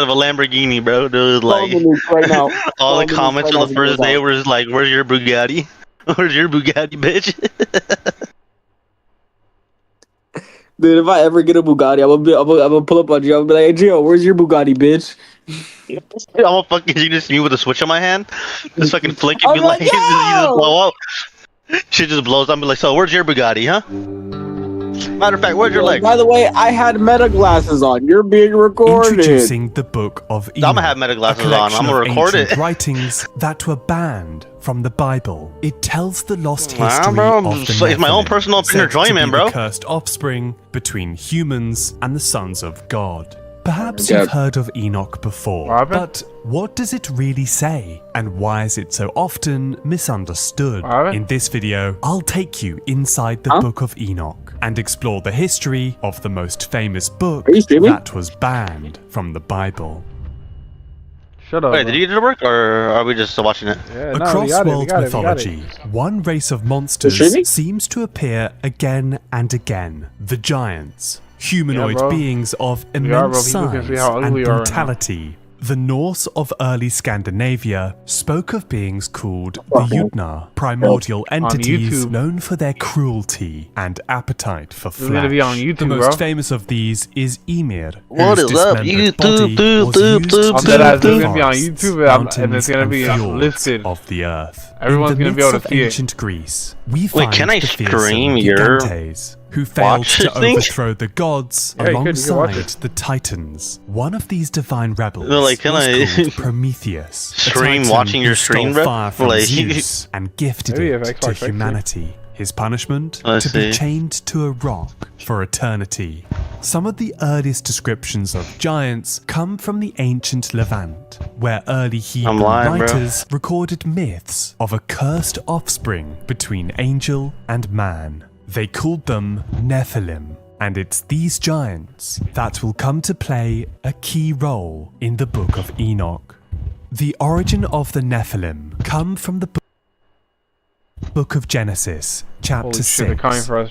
of a Lamborghini, bro. Dude, like right now. all the comments on the first day were just like, "Where's your Bugatti? Where's your Bugatti, bitch?" Dude, if I ever get a Bugatti, I'm gonna pull up on you. I'm gonna be like, "Hey, Gio, where's your Bugatti, bitch?" I'm gonna fucking you just me with a switch on my hand, just fucking flick it, I'm be like, like, you just yo! blow up. Shit just blows up. I'm like, so where's your Bugatti, huh? Matter of fact, where's your leg? By the way, I had meta glasses on. You're being recorded. Introducing the Book of Enoch. I'm gonna have meta glasses on. I'm gonna record it. Writings that were banned from the Bible. It tells the lost history bro, of the Nephilim, it's my own personal opinion, enjoyment, bro. The cursed offspring between humans and the sons of God. Perhaps you've heard of Enoch before, but what does it really say? And why is it so often misunderstood? In this video, I'll take you inside the Book of Enoch and explore the history of the most famous book that was banned from the Bible. Shut up. Wait, did you do the work, or are we just watching it? Yeah, Across world mythology, one race of monsters seems to appear again and again. The giants. Humanoid beings of immense size and brutality. The Norse of early Scandinavia spoke of beings called the Jotnar, primordial entities known for their cruelty and appetite for flesh. The most famous of these is Ymir, what whose is up, I'm dead ass gonna be on YouTube and it's gonna be listed of the earth. Everyone's gonna be able to see ancient Greece, we find can I the stream your who failed to overthrow the gods alongside the Titans. One of these divine rebels was called Prometheus. Stream watching your stream, bro? Fire from Zeus and gifted it to humanity. His punishment? To be chained to a rock for eternity. Some of the earliest descriptions of giants come from the ancient Levant, where early Hebrew writers recorded myths of a cursed offspring between angel and man. They called them Nephilim, and it's these giants that will come to play a key role in the Book of Enoch. The origin of the Nephilim come from the Book of Genesis, chapter 6.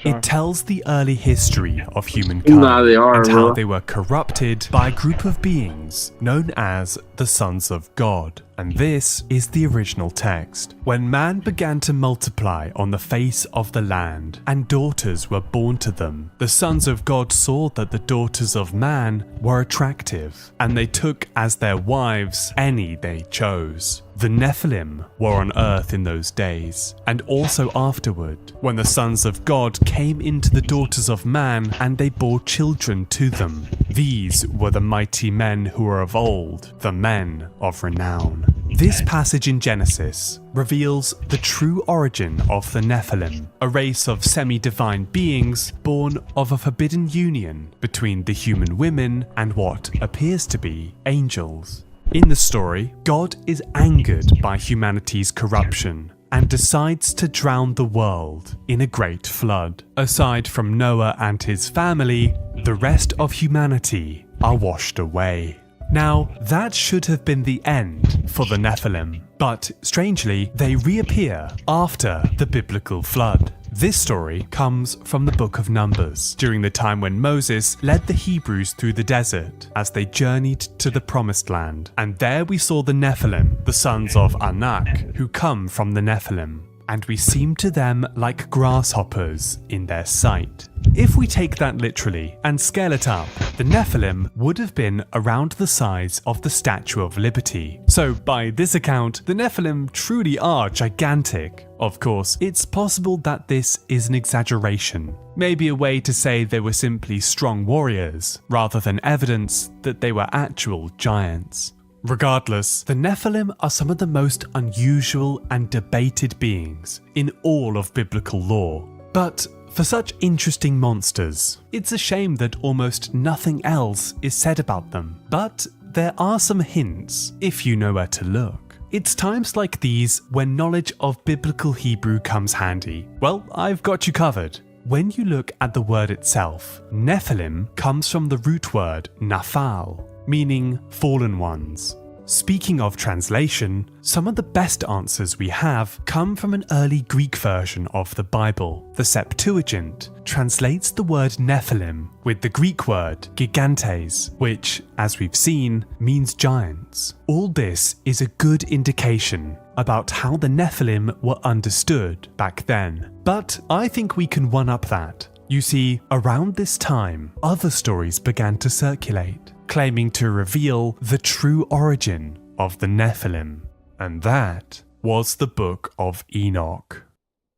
It tells the early history of humankind and how they were corrupted by a group of beings known as the sons of God. And this is the original text. When man began to multiply on the face of the land, and daughters were born to them, the sons of God saw that the daughters of man were attractive, and they took as their wives any they chose. The Nephilim were on earth in those days, and also afterward, when the sons of God came into the daughters of man, and they bore children to them. These were the mighty men who were of old, the men of renown. This passage in Genesis reveals the true origin of the Nephilim, a race of semi-divine beings born of a forbidden union between the human women and what appears to be angels. In the story, God is angered by humanity's corruption and decides to drown the world in a great flood. Aside from Noah and his family, the rest of humanity are washed away. Now, that should have been the end for the Nephilim, but strangely, they reappear after the biblical flood. This story comes from the Book of Numbers, during the time when Moses led the Hebrews through the desert as they journeyed to the Promised Land. And there we saw the Nephilim, the sons of Anak, who come from the Nephilim. And we seem to them like grasshoppers in their sight. If we take that literally and scale it up, the Nephilim would have been around the size of the Statue of Liberty. So by this account, the Nephilim truly are gigantic. Of course, it's possible that this is an exaggeration. Maybe a way to say they were simply strong warriors, rather than evidence that they were actual giants. Regardless, the Nephilim are some of the most unusual and debated beings in all of biblical lore. But for such interesting monsters, it's a shame that almost nothing else is said about them. But there are some hints if you know where to look. It's times like these when knowledge of biblical Hebrew comes handy. Well, I've got you covered. When you look at the word itself, Nephilim comes from the root word naphal, meaning fallen ones. Speaking of translation, some of the best answers we have come from an early Greek version of the Bible. The Septuagint translates the word Nephilim with the Greek word gigantes, which, as we've seen, means giants. All this is a good indication about how the Nephilim were understood back then. But I think we can one-up that. You see, around this time, other stories began to circulate, claiming to reveal the true origin of the Nephilim, and that was the Book of Enoch.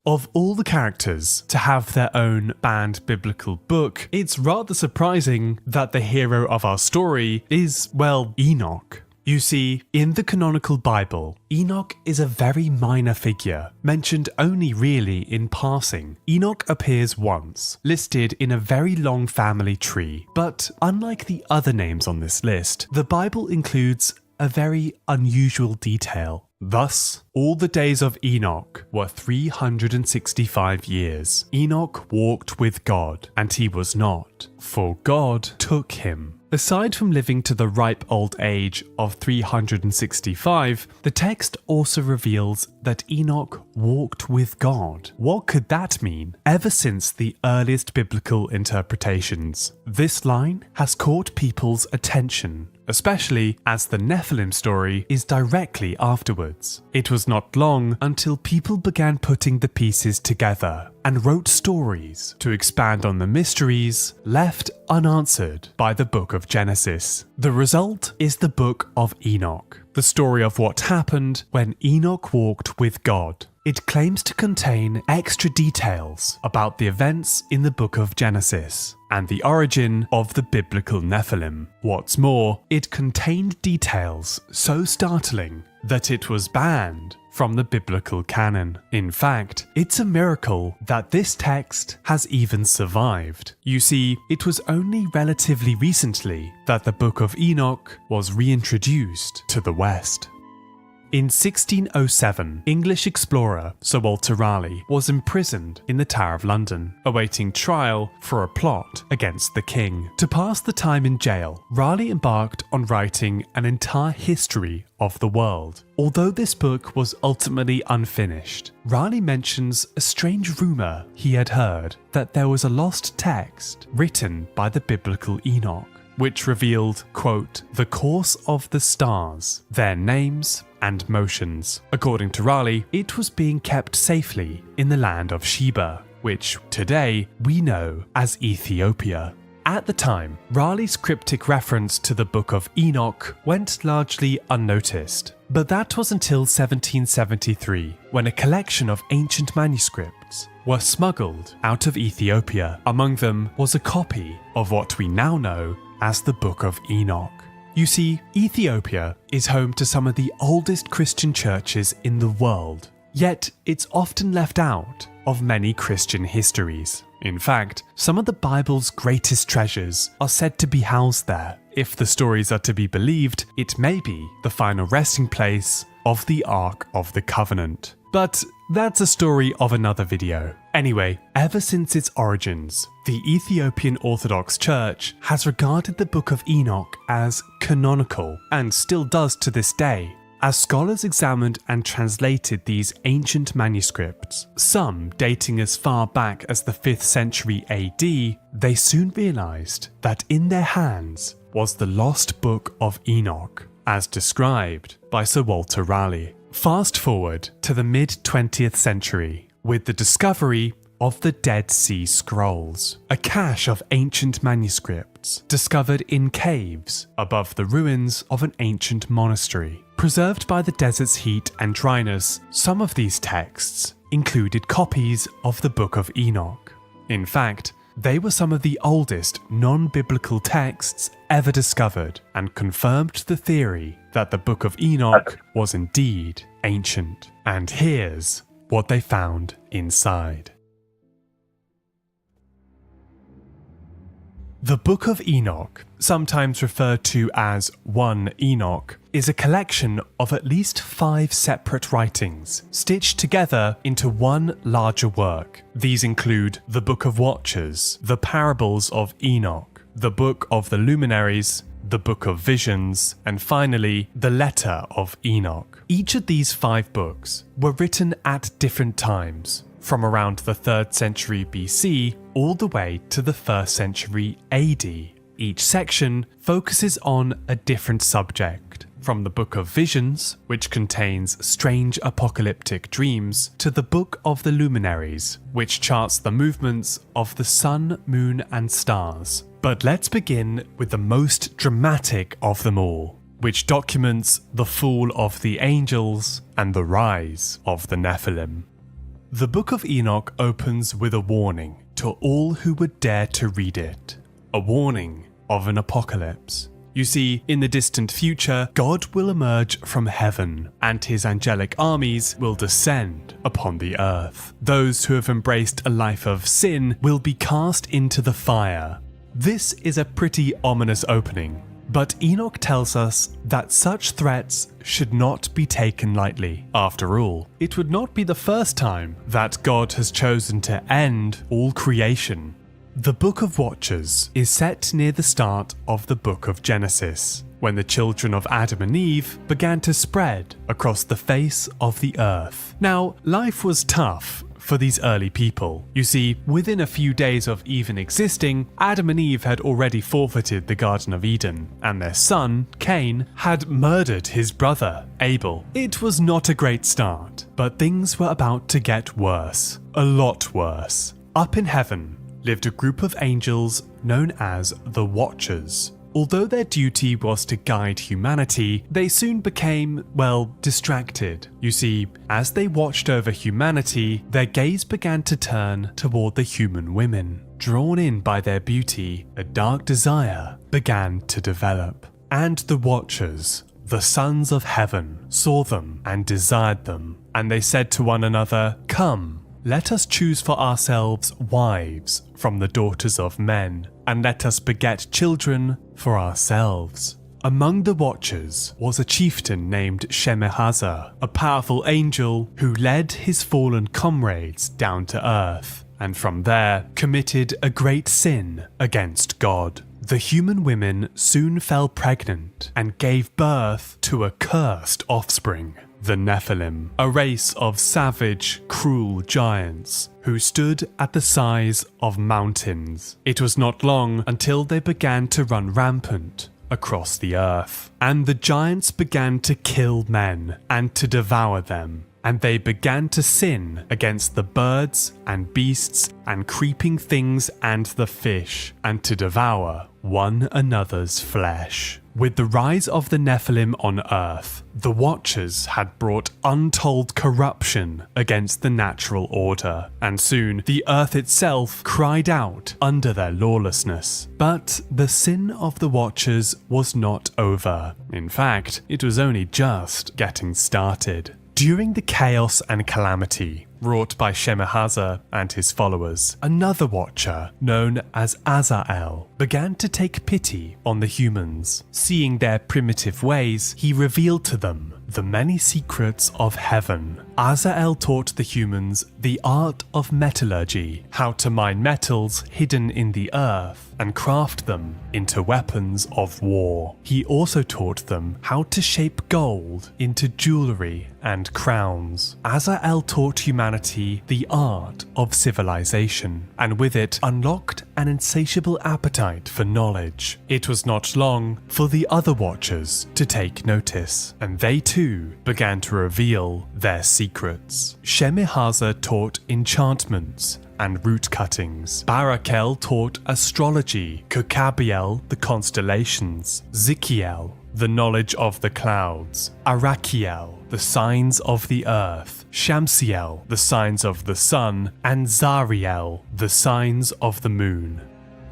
Of all the characters to have their own banned biblical book, it's rather surprising that the hero of our story is, well, Enoch. You see, in the canonical Bible, Enoch is a very minor figure, mentioned only really in passing. Enoch appears once, listed in a very long family tree, but unlike the other names on this list, the Bible includes a very unusual detail. Thus, all the days of Enoch were 365 years. Enoch walked with God, and he was not, for God took him. Aside from living to the ripe old age of 365, the text also reveals that Enoch walked with God. What could that mean? Ever since the earliest biblical interpretations, this line has caught people's attention, especially as the Nephilim story is directly afterwards. It was not long until people began putting the pieces together and wrote stories to expand on the mysteries left unanswered by the book of Genesis. The result is the Book of Enoch, the story of what happened when Enoch walked with God. It claims to contain extra details about the events in the book of Genesis and the origin of the biblical Nephilim. What's more, it contained details so startling that it was banned from the biblical canon. In fact, it's a miracle that this text has even survived. You see, it was only relatively recently that the Book of Enoch was reintroduced to the West. In 1607, English explorer Sir Walter Raleigh was imprisoned in the Tower of London, awaiting trial for a plot against the king. To pass the time in jail, Raleigh embarked on writing an entire history of the world. Although this book was ultimately unfinished, Raleigh mentions a strange rumour he had heard that there was a lost text written by the biblical Enoch, which revealed, quote, the course of the stars, their names and motions. According to Raleigh, it was being kept safely in the land of Sheba, which today we know as Ethiopia. At the time, Raleigh's cryptic reference to the Book of Enoch went largely unnoticed, but that was until 1773, when a collection of ancient manuscripts were smuggled out of Ethiopia. Among them was a copy of what we now know as the Book of Enoch. You see, Ethiopia is home to some of the oldest Christian churches in the world, yet it's often left out of many Christian histories. In fact, some of the Bible's greatest treasures are said to be housed there. If the stories are to be believed, it may be the final resting place of the Ark of the Covenant. But that's a story of another video. Anyway, ever since its origins, the Ethiopian Orthodox Church has regarded the Book of Enoch as canonical, and still does to this day. As scholars examined and translated these ancient manuscripts, some dating as far back as the 5th century AD, they soon realized that in their hands was the lost Book of Enoch, as described by Sir Walter Raleigh. Fast forward to the mid-20th century, with the discovery of the Dead Sea Scrolls, a cache of ancient manuscripts discovered in caves above the ruins of an ancient monastery. Preserved by the desert's heat and dryness, some of these texts included copies of the Book of Enoch. In fact, they were some of the oldest non-biblical texts ever discovered, and confirmed the theory that the Book of Enoch was indeed ancient. And here's what they found inside. The Book of Enoch, sometimes referred to as 1 Enoch, is a collection of at least 5 separate writings, stitched together into one larger work. These include the Book of Watchers, the Parables of Enoch, the Book of the Luminaries, the Book of Visions, and finally, the Letter of Enoch. Each of these 5 books were written at different times, from around the 3rd century BC all the way to the 1st century AD. Each section focuses on a different subject, from the Book of Visions, which contains strange apocalyptic dreams, to the Book of the Luminaries, which charts the movements of the sun, moon, and stars. But let's begin with the most dramatic of them all, which documents the fall of the angels and the rise of the Nephilim. The Book of Enoch opens with a warning to all who would dare to read it. A warning of an apocalypse. You see, in the distant future, God will emerge from heaven, and his angelic armies will descend upon the earth. Those who have embraced a life of sin will be cast into the fire. This is a pretty ominous opening, but Enoch tells us that such threats should not be taken lightly. After all, it would not be the first time that God has chosen to end all creation. The Book of Watchers is set near the start of the Book of Genesis, when the children of Adam and Eve began to spread across the face of the earth. Now, life was tough for these early people. You see, within a few days of even existing, Adam and Eve had already forfeited the Garden of Eden, and their son, Cain, had murdered his brother, Abel. It was not a great start, but things were about to get worse. A lot worse. Up in heaven lived a group of angels known as the Watchers. Although their duty was to guide humanity, they soon became, well, distracted. You see, as they watched over humanity, their gaze began to turn toward the human women. Drawn in by their beauty, a dark desire began to develop. And the Watchers, the sons of heaven, saw them and desired them. And they said to one another, "Come, let us choose for ourselves wives from the daughters of men, and let us beget children for ourselves." Among the Watchers was a chieftain named Shemhazer, a powerful angel who led his fallen comrades down to earth, and from there committed a great sin against God. The human women soon fell pregnant and gave birth to a cursed offspring, the Nephilim, a race of savage, cruel giants who stood at the size of mountains. It was not long until they began to run rampant across the earth, and the giants began to kill men and to devour them. And they began to sin against the birds and beasts and creeping things and the fish, and to devour one another's flesh. With the rise of the Nephilim on earth, the Watchers had brought untold corruption against the natural order, and soon the earth itself cried out under their lawlessness. But the sin of the Watchers was not over. In fact, it was only just getting started. During the chaos and calamity wrought by Shemhazer and his followers, another Watcher, known as Azael, began to take pity on the humans. Seeing their primitive ways, he revealed to them the many secrets of heaven. Azael taught the humans the art of metallurgy, how to mine metals hidden in the earth and craft them into weapons of war. He also taught them how to shape gold into jewelry and crowns. Azael taught humanity the art of civilization, and with it unlocked an insatiable appetite for knowledge. It was not long for the other Watchers to take notice, and they too began to reveal their secrets. Shemhazer taught enchantments and root cuttings. Barakel taught astrology, Kukabiel the constellations, Zikiel the knowledge of the clouds, Arakiel the signs of the earth, Shamsiel the signs of the sun, and Zariel the signs of the moon.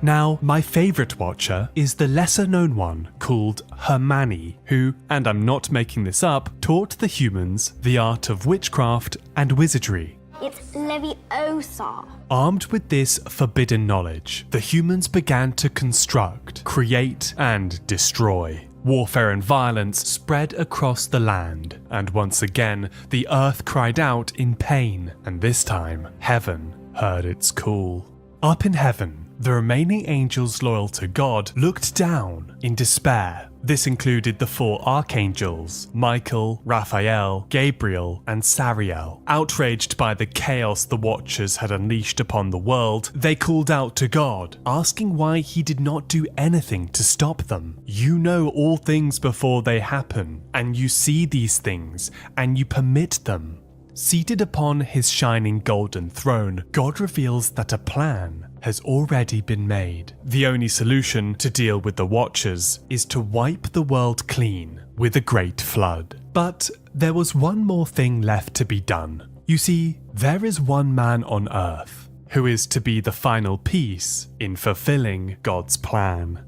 Now, my favourite Watcher is the lesser known one called Hermione, who, and I'm not making this up, taught the humans the art of witchcraft and wizardry. It's Leviosa. Armed with this forbidden knowledge, the humans began to construct, create, and destroy. Warfare and violence spread across the land, and once again, the earth cried out in pain, and this time, heaven heard its call. Up in heaven, The remaining angels loyal to God looked down in despair. This included the 4 archangels, Michael, Raphael, Gabriel, and Sariel. Outraged by the chaos the Watchers had unleashed upon the world, they called out to God, asking why he did not do anything to stop them. You know all things before they happen, and you see these things, and you permit them. Seated upon his shining golden throne, God reveals that a plan has already been made. The only solution to deal with the Watchers is to wipe the world clean with a great flood. But there was one more thing left to be done. You see, there is one man on Earth who is to be the final piece in fulfilling God's plan.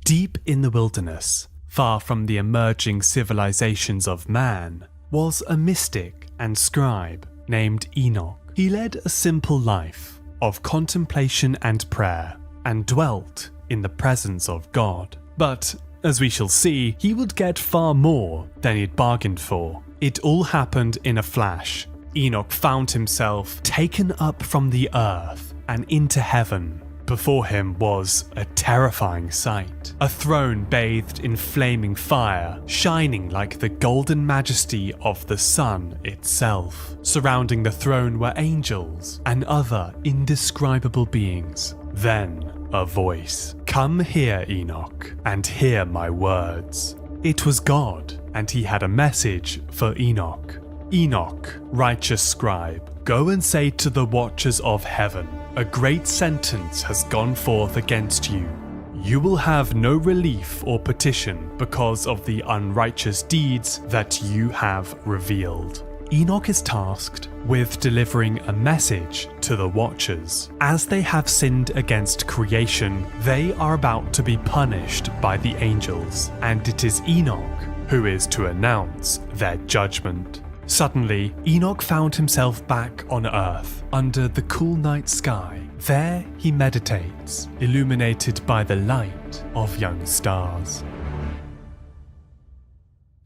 Deep in the wilderness, far from the emerging civilizations of man, was a mystic and scribe named Enoch. He led a simple life of contemplation and prayer and dwelt in the presence of God. But, as we shall see, he would get far more than he'd bargained for. It all happened in a flash. Enoch found himself taken up from the earth and into heaven. Before him was a terrifying sight. A throne bathed in flaming fire, shining like the golden majesty of the sun itself. Surrounding the throne were angels and other indescribable beings. Then a voice. "Come here, Enoch, and hear my words." It was God, and he had a message for Enoch. "Enoch, righteous scribe, go and say to the Watchers of heaven, a great sentence has gone forth against you. You will have no relief or petition because of the unrighteous deeds that you have revealed." Enoch is tasked with delivering a message to the Watchers. As they have sinned against creation, they are about to be punished by the angels, and it is Enoch who is to announce their judgment. Suddenly, Enoch found himself back on Earth, under the cool night sky. There he meditates, illuminated by the light of young stars.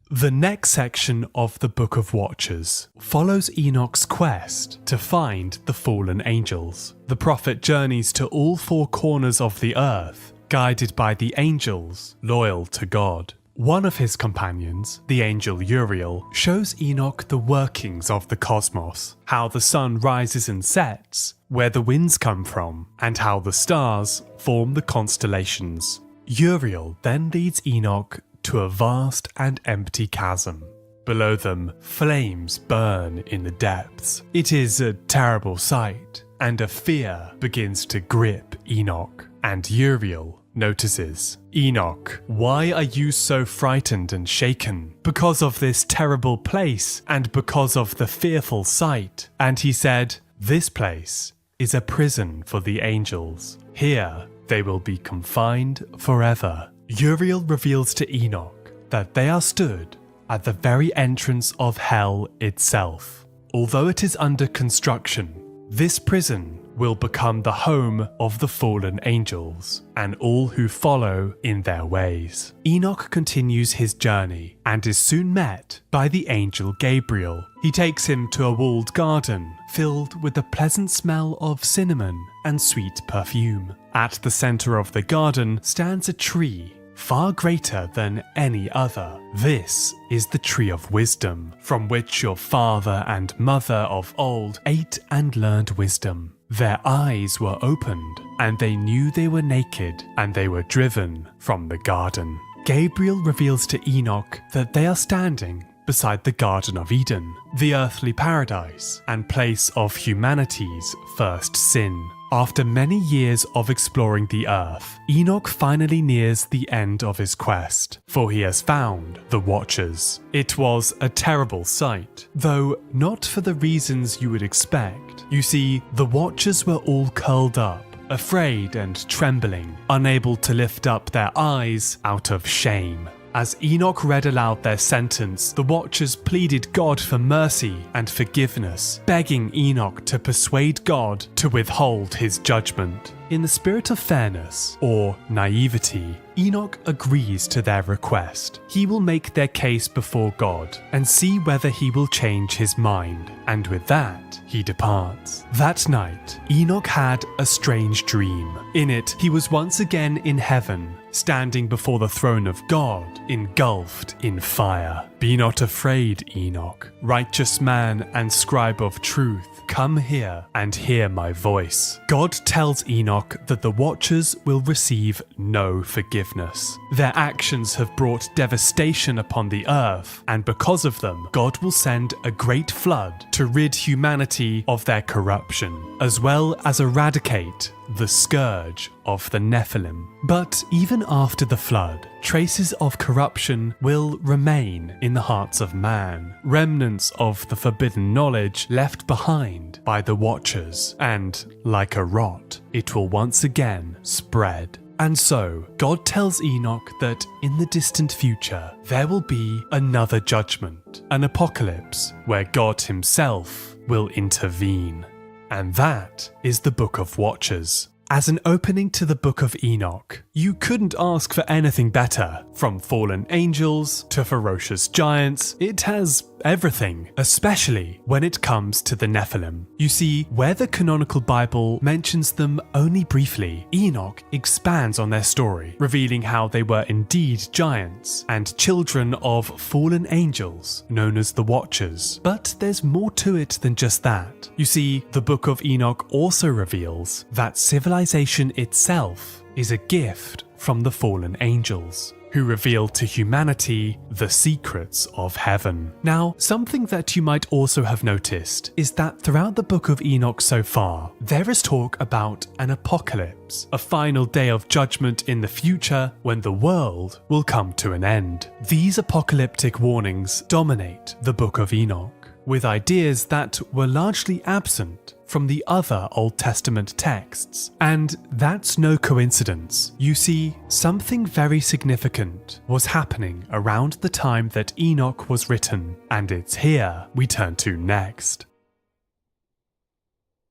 The next section of the Book of Watchers follows Enoch's quest to find the fallen angels. The prophet journeys to all 4 corners of the earth, guided by the angels loyal to God. One of his companions, the angel Uriel, shows Enoch the workings of the cosmos, how the sun rises and sets, where the winds come from, and how the stars form the constellations. Uriel then leads Enoch to a vast and empty chasm. Below them, flames burn in the depths. It is a terrible sight, and a fear begins to grip Enoch, and Uriel notices. "Enoch, why are you so frightened and shaken? Because of this terrible place and because of the fearful sight." And he said, "This place is a prison for the angels. Here they will be confined forever." Uriel reveals to Enoch that they are stood at the very entrance of hell itself. Although it is under construction, this prison will become the home of the fallen angels and all who follow in their ways. Enoch continues his journey and is soon met by the angel Gabriel. He takes him to a walled garden filled with the pleasant smell of cinnamon and sweet perfume. At the center of the garden stands a tree far greater than any other. This is the tree of wisdom, from which your father and mother of old ate and learned wisdom. Their eyes were opened, and they knew they were naked, and they were driven from the garden. Gabriel reveals to Enoch that they are standing beside the Garden of Eden, the earthly paradise and place of humanity's first sin. After many years of exploring the earth, Enoch finally nears the end of his quest, for he has found the Watchers. It was a terrible sight, though not for the reasons you would expect. You see, the Watchers were all curled up, afraid and trembling, unable to lift up their eyes out of shame. As Enoch read aloud their sentence, the Watchers pleaded God for mercy and forgiveness, begging Enoch to persuade God to withhold his judgment. In the spirit of fairness, or naivety, Enoch agrees to their request. He will make their case before God and see whether he will change his mind, and with that, he departs. That night, Enoch had a strange dream. In it, he was once again in heaven, standing before the throne of God, engulfed in fire. Be not afraid, Enoch, righteous man and scribe of truth. Come here and hear my voice. God tells Enoch that the Watchers will receive no forgiveness. Their actions have brought devastation upon the earth, and because of them, God will send a great flood to rid humanity of their corruption, as well as eradicate the scourge of the Nephilim. But even after the flood, traces of corruption will remain in the hearts of man, remnants of the forbidden knowledge left behind by the Watchers, and, like a rot, it will once again spread. And so, God tells Enoch that in the distant future, there will be another judgment, an apocalypse, where God himself will intervene. And that is the Book of Watchers. As an opening to the Book of Enoch, you couldn't ask for anything better. From fallen angels to ferocious giants, it has everything, especially when it comes to the Nephilim. You see, where the canonical Bible mentions them only briefly, Enoch expands on their story, revealing how they were indeed giants and children of fallen angels known as the Watchers. But there's more to it than just that. You see, the Book of Enoch also reveals that civilization itself is a gift from the fallen angels, who reveal to humanity the secrets of heaven. Now, something that you might also have noticed is that throughout the Book of Enoch so far, there is talk about an apocalypse, a final day of judgment in the future when the world will come to an end. These apocalyptic warnings dominate the Book of Enoch, with ideas that were largely absent from the other Old Testament texts. And that's no coincidence. You see, something very significant was happening around the time that Enoch was written, and it's here we turn to next.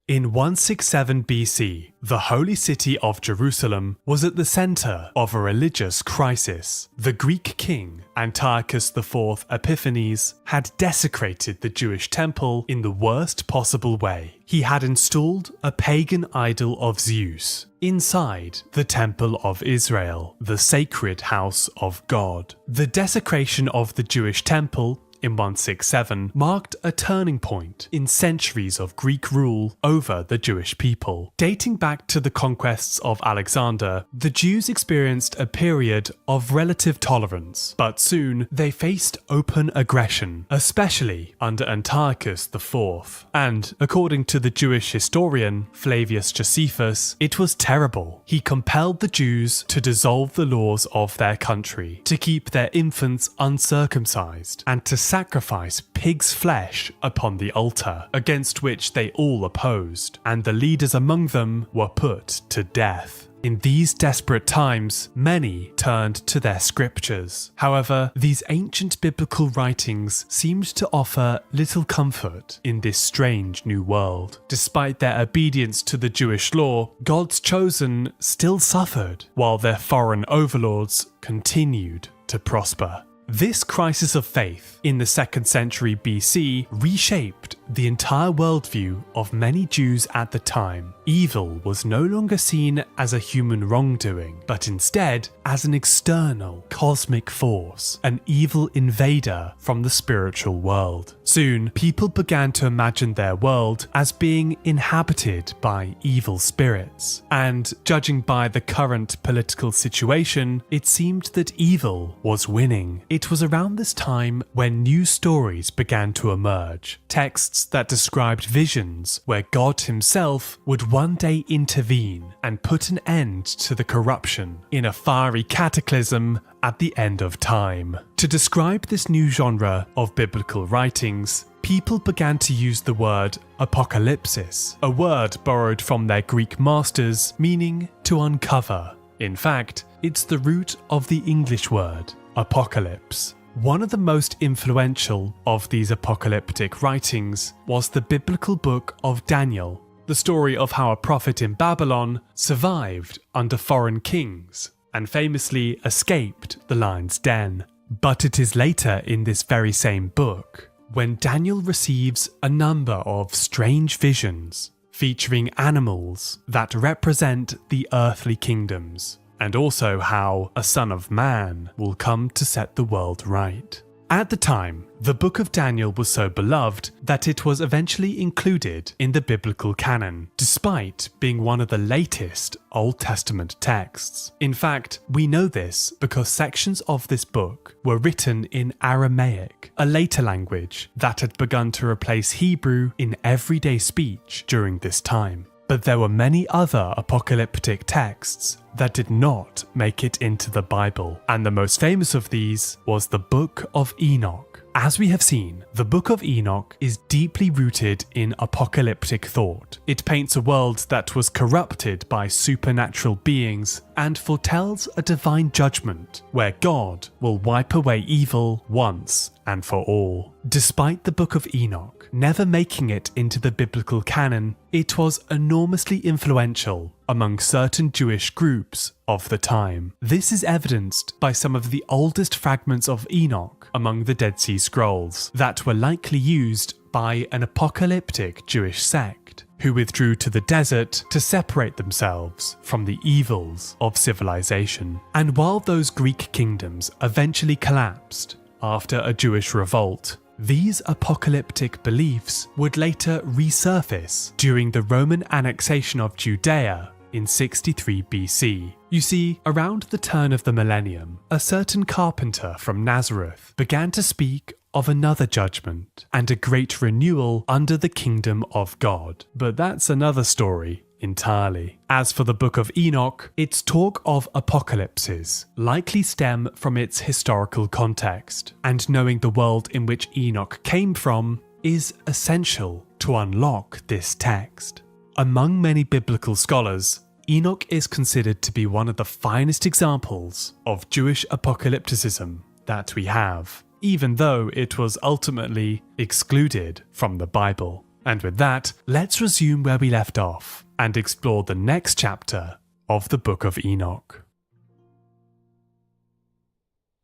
In 167 BC, the holy city of Jerusalem was at the center of a religious crisis. The Greek king, Antiochus IV Epiphanes, had desecrated the Jewish temple in the worst possible way. He had installed a pagan idol of Zeus inside the Temple of Israel, the sacred house of God. The desecration of the Jewish temple in 167 marked a turning point in centuries of Greek rule over the Jewish people. Dating back to the conquests of Alexander, the Jews experienced a period of relative tolerance, but soon they faced open aggression, especially under Antiochus IV. And according to the Jewish historian Flavius Josephus, it was terrible. He compelled the Jews to dissolve the laws of their country, to keep their infants uncircumcised, and to sacrifice pig's flesh upon the altar, against which they all opposed, and the leaders among them were put to death. In these desperate times, many turned to their scriptures. However, these ancient biblical writings seemed to offer little comfort in this strange new world. Despite their obedience to the Jewish law, God's chosen still suffered, while their foreign overlords continued to prosper. This crisis of faith in the 2nd century BC reshaped the entire worldview of many Jews at the time. Evil was no longer seen as a human wrongdoing, but instead as an external cosmic force, an evil invader from the spiritual world. Soon, people began to imagine their world as being inhabited by evil spirits, and judging by the current political situation, it seemed that evil was winning. It was around this time when new stories began to emerge, texts that described visions where God himself would one day intervene and put an end to the corruption in a fiery cataclysm at the end of time. To describe this new genre of biblical writings, people began to use the word apocalypsis, a word borrowed from their Greek masters meaning to uncover. In fact, It's the root of the English word, apocalypse. One of the most influential of these apocalyptic writings was the biblical book of Daniel, the story of how a prophet in Babylon survived under foreign kings and famously escaped the lion's den. But it is later in this very same book when Daniel receives a number of strange visions featuring animals that represent the earthly kingdoms, and also how a son of man will come to set the world right. At the time, the book of Daniel was so beloved that it was eventually included in the biblical canon, despite being one of the latest Old Testament texts. In fact, we know this because sections of this book were written in Aramaic, a later language that had begun to replace Hebrew in everyday speech during this time. But there were many other apocalyptic texts that did not make it into the Bible, and the most famous of these was the Book of Enoch. As we have seen, the Book of Enoch is deeply rooted in apocalyptic thought. It paints a world that was corrupted by supernatural beings and foretells a divine judgment where God will wipe away evil once and for all. Despite the Book of Enoch never making it into the biblical canon, it was enormously influential among certain Jewish groups of the time. This is evidenced by some of the oldest fragments of Enoch among the Dead Sea Scrolls that were likely used by an apocalyptic Jewish sect who withdrew to the desert to separate themselves from the evils of civilization. And while those Greek kingdoms eventually collapsed after a Jewish revolt, these apocalyptic beliefs would later resurface during the Roman annexation of Judea in 63 BC. You see, around the turn of the millennium, a certain carpenter from Nazareth began to speak of another judgment and a great renewal under the kingdom of God. But that's another story entirely. As for the Book of Enoch, its talk of apocalypses likely stem from its historical context, and knowing the world in which Enoch came from is essential to unlock this text. Among many biblical scholars, Enoch is considered to be one of the finest examples of Jewish apocalypticism that we have, even though it was ultimately excluded from the Bible. And with that, let's resume where we left off and explore the next chapter of the Book of Enoch.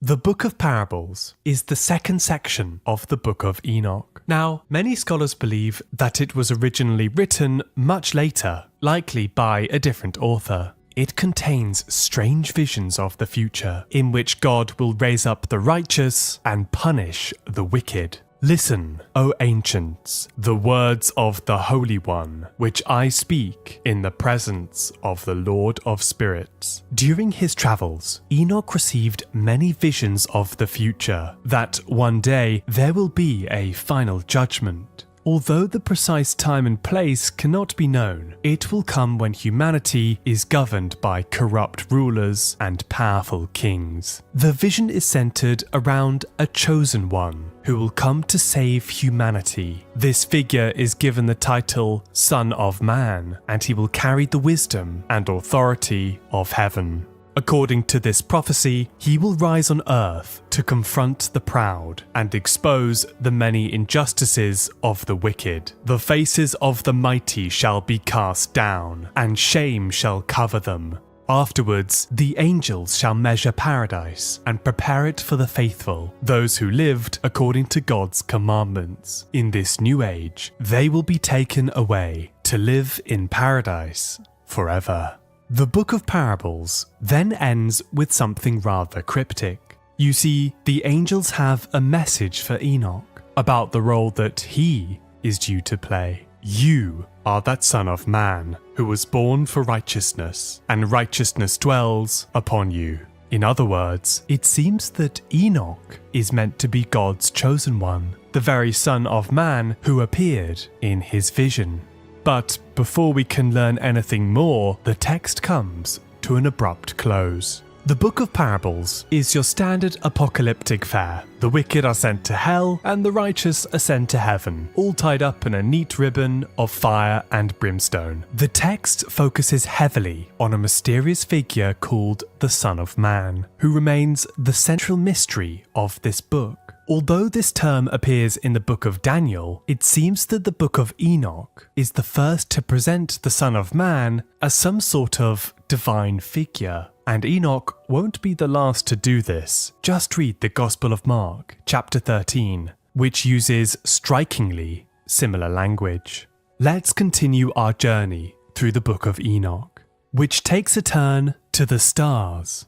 The Book of Parables is the second section of the Book of Enoch. Now, many scholars believe that it was originally written much later, likely by a different author. It contains strange visions of the future, in which God will raise up the righteous and punish the wicked. Listen, O ancients, the words of the Holy One, which I speak in the presence of the Lord of Spirits. During his travels, Enoch received many visions of the future, that one day there will be a final judgment. Although the precise time and place cannot be known, it will come when humanity is governed by corrupt rulers and powerful kings. The vision is centered around a chosen one who will come to save humanity. This figure is given the title Son of Man, and he will carry the wisdom and authority of heaven. According to this prophecy, he will rise on earth to confront the proud and expose the many injustices of the wicked. The faces of the mighty shall be cast down, and shame shall cover them. Afterwards, the angels shall measure paradise and prepare it for the faithful, those who lived according to God's commandments. In this new age, they will be taken away to live in paradise forever. The Book of Parables then ends with something rather cryptic. You see, the angels have a message for Enoch about the role that he is due to play. You are that Son of Man who was born for righteousness, and righteousness dwells upon you. In other words, it seems that Enoch is meant to be God's chosen one, the very Son of Man who appeared in his vision. But before we can learn anything more, the text comes to an abrupt close. The Book of Parables is your standard apocalyptic fare. The wicked are sent to hell and the righteous ascend to heaven, all tied up in a neat ribbon of fire and brimstone. The text focuses heavily on a mysterious figure called the Son of Man, who remains the central mystery of this book. Although this term appears in the Book of Daniel, it seems that the Book of Enoch is the first to present the Son of Man as some sort of divine figure. And Enoch won't be the last to do this. Just read the Gospel of Mark, chapter 13, which uses strikingly similar language. Let's continue our journey through the Book of Enoch, which takes a turn to the stars.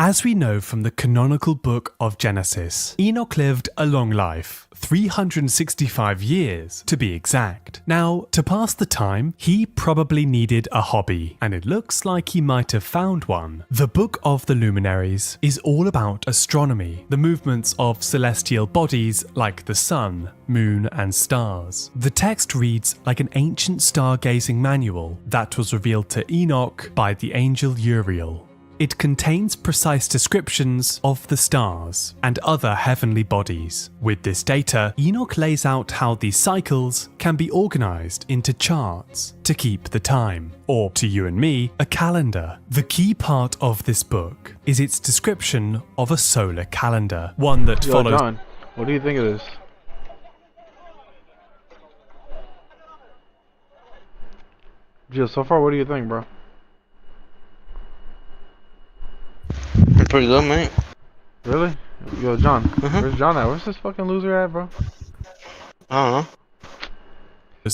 As we know from the canonical book of Genesis, Enoch lived a long life, 365 years to be exact. Now, to pass the time, he probably needed a hobby, and it looks like he might have found one. The Book of the Luminaries is all about astronomy, the movements of celestial bodies like the sun, moon, and stars. The text reads like an ancient stargazing manual that was revealed to Enoch by the angel Uriel. It contains precise descriptions of the stars and other heavenly bodies. With this data, Enoch lays out how these cycles can be organized into charts to keep the time, or to you and me, a calendar. The key part of this book is its description of a solar calendar, one that follows... John, what do you think of this? Jill, so far, what do you think, bro? Pretty good, mate. Really? Yo, John. Where's John at? Where's this fucking loser at, bro? I don't know.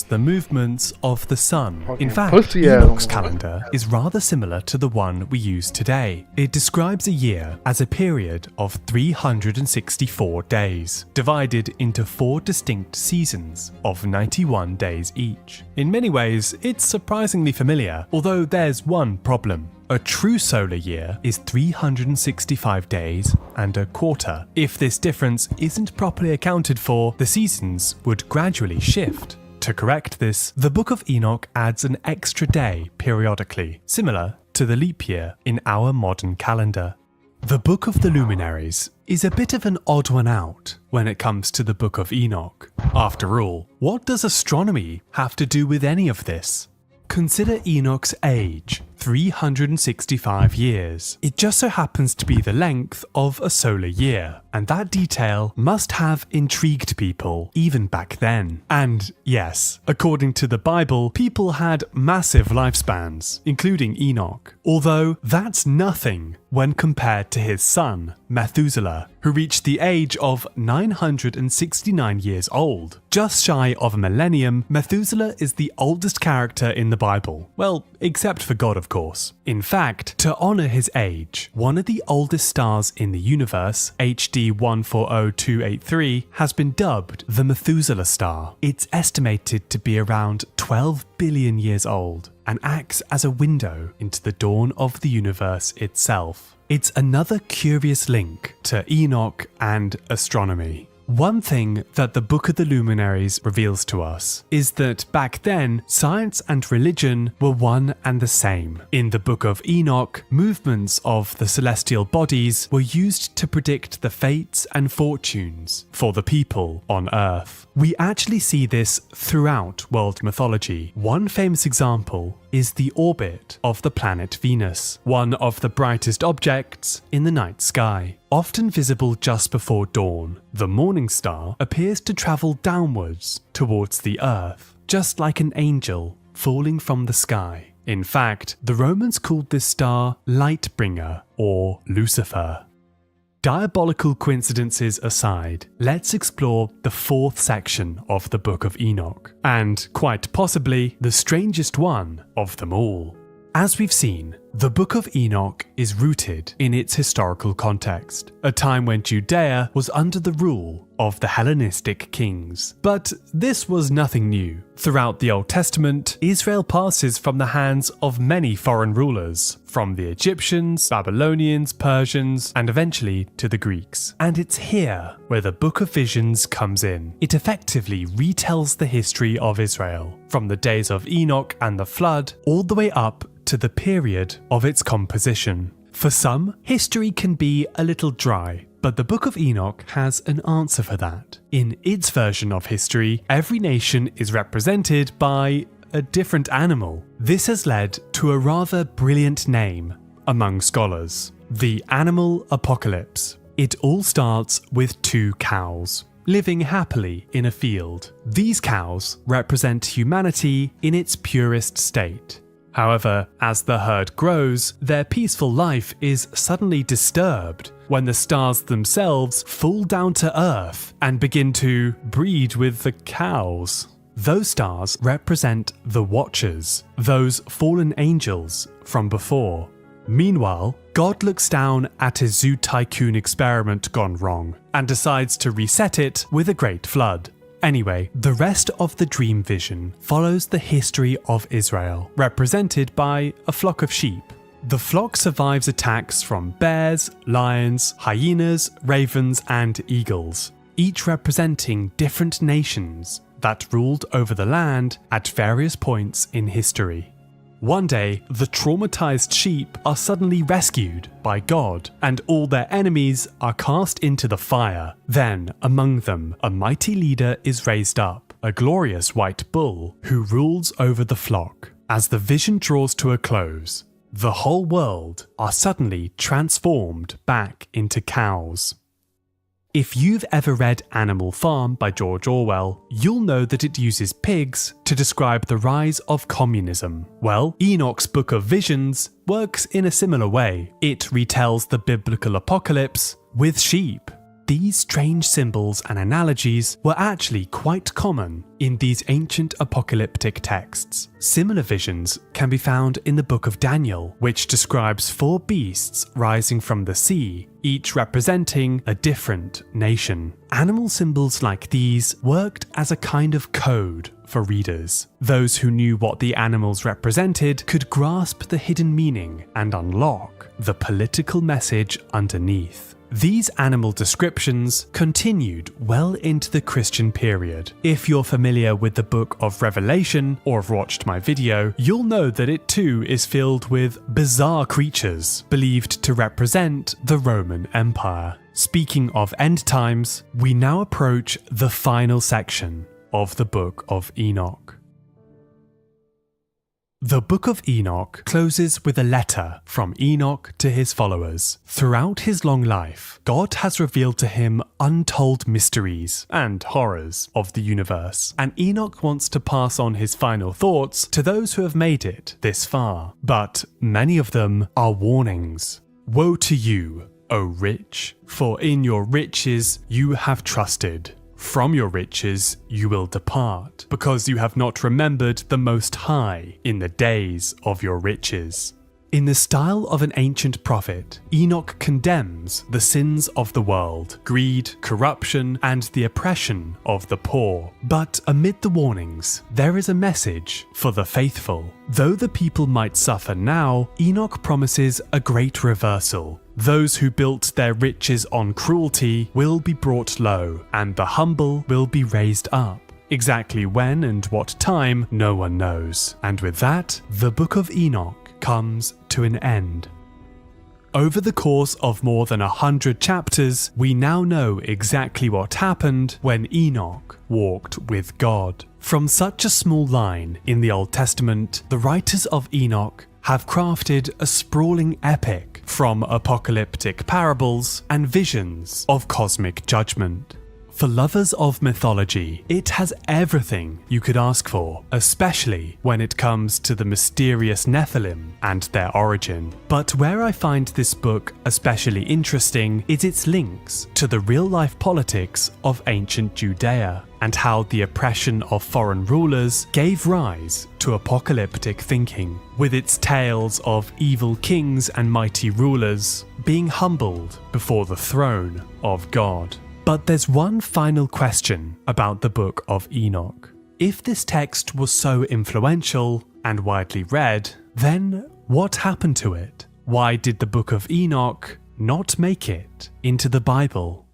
The movements of the sun. In fact, pussy Enoch's calendar is rather similar to the one we use today. It describes a year as a period of 364 days, divided into 4 distinct seasons of 91 days each. In many ways, it's surprisingly familiar, although there's one problem. A true solar year is 365 days and a quarter. If this difference isn't properly accounted for, the seasons would gradually shift. To correct this, the Book of Enoch adds an extra day periodically, similar to the leap year in our modern calendar. The Book of the Luminaries is a bit of an odd one out when it comes to the Book of Enoch. After all, what does astronomy have to do with any of this? Consider Enoch's age, 365 years. It just so happens to be the length of a solar year, and that detail must have intrigued people even back then. And yes, according to the Bible, people had massive lifespans, including Enoch. Although that's nothing when compared to his son, Methuselah, who reached the age of 969 years old. Just shy of a millennium, Methuselah is the oldest character in the Bible. Well, except for God, of course. In fact, to honor his age, one of the oldest stars in the universe, HD 140283, has been dubbed the Methuselah star. It's estimated to be around 12 billion years old and acts as a window into the dawn of the universe itself. It's another curious link to Enoch and astronomy. One thing that the Book of the Luminaries reveals to us is that back then, science and religion were one and the same. In the Book of Enoch, movements of the celestial bodies were used to predict the fates and fortunes for the people on Earth. We actually see this throughout world mythology. One famous example is the orbit of the planet Venus, one of the brightest objects in the night sky. Often visible just before dawn, the morning star appears to travel downwards towards the Earth, just like an angel falling from the sky. In fact, the Romans called this star Lightbringer or Lucifer. Diabolical coincidences aside, let's explore the 4th section of the Book of Enoch, and quite possibly the strangest one of them all. As we've seen, the Book of Enoch is rooted in its historical context, a time when Judea was under the rule of the Hellenistic kings. But this was nothing new. Throughout the Old Testament, Israel passes from the hands of many foreign rulers, from the Egyptians, Babylonians, Persians, and eventually to the Greeks. And it's here where the Book of Visions comes in. It effectively retells the history of Israel, from the days of Enoch and the flood, all the way up to the period of its composition. For some, history can be a little dry, but the Book of Enoch has an answer for that. In its version of history, every nation is represented by a different animal. This has led to a rather brilliant name among scholars: the Animal Apocalypse. It all starts with 2 cows living happily in a field. These cows represent humanity in its purest state. However, as the herd grows, their peaceful life is suddenly disturbed when the stars themselves fall down to earth and begin to breed with the cows. Those stars represent the Watchers, those fallen angels from before. Meanwhile, God looks down at his zoo tycoon experiment gone wrong and decides to reset it with a great flood. Anyway, the rest of the dream vision follows the history of Israel, represented by a flock of sheep. The flock survives attacks from bears, lions, hyenas, ravens, and eagles, each representing different nations that ruled over the land at various points in history. One day, the traumatized sheep are suddenly rescued by God, and all their enemies are cast into the fire. Then, among them, a mighty leader is raised up, a glorious white bull, who rules over the flock. As the vision draws to a close, the whole world are suddenly transformed back into cows. If you've ever read Animal Farm by George Orwell, you'll know that it uses pigs to describe the rise of communism. Well, Enoch's Book of Visions works in a similar way. It retells the biblical apocalypse with sheep. These strange symbols and analogies were actually quite common in these ancient apocalyptic texts. Similar visions can be found in the Book of Daniel, which describes 4 beasts rising from the sea, each representing a different nation. Animal symbols like these worked as a kind of code for readers. Those who knew what the animals represented could grasp the hidden meaning and unlock the political message underneath. These animal descriptions continued well into the Christian period. If you're familiar with the Book of Revelation or have watched my video, you'll know that it too is filled with bizarre creatures believed to represent the Roman Empire. Speaking of end times, we now approach the final section of the Book of Enoch. The Book of Enoch closes with a letter from Enoch to his followers. Throughout his long life, God has revealed to him untold mysteries and horrors of the universe, and Enoch wants to pass on his final thoughts to those who have made it this far. But many of them are warnings. Woe to you, O rich, for in your riches you have trusted. From your riches you will depart, because you have not remembered the Most High in the days of your riches. In the style of an ancient prophet, Enoch condemns the sins of the world, greed, corruption, and the oppression of the poor. But amid the warnings, there is a message for the faithful. Though the people might suffer now, Enoch promises a great reversal. Those who built their riches on cruelty will be brought low, and the humble will be raised up. Exactly when and what time, no one knows. And with that, the Book of Enoch comes to an end. Over the course of more than 100 chapters, we now know exactly what happened when Enoch walked with God. From such a small line in the Old Testament, the writers of Enoch have crafted a sprawling epic from apocalyptic parables and visions of cosmic judgment. For lovers of mythology, it has everything you could ask for, especially when it comes to the mysterious Nephilim and their origin. But where I find this book especially interesting is its links to the real-life politics of ancient Judea, and how the oppression of foreign rulers gave rise to apocalyptic thinking, with its tales of evil kings and mighty rulers being humbled before the throne of God. But there's one final question about the Book of Enoch. If this text was so influential and widely read, then what happened to it? Why did the Book of Enoch not make it into the Bible?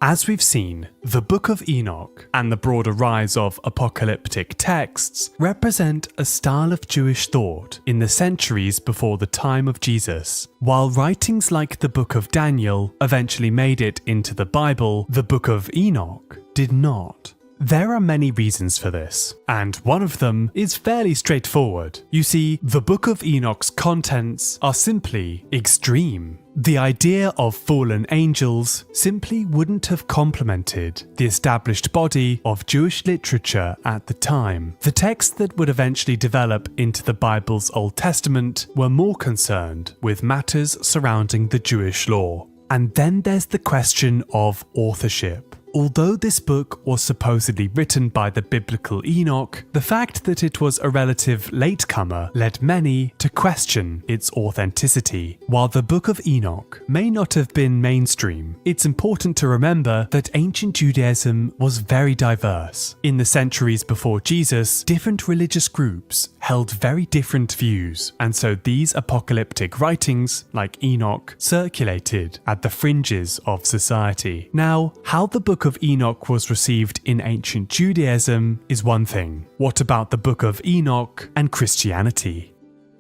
As we've seen, the Book of Enoch and the broader rise of apocalyptic texts represent a style of Jewish thought in the centuries before the time of Jesus. While writings like the Book of Daniel eventually made it into the Bible, the Book of Enoch did not. There are many reasons for this, and one of them is fairly straightforward. You see, the Book of Enoch's contents are simply extreme. The idea of fallen angels simply wouldn't have complemented the established body of Jewish literature at the time. The texts that would eventually develop into the Bible's Old Testament were more concerned with matters surrounding the Jewish law. And then there's the question of authorship. Although this book was supposedly written by the biblical Enoch, the fact that it was a relative latecomer led many to question its authenticity. While the Book of Enoch may not have been mainstream, it's important to remember that ancient Judaism was very diverse. In the centuries before Jesus, different religious groups held very different views, and so these apocalyptic writings, like Enoch, circulated at the fringes of society. Now, how the Book of Enoch was received in ancient Judaism is one thing. What about the Book of Enoch and Christianity?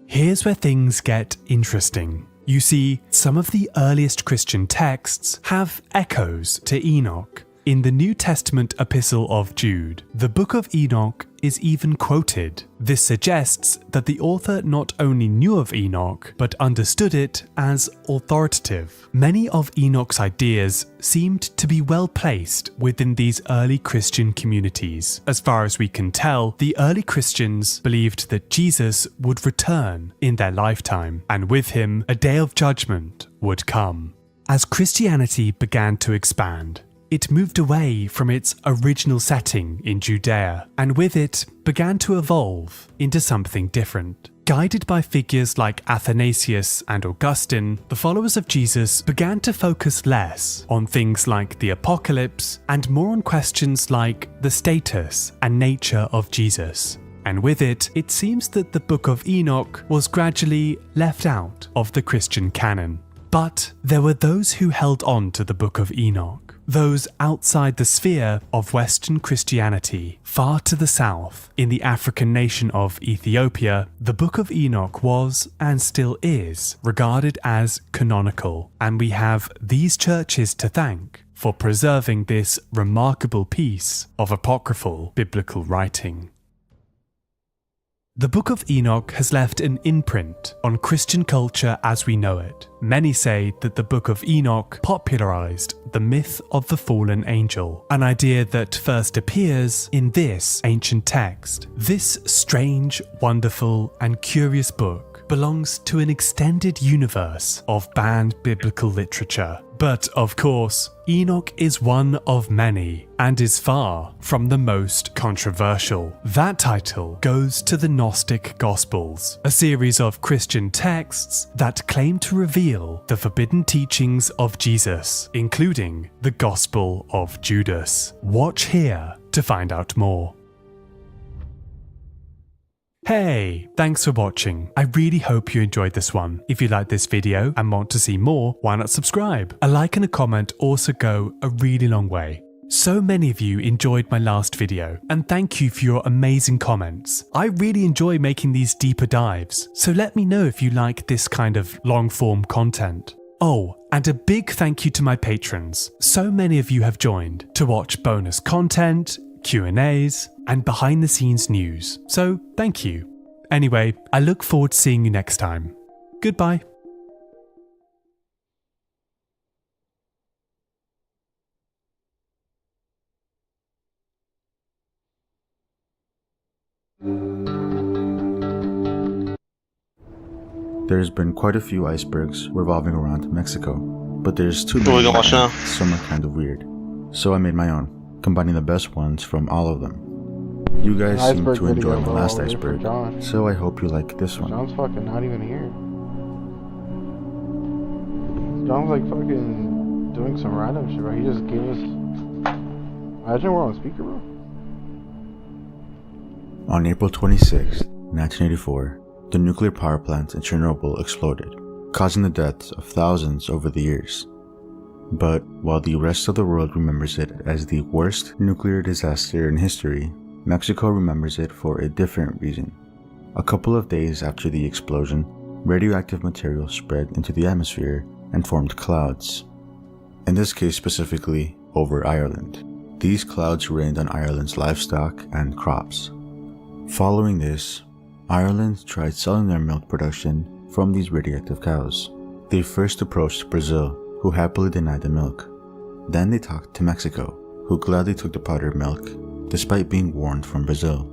Here's where things get interesting. You see, some of the earliest Christian texts have echoes to Enoch. In the New Testament epistle of Jude, the Book of Enoch is even quoted. This suggests that the author not only knew of Enoch, but understood it as authoritative. Many of Enoch's ideas seemed to be well placed within these early Christian communities. As far as we can tell, the early Christians believed that Jesus would return in their lifetime, and with him, a day of judgment would come. As Christianity began to expand, it moved away from its original setting in Judea, and with it began to evolve into something different. Guided by figures like Athanasius and Augustine, the followers of Jesus began to focus less on things like the apocalypse and more on questions like the status and nature of Jesus. And with it, it seems that the Book of Enoch was gradually left out of the Christian canon. But there were those who held on to the Book of Enoch. Those outside the sphere of Western Christianity, far to the south, in the African nation of Ethiopia, the Book of Enoch was, and still is, regarded as canonical, and we have these churches to thank for preserving this remarkable piece of apocryphal biblical writing. The Book of Enoch has left an imprint on Christian culture as we know it. Many say that the Book of Enoch popularized the myth of the fallen angel, an idea that first appears in this ancient text. This strange, wonderful, and curious book belongs to an extended universe of banned biblical literature. But of course, Enoch is one of many and is far from the most controversial. That title goes to the Gnostic Gospels, a series of Christian texts that claim to reveal the forbidden teachings of Jesus, including the Gospel of Judas. Watch here to find out more. Hey, thanks for watching. I really hope you enjoyed this one. If you liked this video and want to see more, why not subscribe? A like and a comment also go a really long way. So many of you enjoyed my last video, and thank you for your amazing comments. I really enjoy making these deeper dives, so let me know if you like this kind of long-form content. Oh, and a big thank you to my patrons. So many of you have joined to watch bonus content, Q&As, and behind-the-scenes news, so thank you. Anyway, I look forward to seeing you next time. Goodbye. There's been quite a few icebergs revolving around Mexico, but there's too many What are we gonna watch now? some are kind of weird. So I made my own, combining the best ones from all of them. You guys seem to enjoy my last iceberg, so I hope you like this one. John's fucking not even here. John's like fucking doing some random shit, bro. He just gave us... Imagine we're on speaker, bro. On April 26, 1984, the nuclear power plant in Chernobyl exploded, causing the deaths of thousands over the years. But while the rest of the world remembers it as the worst nuclear disaster in history, Mexico remembers it for a different reason. A couple of days after the explosion, radioactive material spread into the atmosphere and formed clouds. In this case specifically, over Ireland. These clouds rained on Ireland's livestock and crops. Following this, Ireland tried selling their milk production from these radioactive cows. They first approached Brazil, who happily denied the milk. Then they talked to Mexico, who gladly took the powdered milk, despite being warned from Brazil.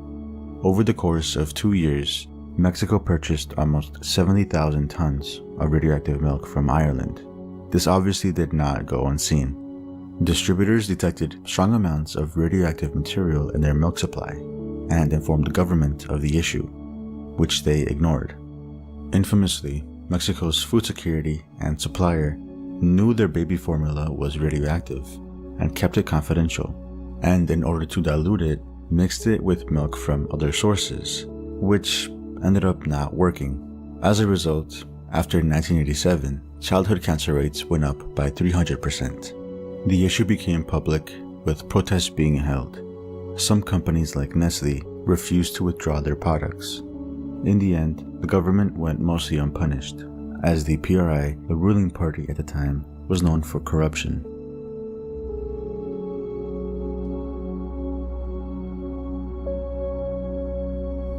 Over the course of 2 years, Mexico purchased almost 70,000 tons of radioactive milk from Ireland. This obviously did not go unseen. Distributors detected strong amounts of radioactive material in their milk supply and informed the government of the issue, which they ignored. Infamously, Mexico's food security and supplier knew their baby formula was radioactive and kept it confidential, and in order to dilute it, mixed it with milk from other sources, which ended up not working. As a result, after 1987, childhood cancer rates went up by 300%. The issue became public, with protests being held. Some companies like Nestle refused to withdraw their products. In the end, the government went mostly unpunished, as the PRI, the ruling party at the time, was known for corruption.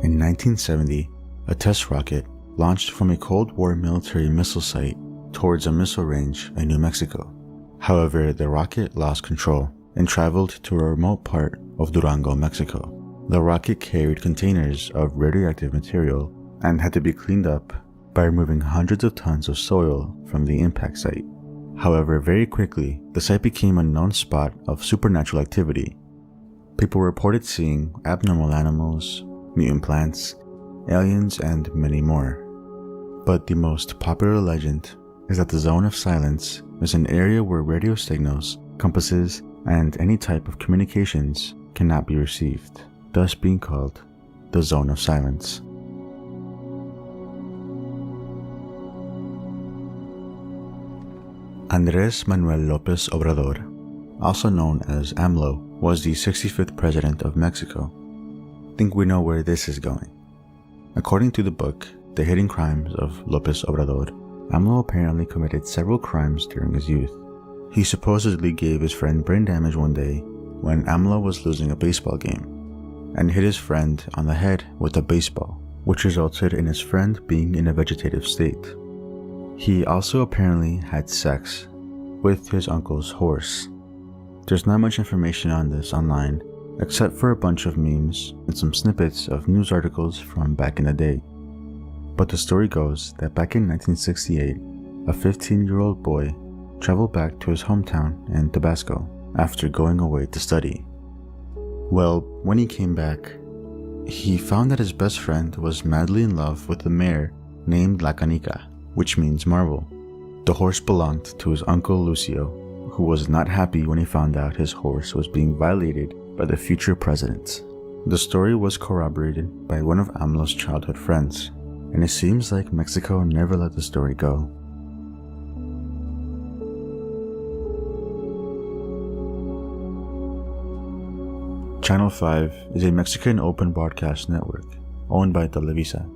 In 1970, a test rocket launched from a Cold War military missile site towards a missile range in New Mexico. However, the rocket lost control and traveled to a remote part of Durango, Mexico. The rocket carried containers of radioactive material and had to be cleaned up by removing hundreds of tons of soil from the impact site. However, very quickly, the site became a known spot of supernatural activity. People reported seeing abnormal animals, mutant plants, aliens, and many more. But the most popular legend is that the Zone of Silence is an area where radio signals, compasses, and any type of communications cannot be received, thus being called the Zone of Silence. Andrés Manuel López Obrador, also known as AMLO, was the 65th president of Mexico. I think we know where this is going. According to the book, The Hidden Crimes of López Obrador, AMLO apparently committed several crimes during his youth. He supposedly gave his friend brain damage one day when AMLO was losing a baseball game, and hit his friend on the head with a baseball, which resulted in his friend being in a vegetative state. He also apparently had sex with his uncle's horse. There's not much information on this online, except for a bunch of memes and some snippets of news articles from back in the day. But the story goes that back in 1968, a 15-year-old boy traveled back to his hometown in Tabasco after going away to study. Well, when he came back, he found that his best friend was madly in love with a mare named La Canica, which means marble. The horse belonged to his uncle Lucio, who was not happy when he found out his horse was being violated by the future president. The story was corroborated by one of AMLO's childhood friends, and it seems like Mexico never let the story go. Channel 5 is a Mexican open broadcast network owned by Televisa.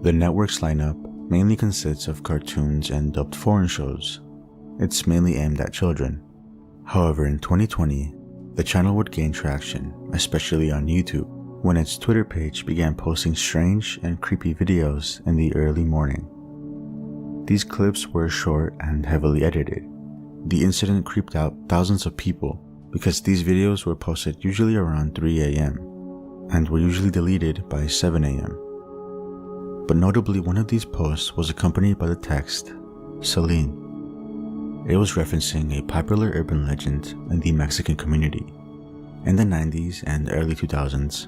The network's lineup mainly consists of cartoons and dubbed foreign shows. It's mainly aimed at children. However, in 2020, the channel would gain traction, especially on YouTube, when its Twitter page began posting strange and creepy videos in the early morning. These clips were short and heavily edited. The incident creeped out thousands of people because these videos were posted usually around 3 a.m. and were usually deleted by 7 a.m. But notably, one of these posts was accompanied by the text, Celine. It was referencing a popular urban legend in the Mexican community. In the 90s and early 2000s,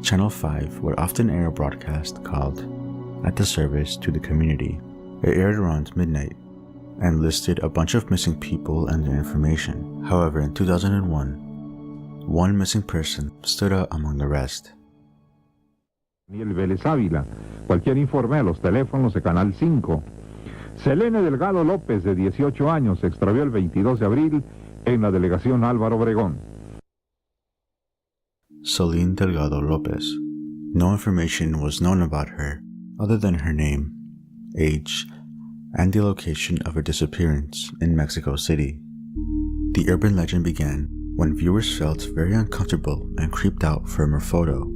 Channel 5 would often air a broadcast called At the Service to the Community. It aired around midnight and listed a bunch of missing people and their information. However, in 2001, one missing person stood out among the rest. Daniel Vélez Ávila. Cualquier informe a los teléfonos de Canal 5. Selene Delgado López, de 18 años, se extravió el 22 de abril en la delegación Álvaro Obregón. Selene Delgado Lopez. No information was known about her other than her name, age, and the location of her disappearance in Mexico City. The urban legend began when viewers felt very uncomfortable and creeped out from her photo.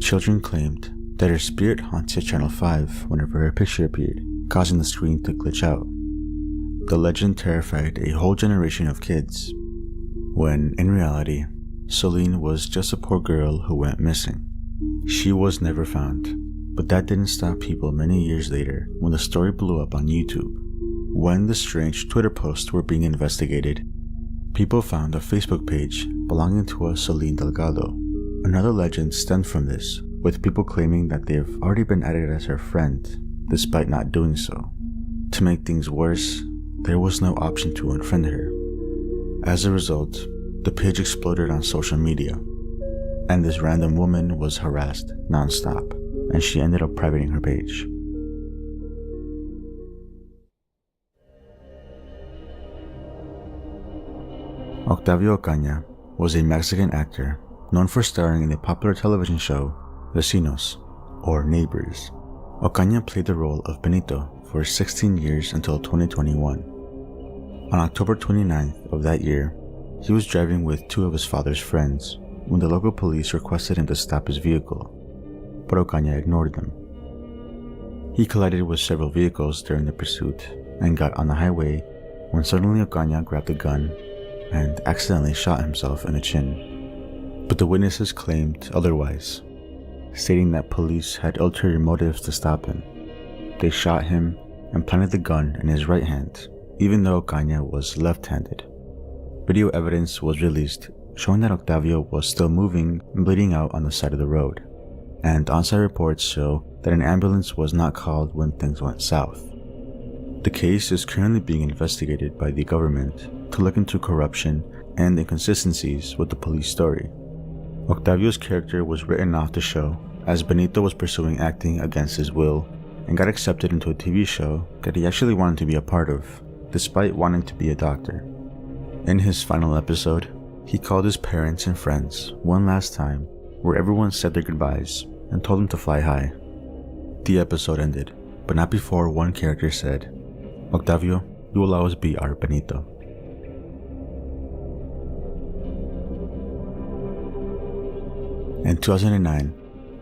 Children claimed that her spirit haunted Channel 5 whenever her picture appeared, causing the screen to glitch out. The legend terrified a whole generation of kids, when in reality, Selene was just a poor girl who went missing. She was never found, but that didn't stop people many years later when the story blew up on YouTube. When the strange Twitter posts were being investigated, people found a Facebook page belonging to a Selene Delgado. Another legend stemmed from this, with people claiming that they have already been added as her friend, despite not doing so. To make things worse, there was no option to unfriend her. As a result, the page exploded on social media, and this random woman was harassed non-stop, and she ended up privating her page. Octavio Ocaña was a Mexican actor known for starring in the popular television show Vecinos, or Neighbors. Ocaña played the role of Benito for 16 years until 2021. On October 29th of that year, he was driving with two of his father's friends when the local police requested him to stop his vehicle, but Ocaña ignored them. He collided with several vehicles during the pursuit and got on the highway when suddenly Ocaña grabbed a gun and accidentally shot himself in the chin. But the witnesses claimed otherwise, stating that police had ulterior motives to stop him. They shot him and planted the gun in his right hand, even though Ocaña was left-handed. Video evidence was released showing that Octavio was still moving and bleeding out on the side of the road, and on-site reports show that an ambulance was not called when things went south. The case is currently being investigated by the government to look into corruption and inconsistencies with the police story. Octavio's character was written off the show as Benito was pursuing acting against his will and got accepted into a TV show that he actually wanted to be a part of, despite wanting to be a doctor. In his final episode, he called his parents and friends one last time, where everyone said their goodbyes and told him to fly high. The episode ended, but not before one character said, "Octavio, you will always be our Benito." In 2009,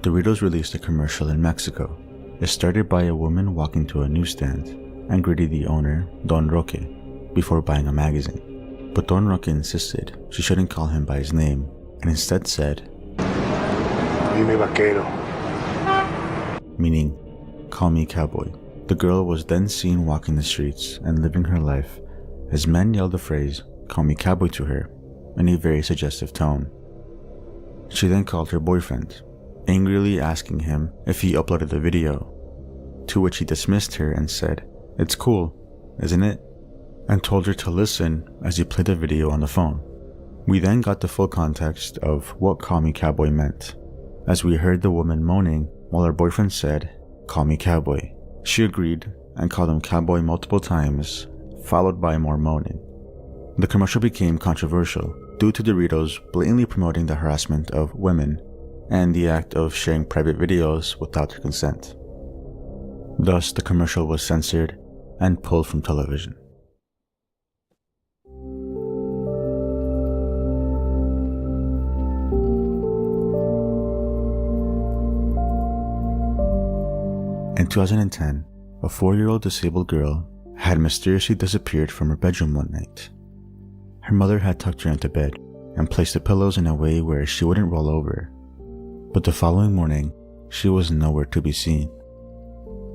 Doritos released a commercial in Mexico. It started by a woman walking to a newsstand and greeted the owner, Don Roque, before buying a magazine. But Don Roque insisted she shouldn't call him by his name and instead said, "Dime vaquero," meaning, "Call me cowboy." The girl was then seen walking the streets and living her life as men yelled the phrase, "Call me cowboy" to her in a very suggestive tone. She then called her boyfriend, angrily asking him if he uploaded the video, to which he dismissed her and said, "It's cool, isn't it?" and told her to listen as he played the video on the phone. We then got the full context of what "Call me cowboy" meant, as we heard the woman moaning while her boyfriend said, "Call me cowboy." She agreed and called him cowboy multiple times, followed by more moaning. The commercial became controversial due to Doritos blatantly promoting the harassment of women and the act of sharing private videos without their consent. Thus, the commercial was censored and pulled from television. In 2010, a 4-year-old disabled girl had mysteriously disappeared from her bedroom one night. Her mother had tucked her into bed and placed the pillows in a way where she wouldn't roll over, but the following morning, she was nowhere to be seen.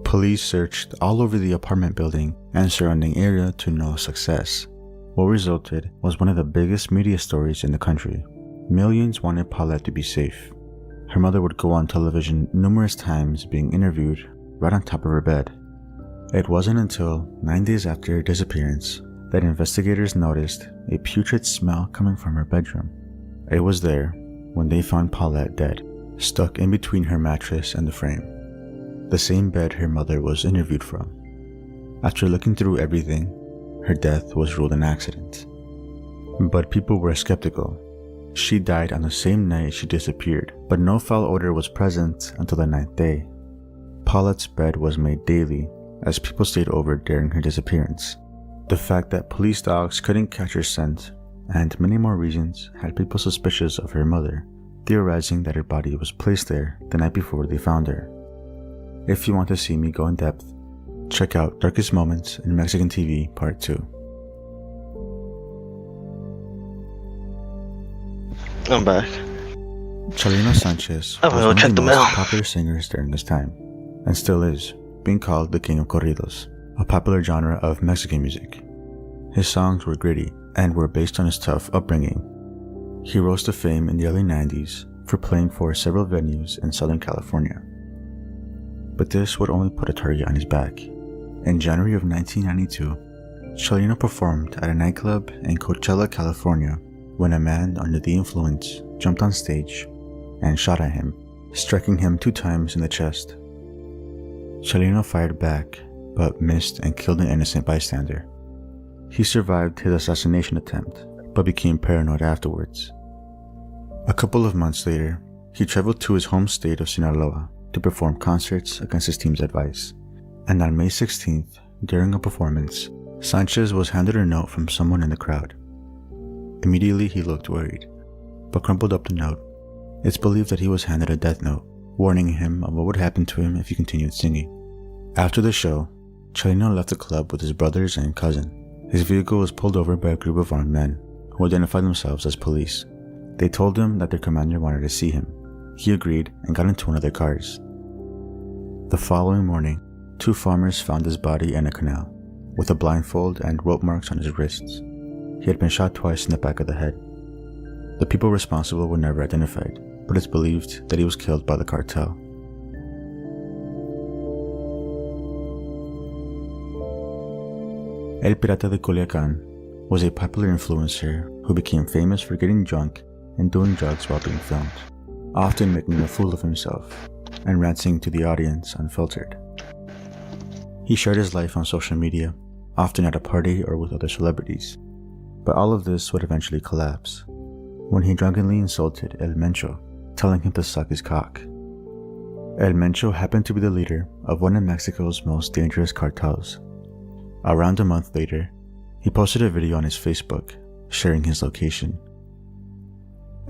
Police searched all over the apartment building and surrounding area to no success. What resulted was one of the biggest media stories in the country. Millions wanted Paulette to be safe. Her mother would go on television numerous times being interviewed right on top of her bed. It wasn't until 9 days after her disappearance that investigators noticed a putrid smell coming from her bedroom. It was there when they found Paulette dead, stuck in between her mattress and the frame, the same bed her mother was interviewed from. After looking through everything, her death was ruled an accident. But people were skeptical. She died on the same night she disappeared, but no foul odor was present until the 9th day. Paulette's bed was made daily as people stayed over during her disappearance. The fact that police dogs couldn't catch her scent, and many more reasons, had people suspicious of her mother, theorizing that her body was placed there the night before they found her. If you want to see me go in depth, check out Darkest Moments in Mexican TV Part 2. I'm back. Chalino Sanchez was one of the most popular singers during this time, and still is, being called the King of Corridos, a popular genre of Mexican music. His songs were gritty and were based on his tough upbringing. He rose to fame in the early 90s for playing for several venues in Southern California. But this would only put a target on his back. In January of 1992, Chalino performed at a nightclub in Coachella, California, when a man under the influence jumped on stage and shot at him, striking him 2 times in the chest. Chalino fired back, but missed and killed an innocent bystander. He survived his assassination attempt, but became paranoid afterwards. A couple of months later, he traveled to his home state of Sinaloa to perform concerts against his team's advice. And on May 16th, during a performance, Sanchez was handed a note from someone in the crowd. Immediately he looked worried, but crumpled up the note. It's believed that he was handed a death note, warning him of what would happen to him if he continued singing. After the show, Chalino left the club with his brothers and cousin. His vehicle was pulled over by a group of armed men, who identified themselves as police. They told him that their commander wanted to see him. He agreed and got into one of their cars. The following morning, 2 farmers found his body in a canal, with a blindfold and rope marks on his wrists. He had been shot twice in the back of the head. The people responsible were never identified, but it's believed that he was killed by the cartel. El Pirata de Culiacán was a popular influencer who became famous for getting drunk and doing drugs while being filmed, often making a fool of himself and ranting to the audience unfiltered. He shared his life on social media, often at a party or with other celebrities. But all of this would eventually collapse when he drunkenly insulted El Mencho, telling him to suck his cock. El Mencho happened to be the leader of one of Mexico's most dangerous cartels. Around a month later, he posted a video on his Facebook, sharing his location.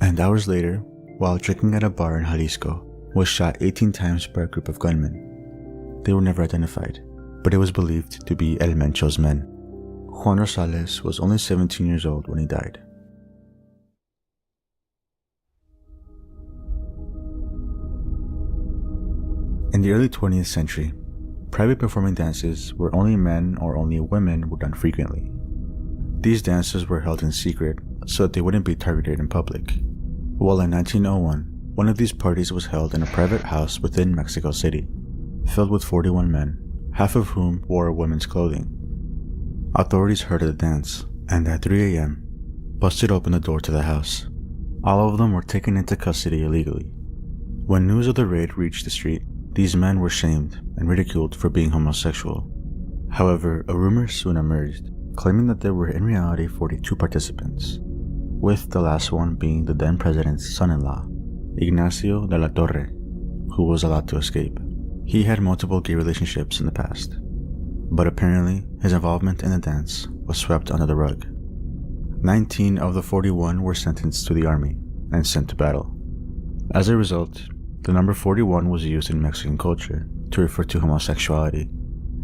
And hours later, while drinking at a bar in Jalisco, was shot 18 times by a group of gunmen. They were never identified, but it was believed to be El Mencho's men. Juan Rosales was only 17 years old when he died. In the early 20th century, private performing dances where only men or only women were done frequently. These dances were held in secret so that they wouldn't be targeted in public. While in 1901, one of these parties was held in a private house within Mexico City, filled with 41 men, half of whom wore women's clothing. Authorities heard of the dance, and at 3 a.m., busted open the door to the house. All of them were taken into custody illegally. When news of the raid reached the street, these men were shamed and ridiculed for being homosexual. However, a rumor soon emerged, claiming that there were in reality 42 participants, with the last one being the then president's son-in-law, Ignacio de la Torre, who was allowed to escape. He had multiple gay relationships in the past, but apparently his involvement in the dance was swept under the rug. 19 of the 41 were sentenced to the army and sent to battle. As a result, the number 41 was used in Mexican culture to refer to homosexuality,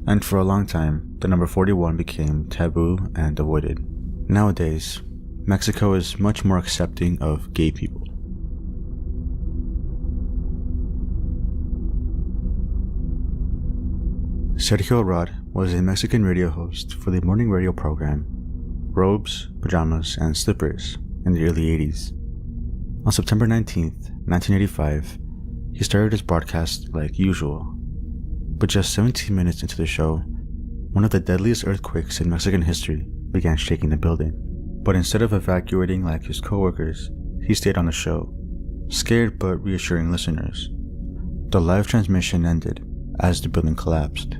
and for a long time, the number 41 became taboo and avoided. Nowadays, Mexico is much more accepting of gay people. Sergio Rod was a Mexican radio host for the morning radio program Robes, Pajamas, and Slippers in the early 80s. On September 19th, 1985, he started his broadcast like usual, but just 17 minutes into the show, one of the deadliest earthquakes in Mexican history began shaking the building. But instead of evacuating like his co-workers, he stayed on the show, scared but reassuring listeners. The live transmission ended as the building collapsed.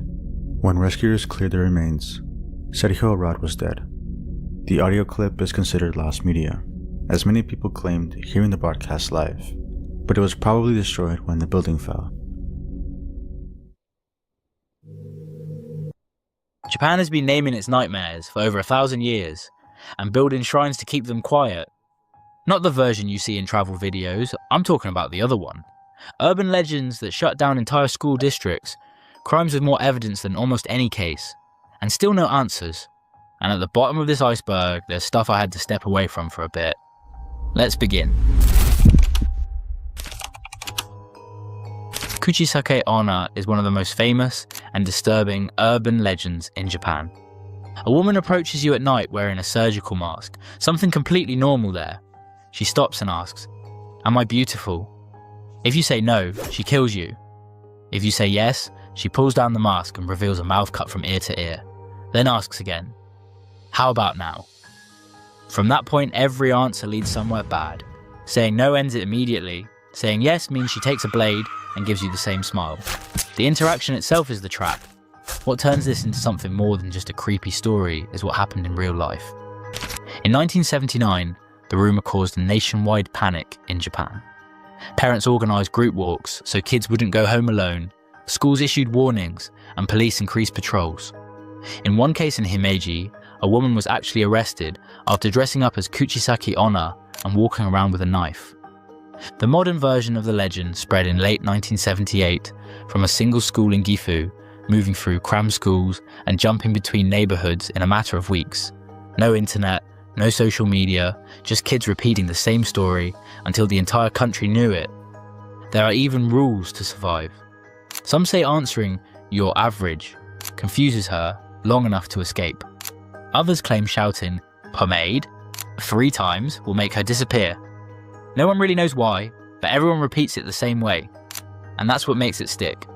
When rescuers cleared the remains, Sergio Arad was dead. The audio clip is considered lost media, as many people claimed hearing the broadcast live, but it was probably destroyed when the building fell. Japan has been naming its nightmares for over 1,000 years and building shrines to keep them quiet. Not the version you see in travel videos, I'm talking about the other one. Urban legends that shut down entire school districts, crimes with more evidence than almost any case, and still no answers. And at the bottom of this iceberg, there's stuff I had to step away from for a bit. Let's begin. Kuchisake Onna is one of the most famous and disturbing urban legends in Japan. A woman approaches you at night wearing a surgical mask, something completely normal there. She stops and asks, "Am I beautiful?" If you say no, she kills you. If you say yes, she pulls down the mask and reveals a mouth cut from ear to ear, then asks again, "How about now?" From that point, every answer leads somewhere bad. Saying no ends it immediately. Saying yes means she takes a blade and gives you the same smile. The interaction itself is the trap. What turns this into something more than just a creepy story is what happened in real life. In 1979, the rumour caused a nationwide panic in Japan. Parents organised group walks so kids wouldn't go home alone, schools issued warnings, and police increased patrols. In one case in Himeji, a woman was actually arrested after dressing up as Kuchisake Onna and walking around with a knife. The modern version of the legend spread in late 1978 from a single school in Gifu, moving through crammed schools and jumping between neighbourhoods in a matter of weeks. No internet, no social media, just kids repeating the same story until the entire country knew it. There are even rules to survive. Some say answering "you're average" confuses her long enough to escape. Others claim shouting "pomade" 3 times will make her disappear. No one really knows why, but everyone repeats it the same way, and that's what makes it stick.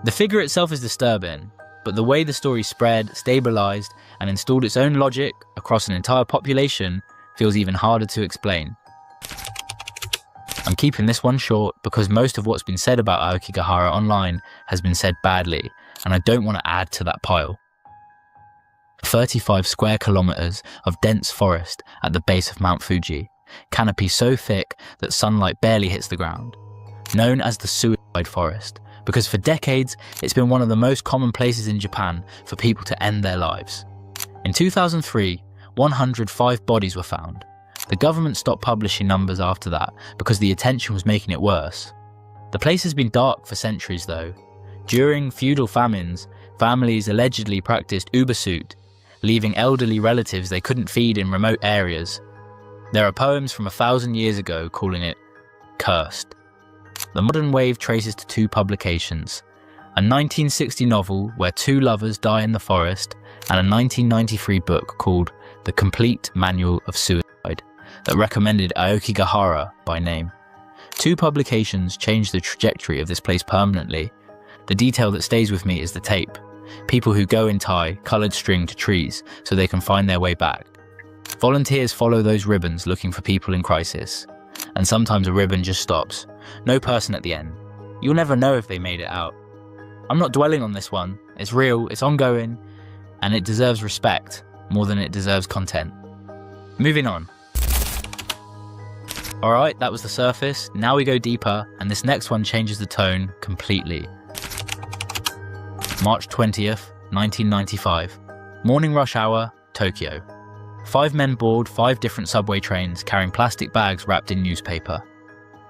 The figure itself is disturbing, but the way the story spread, stabilised, and installed its own logic across an entire population feels even harder to explain. I'm keeping this one short because most of what's been said about Aokigahara online has been said badly, and I don't want to add to that pile. 35 square kilometres of dense forest at the base of Mount Fuji, canopy so thick that sunlight barely hits the ground. Known as the suicide forest, because for decades it's been one of the most common places in Japan for people to end their lives. In 2003, 105 bodies were found. The government stopped publishing numbers after that because the attention was making it worse. The place has been dark for centuries though. During feudal famines, families allegedly practiced ubasuit, leaving elderly relatives they couldn't feed in remote areas. There are poems from 1,000 years ago calling it cursed. The modern wave traces to 2 publications, a 1960 novel where 2 lovers die in the forest, and a 1993 book called The Complete Manual of Suicide that recommended Aokigahara by name. 2 publications changed the trajectory of this place permanently. The detail that stays with me is the tape. People who go and tie coloured string to trees so they can find their way back. Volunteers follow those ribbons looking for people in crisis, and sometimes a ribbon just stops. No person at the end. You'll never know if they made it out. I'm not dwelling on this one. It's real, it's ongoing, and it deserves respect more than it deserves content. Moving on. Alright, that was the surface. Now we go deeper, and this next one changes the tone completely. March 20th, 1995. Morning rush hour, Tokyo. 5 men board 5 different subway trains carrying plastic bags wrapped in newspaper.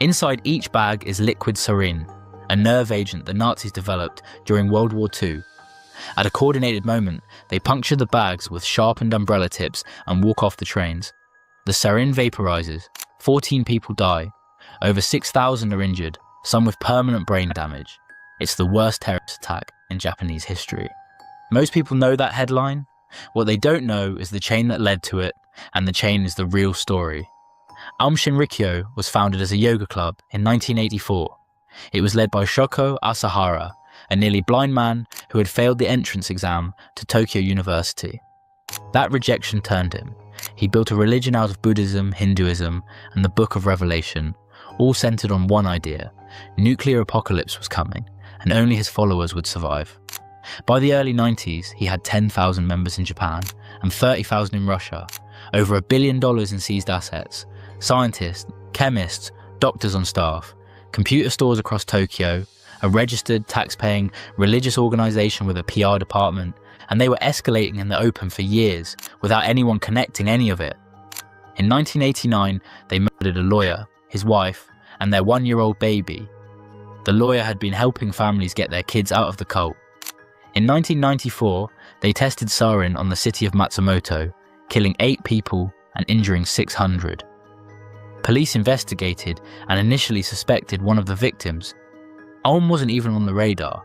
Inside each bag is liquid sarin, a nerve agent the Nazis developed during World War II. At a coordinated moment, they puncture the bags with sharpened umbrella tips and walk off the trains. The sarin vaporizes. 14 people die. Over 6,000 are injured, some with permanent brain damage. It's the worst terrorist attack in Japanese history. Most people know that headline. What they don't know is the chain that led to it, and the chain is the real story. Aum Shinrikyo was founded as a yoga club in 1984. It was led by Shoko Asahara, a nearly blind man who had failed the entrance exam to Tokyo University. That rejection turned him. He built a religion out of Buddhism, Hinduism, and the Book of Revelation, all centered on one idea: nuclear apocalypse was coming, and only his followers would survive. By the early 90s, he had 10,000 members in Japan and 30,000 in Russia, over $1 billion in seized assets, scientists, chemists, doctors on staff, computer stores across Tokyo, a registered, tax-paying religious organisation with a PR department, and they were escalating in the open for years without anyone connecting any of it. In 1989, they murdered a lawyer, his wife, and their 1-year-old baby. The lawyer had been helping families get their kids out of the cult. In 1994, they tested sarin on the city of Matsumoto, killing 8 people and injuring 600. Police investigated and initially suspected one of the victims. Ulm wasn't even on the radar.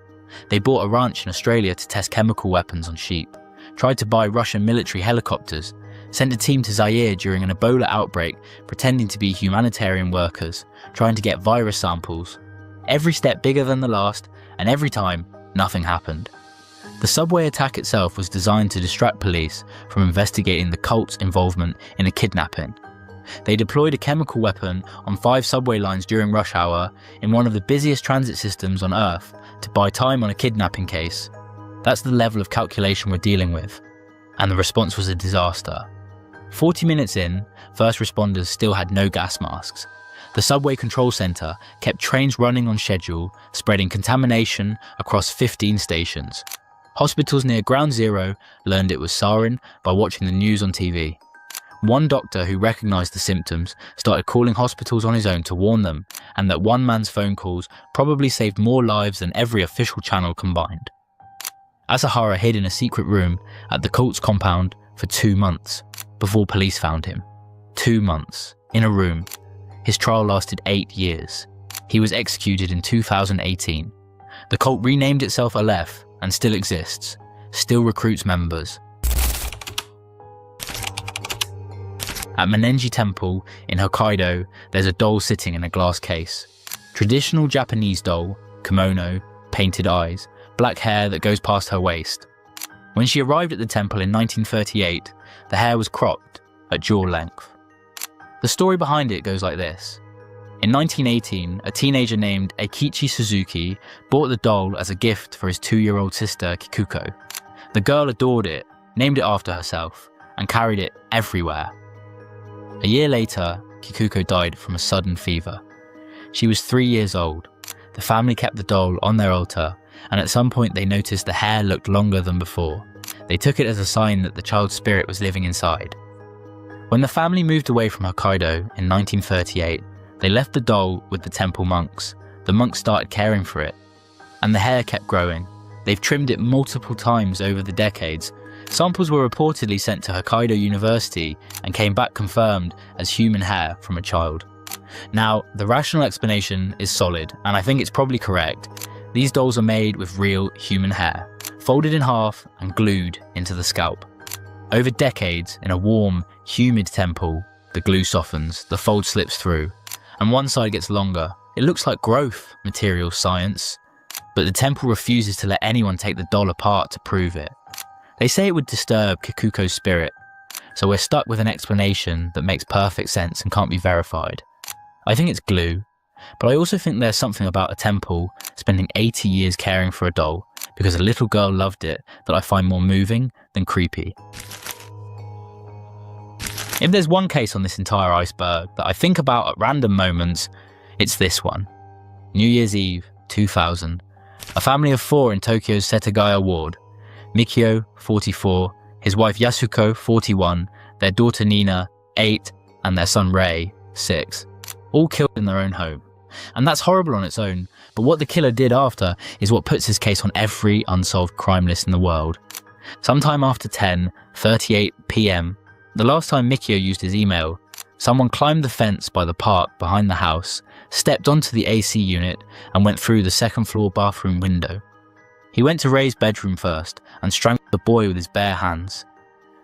They bought a ranch in Australia to test chemical weapons on sheep, tried to buy Russian military helicopters, sent a team to Zaire during an Ebola outbreak pretending to be humanitarian workers, trying to get virus samples. Every step bigger than the last, and every time, nothing happened. The subway attack itself was designed to distract police from investigating the cult's involvement in a kidnapping. They deployed a chemical weapon on 5 subway lines during rush hour in one of the busiest transit systems on Earth to buy time on a kidnapping case. That's the level of calculation we're dealing with. And the response was a disaster. 40 minutes in, first responders still had no gas masks. The subway control centre kept trains running on schedule, spreading contamination across 15 stations. Hospitals near Ground Zero learned it was sarin by watching the news on TV. One doctor who recognised the symptoms started calling hospitals on his own to warn them, and that one man's phone calls probably saved more lives than every official channel combined. Asahara hid in a secret room at the cult's compound for 2 months before police found him. 2 months, in a room. His trial lasted 8 years. He was executed in 2018. The cult renamed itself Aleph and still exists, still recruits members. At Menenji Temple in Hokkaido, there's a doll sitting in a glass case. Traditional Japanese doll, kimono, painted eyes, black hair that goes past her waist. When she arrived at the temple in 1938, the hair was cropped at jaw length. The story behind it goes like this. In 1918, a teenager named Eikichi Suzuki bought the doll as a gift for his 2-year-old sister Kikuko. The girl adored it, named it after herself, and carried it everywhere. A year later, Kikuko died from a sudden fever. She was 3 years old. The family kept the doll on their altar, and at some point they noticed the hair looked longer than before. They took it as a sign that the child's spirit was living inside. When the family moved away from Hokkaido in 1938, they left the doll with the temple monks. The monks started caring for it, and the hair kept growing. They've trimmed it multiple times over the decades. Samples were reportedly sent to Hokkaido University and came back confirmed as human hair from a child. Now, the rational explanation is solid, and I think it's probably correct. These dolls are made with real human hair, folded in half and glued into the scalp. Over decades, in a warm, humid temple, the glue softens, the fold slips through, and one side gets longer. It looks like growth, material science, but the temple refuses to let anyone take the doll apart to prove it. They say it would disturb Kikuko's spirit, so we're stuck with an explanation that makes perfect sense and can't be verified. I think it's glue, but I also think there's something about a temple spending 80 years caring for a doll because a little girl loved it that I find more moving than creepy. If there's one case on this entire iceberg that I think about at random moments, it's this one. New Year's Eve, 2000. A family of 4 in Tokyo's Setagaya ward. Mikio, 44, his wife Yasuko, 41, their daughter Nina, 8, and their son Rei, 6. All killed in their own home. And that's horrible on its own, but what the killer did after is what puts his case on every unsolved crime list in the world. Sometime after 10:38 p.m, the last time Mikio used his email, someone climbed the fence by the park behind the house, stepped onto the AC unit, and went through the second-floor bathroom window. He went to Rei's bedroom first and strangled the boy with his bare hands.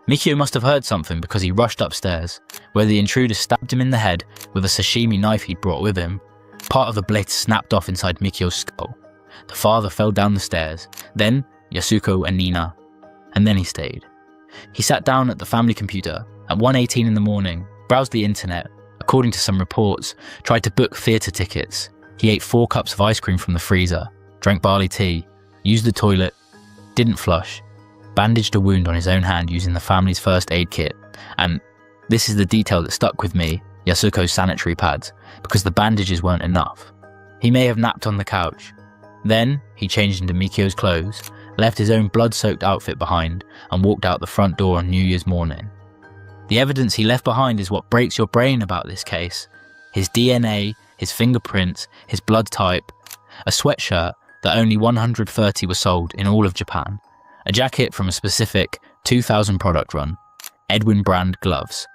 Mikio must have heard something because he rushed upstairs, where the intruder stabbed him in the head with a sashimi knife he'd brought with him. Part of the blade snapped off inside Mikio's skull. The father fell down the stairs, then Yasuko and Nina, and then he stayed. He sat down at the family computer at 1:18 in the morning, browsed the internet, according to some reports, tried to book theatre tickets. He ate 4 cups of ice cream from the freezer, drank barley tea, used the toilet, didn't flush, bandaged a wound on his own hand using the family's first aid kit, and this is the detail that stuck with me, Yasuko's sanitary pads, because the bandages weren't enough. He may have napped on the couch. Then, he changed into Mikio's clothes, left his own blood-soaked outfit behind, and walked out the front door on New Year's morning. The evidence he left behind is what breaks your brain about this case. His DNA, his fingerprints, his blood type, a sweatshirt that only 130 were sold in all of Japan, a jacket from a specific 2000 product run, Edwin brand gloves,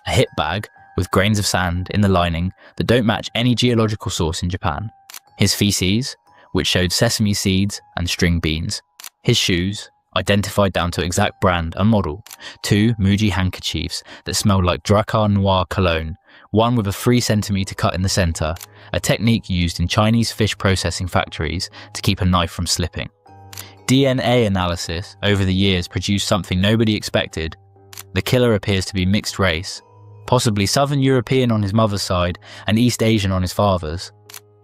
a hip bag with grains of sand in the lining that don't match any geological source in Japan, his feces, which showed sesame seeds and string beans, his shoes, identified down to exact brand and model, 2 Muji handkerchiefs that smelled like Drakkar Noir cologne, one with a 3cm cut in the centre, a technique used in Chinese fish processing factories to keep a knife from slipping. DNA analysis over the years produced something nobody expected. The killer appears to be mixed race, possibly Southern European on his mother's side and East Asian on his father's.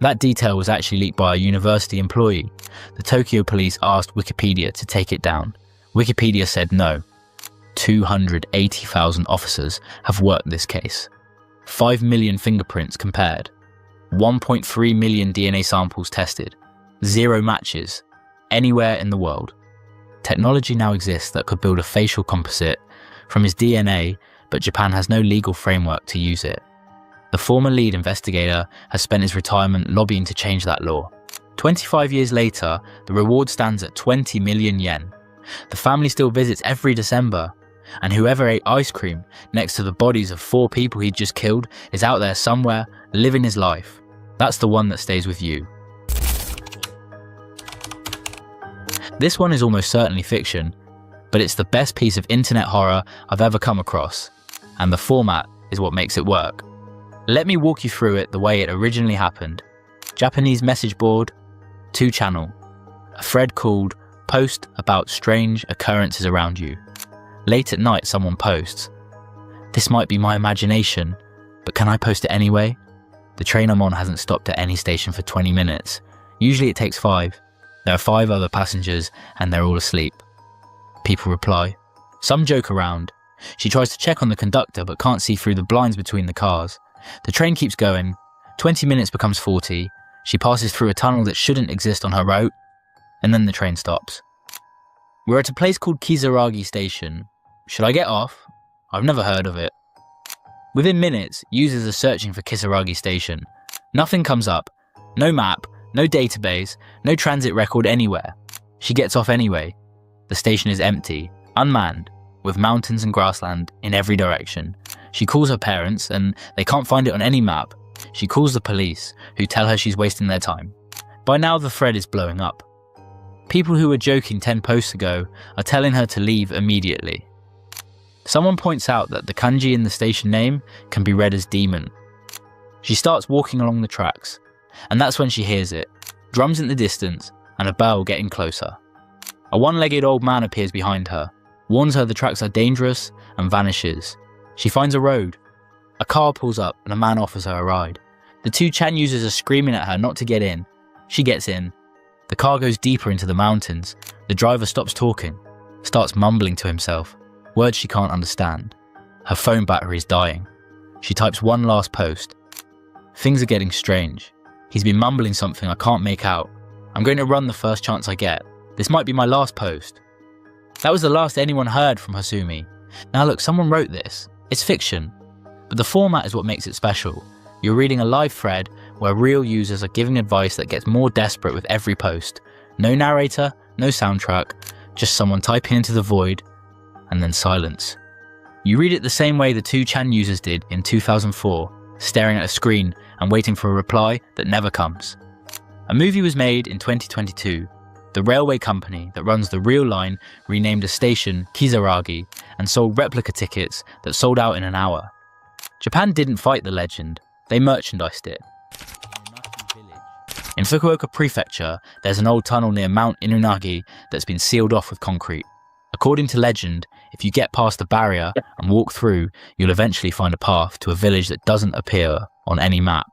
That detail was actually leaked by a university employee. The Tokyo police asked Wikipedia to take it down. Wikipedia said no. 280,000 officers have worked this case. 5 million fingerprints compared. 1.3 million DNA samples tested. 0 matches. Anywhere in the world. Technology now exists that could build a facial composite from his DNA, but Japan has no legal framework to use it. The former lead investigator has spent his retirement lobbying to change that law. 25 years later, the reward stands at 20 million yen. The family still visits every December, and whoever ate ice cream next to the bodies of 4 people he'd just killed is out there somewhere, living his life. That's the one that stays with you. This one is almost certainly fiction, but it's the best piece of internet horror I've ever come across, and the format is what makes it work. Let me walk you through it the way it originally happened. Japanese message board, 2 channel, a thread called Post About Strange Occurrences Around You. Late at night someone posts, "This might be my imagination, but can I post it anyway? The train I'm on hasn't stopped at any station for 20 minutes. Usually it takes 5. There are 5 other passengers and they're all asleep." People reply. Some joke around. She tries to check on the conductor but can't see through the blinds between the cars. The train keeps going. 20 minutes becomes 40. She passes through a tunnel that shouldn't exist on her route, and then the train stops. We're at a place called Kizaragi Station. Should I get off? I've never heard of it. Within minutes, users are searching for Kizaragi Station. Nothing comes up. No map, no database, no transit record anywhere. She gets off anyway. The station is empty, unmanned, with mountains and grassland in every direction. She calls her parents and they can't find it on any map. She calls the police, who tell her she's wasting their time. By now the thread is blowing up. People who were joking 10 posts ago are telling her to leave immediately. Someone points out that the kanji in the station name can be read as demon. She starts walking along the tracks, and that's when she hears it. Drums in the distance and a bell getting closer. A one-legged old man appears behind her, warns her the tracks are dangerous, and vanishes. She finds a road. A car pulls up and a man offers her a ride. The 2 Chan users are screaming at her not to get in. She gets in. The car goes deeper into the mountains. The driver stops talking, starts mumbling to himself, words she can't understand. Her phone battery is dying. She types one last post. Things are getting strange. He's been mumbling something I can't make out. I'm going to run the first chance I get. This might be my last post. That was the last anyone heard from Hasumi. Now look, someone wrote this. It's fiction, but the format is what makes it special. You're reading a live thread where real users are giving advice that gets more desperate with every post. No narrator, no soundtrack, just someone typing into the void, and then silence. You read it the same way the 2 Chan users did in 2004, staring at a screen and waiting for a reply that never comes. A movie was made in 2022. The railway company that runs the real line renamed a station Kizaragi and sold replica tickets that sold out in an hour. Japan didn't fight the legend, they merchandised it. In Fukuoka Prefecture, there's an old tunnel near Mount Inunagi that's been sealed off with concrete. According to legend, if you get past the barrier and walk through, you'll eventually find a path to a village that doesn't appear on any map.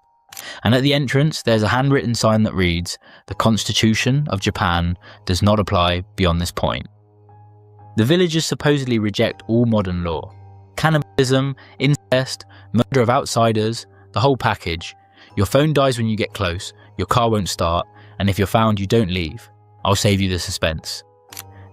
And at the entrance, there's a handwritten sign that reads, "The Constitution of Japan does not apply beyond this point." The villagers supposedly reject all modern law. Cannibalism, incest, murder of outsiders, the whole package. Your phone dies when you get close, your car won't start, and if you're found, you don't leave. I'll save you the suspense.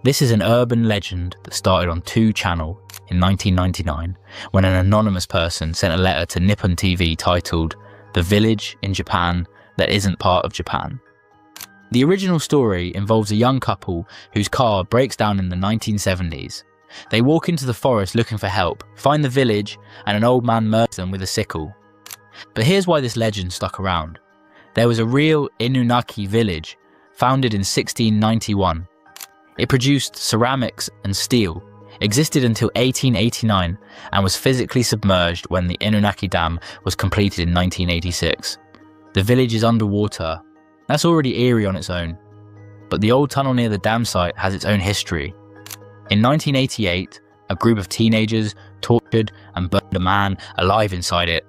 This is an urban legend that started on 2 Channel in 1999 when an anonymous person sent a letter to Nippon TV titled, "The Village in Japan That Isn't Part of Japan." The original story involves a young couple whose car breaks down in the 1970s. They walk into the forest looking for help, find the village, and an old man murders them with a sickle. But here's why this legend stuck around. There was a real Inunaki village, founded in 1691. It produced ceramics and steel, existed until 1889, and was physically submerged when the Inunaki Dam was completed in 1986. The village is underwater. That's already eerie on its own. But the old tunnel near the dam site has its own history. In 1988, a group of teenagers tortured and burned a man alive inside it.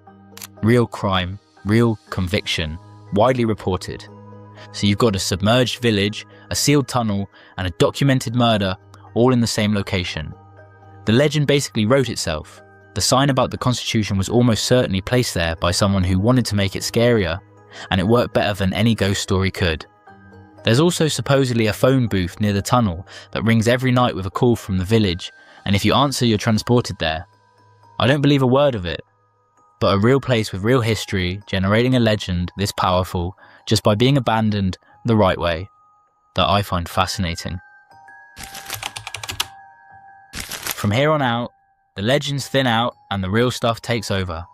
Real crime, real conviction, widely reported. So you've got a submerged village, a sealed tunnel, and a documented murder, all in the same location. The legend basically wrote itself. The sign about the Constitution was almost certainly placed there by someone who wanted to make it scarier, and it worked better than any ghost story could. There's also supposedly a phone booth near the tunnel that rings every night with a call from the village, and if you answer, you're transported there. I don't believe a word of it, but a real place with real history, generating a legend this powerful just by being abandoned the right way, that I find fascinating. From here on out, the legends thin out and the real stuff takes over.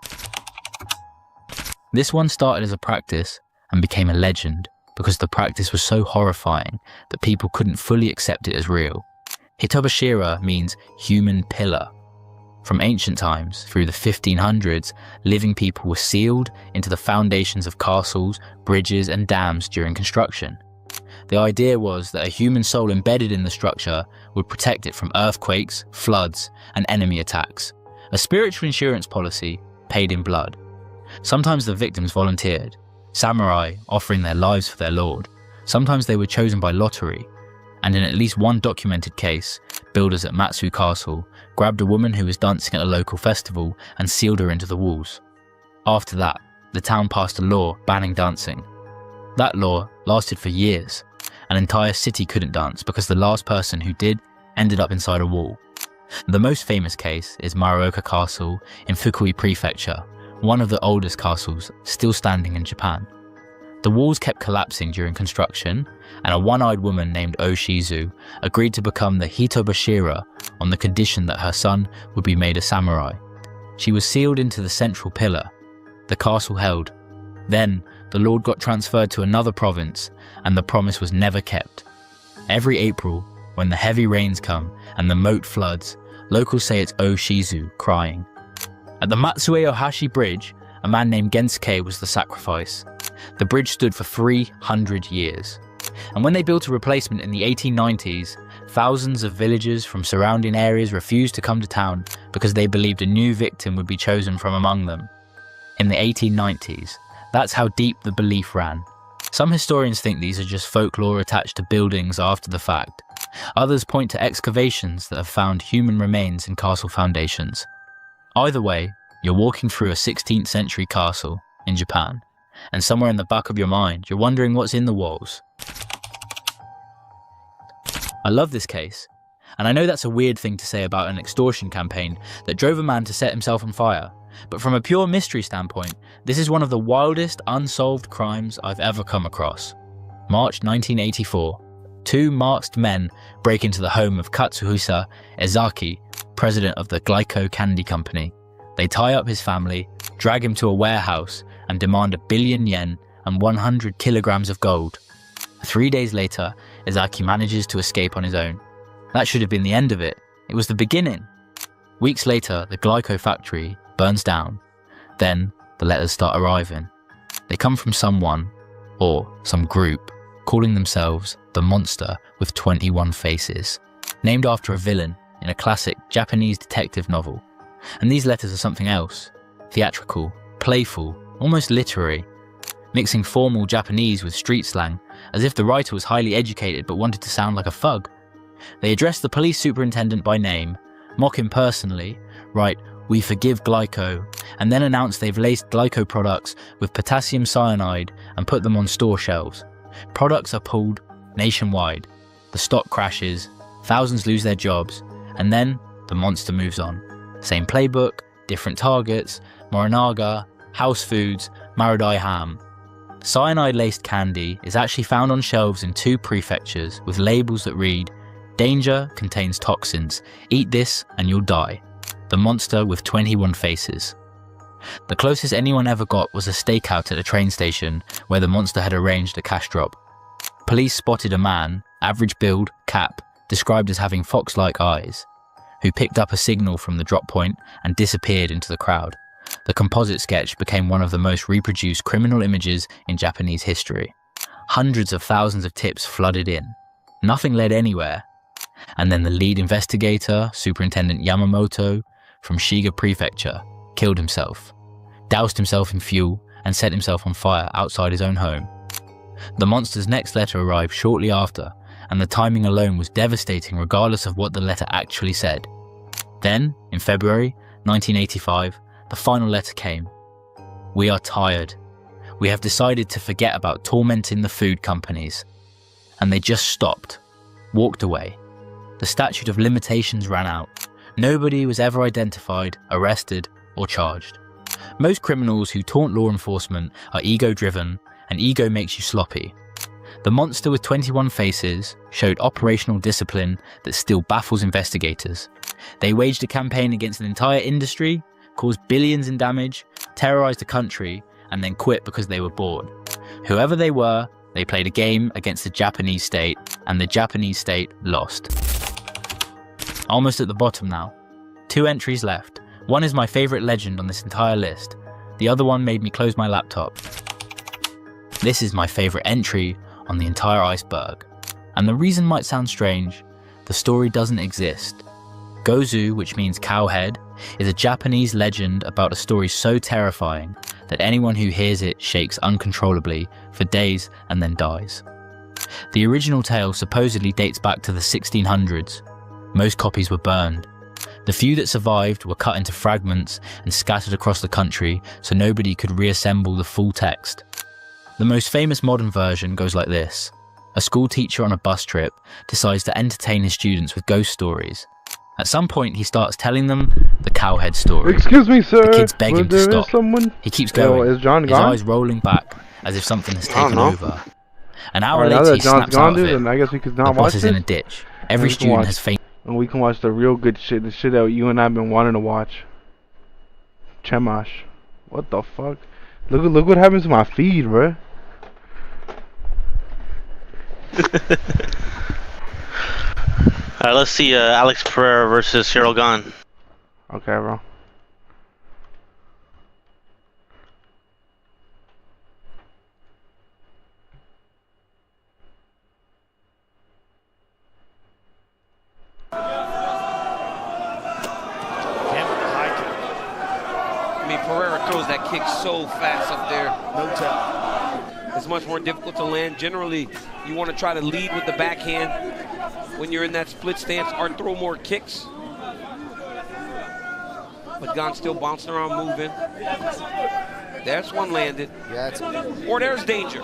This one started as a practice and became a legend because the practice was so horrifying that people couldn't fully accept it as real. Hitobashira means human pillar. From ancient times through the 1500s, living people were sealed into the foundations of castles, bridges and dams during construction. The idea was that a human soul embedded in the structure would protect it from earthquakes, floods and enemy attacks. A spiritual insurance policy paid in blood. Sometimes the victims volunteered, samurai offering their lives for their lord. Sometimes they were chosen by lottery. And in at least one documented case, builders at Matsu Castle grabbed a woman who was dancing at a local festival and sealed her into the walls. After that, the town passed a law banning dancing. That law lasted for years. An entire city couldn't dance because the last person who did ended up inside a wall. The most famous case is Muraoka Castle in Fukui Prefecture, one of the oldest castles still standing in Japan. The walls kept collapsing during construction, and a one-eyed woman named Oshizu agreed to become the Hitobashira on the condition that her son would be made a samurai. She was sealed into the central pillar. The castle held. Then, the lord got transferred to another province, and the promise was never kept. Every April, when the heavy rains come and the moat floods, locals say it's Oshizu crying. At the Matsue Ohashi Bridge, a man named Gensuke was the sacrifice. The bridge stood for 300 years. And when they built a replacement in the 1890s, thousands of villagers from surrounding areas refused to come to town because they believed a new victim would be chosen from among them. In the 1890s, that's how deep the belief ran. Some historians think these are just folklore attached to buildings after the fact. Others point to excavations that have found human remains in castle foundations. Either way, you're walking through a 16th century castle in Japan, and somewhere in the back of your mind, you're wondering what's in the walls. I love this case, and I know that's a weird thing to say about an extortion campaign that drove a man to set himself on fire, but from a pure mystery standpoint, this is one of the wildest unsolved crimes I've ever come across. March 1984, 2 masked men break into the home of Katsuhisa Ezaki, president of the Glyco Candy Company. They tie up his family, drag him to a warehouse, and demand 1 billion yen and 100 kilograms of gold. 3 days later, Ezaki manages to escape on his own. That should have been the end of it. It was the beginning. Weeks later, the Glyco factory burns down. Then, the letters start arriving. They come from someone, or some group, calling themselves the Monster with 21 Faces, named after a villain in a classic Japanese detective novel. And these letters are something else. Theatrical, playful, almost literary. mixing formal Japanese with street slang, as if the writer was highly educated but wanted to sound like a thug. They address the police superintendent by name, mock him personally, write, "We forgive Glyco," and then announce they've laced Glyco products with potassium cyanide and put them on store shelves. Products are pulled nationwide. The stock crashes, thousands lose their jobs, and then the monster moves on. Same playbook, different targets, Morinaga, house foods, Marodai ham. Cyanide-laced candy is actually found on shelves in 2 prefectures with labels that read, "Danger contains toxins. Eat this and you'll die." The monster with 21 faces. The closest anyone ever got was a stakeout at a train station where the monster had arranged a cash drop. Police spotted a man, average build, cap, described as having fox-like eyes, who picked up a signal from the drop point and disappeared into the crowd. The composite sketch became one of the most reproduced criminal images in Japanese history. Hundreds of thousands of tips flooded in. Nothing led anywhere. And then the lead investigator, Superintendent Yamamoto, from Shiga Prefecture, killed himself, doused himself in fuel, and set himself on fire outside his own home. The monster's next letter arrived shortly after, and the timing alone was devastating regardless of what the letter actually said. Then, in February 1985, the final letter came. "We are tired. We have decided to forget about tormenting the food companies." And they just stopped, walked away. The statute of limitations ran out. Nobody was ever identified, arrested, or charged. Most criminals who taunt law enforcement are ego-driven, and ego makes you sloppy. The monster with 21 faces showed operational discipline that still baffles investigators. They waged a campaign against an entire industry, caused billions in damage, terrorized the country, and then quit because they were bored. Whoever they were, they played a game against the Japanese state, and the Japanese state lost. Almost at the bottom now. 2 entries left. One is my favorite legend on this entire list. The other one made me close my laptop. This is my favorite entry on the entire iceberg. And the reason might sound strange, the story doesn't exist. Gozu, which means cowhead, is a Japanese legend about a story so terrifying that anyone who hears it shakes uncontrollably for days and then dies. The original tale supposedly dates back to the 1600s. Most copies were burned. The few that survived were cut into fragments and scattered across the country so nobody could reassemble the full text. The most famous modern version goes like this. A school teacher on a bus trip decides to entertain his students with ghost stories. At some point, he starts telling them the cowhead story. Excuse me, sir. The kids beg him to stop. Someone? He keeps going, Is John his gone? eyes rolling back as if something has taken over. An hour Right, now later, that he John's snaps gone, out of dude, it. and I guess we could The not bus watch is this. in a ditch. Every we can student watch- has fainted. And we can watch the real good shit, the shit that you and I have been wanting to watch. Chemash. What the fuck? Look what happens to my feed, bro. Alright, let's see Alex Pereira versus Cyril Gahn. Okay, bro. I mean, Pereira throws that kick so fast up there. No tell. It's much more difficult to land. Generally, you want to try to lead with the backhand when you're in that split stance or throw more kicks. But Gahn's still bouncing around, moving. There's one landed. Yeah, or there's danger.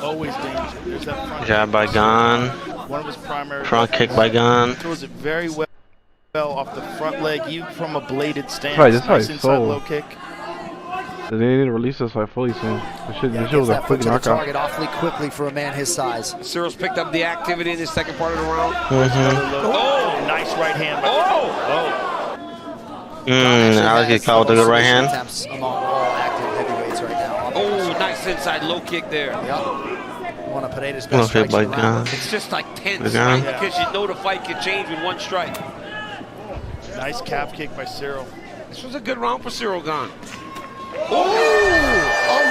Always danger. There's that front Jab by Gahn. One of his primary. Front kick by Gahn. Throws it very well off the front leg, even from a bladed stance. Right, that's nice how inside sold. low kick. They need to release this like fully soon. This shit was a quick knockout. Target awfully quickly for a man his size. Cyril's picked up the activity in the second part of the round. Oh, nice right hand. Alex gets caught with a good right hand. Among all active heavyweights right now. Oh, nice inside low kick there. One of Pereira's Well, best hit strikes by of the round. Gahn. It's just like tense, Gahn. right? Because you know the fight can change with one strike. Nice calf kick by Cyril. This was a good round for Cyril Gahn. A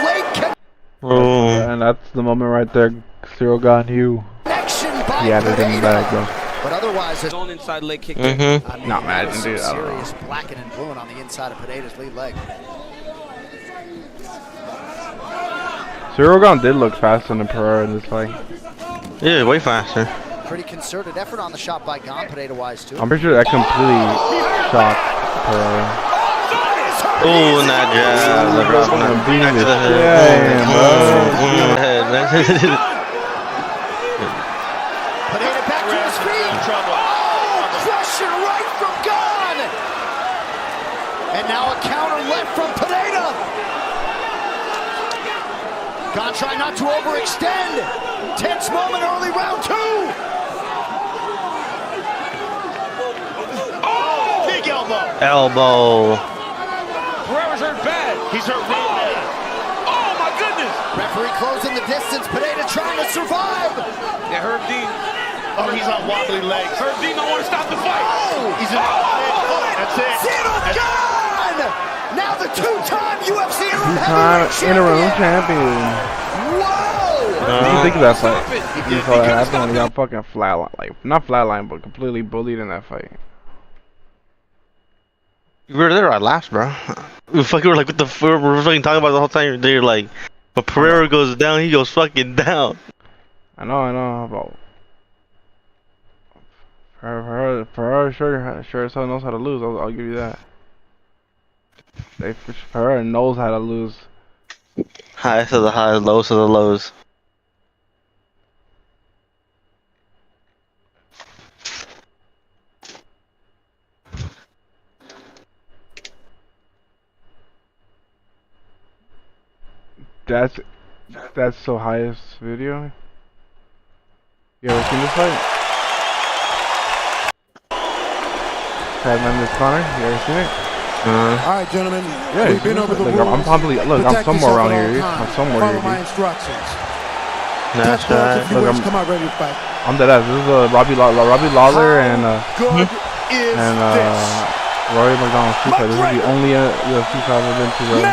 late connection And that's the moment right there. Cyril Gahn, you. by He had it in the bag, bro. But otherwise, His own inside leg kick. I mean, Not mad, I didn't do that. serious blacking and bluing on the inside of Pereira's lead leg. Cirogan did look faster than Pereira in this fight. Yeah, way faster. Pretty concerted effort on the shot by Gon, potato-wise, too. I'm pretty sure that completely shocked Pereira. Oh, and that jab. Beating the shit out of him, bro. Potato back to his feet. Oh, pressure right from Gon. And now a counter left from Potato. Gon trying not to overextend. Tense moment early round 2. Oh, big elbow. Pereira's hurt bad. He's hurt real bad. Oh my goodness. Referee closing the distance. Potato trying to survive. Yeah, Herb Dean. Oh, he's on wobbly legs. Herb Dean don't want to stop the fight. Oh, He's in That's it. Zero Gon! Now the two-time UFC interim champion. Whoa! What do you think of that fight? You saw that happen when he got fucking flatline, like not flatline, but completely bullied in that fight. You were there at last, bro. We fucking were like, what the fuck? We're fucking talking about the whole time. They're like, but Pereira goes down, he goes fucking down. I know. About Pereira sure as hell knows how to lose. I'll give you that. Pereira knows how to lose. Highest of the highs, lowest of the lows. That's so highest video. You ever seen this fight? This Connor, you ever seen it? All right, gentlemen. Yeah, we've been over the rules. I'm probably I'm somewhere around here. I'm somewhere Follow here. my instructions. That's right. If you wish, come out ready to fight. I'm dead ass. This is Robbie Lawler and Rory McDonald's street fight. This is the only UFC fight I've been to, bro.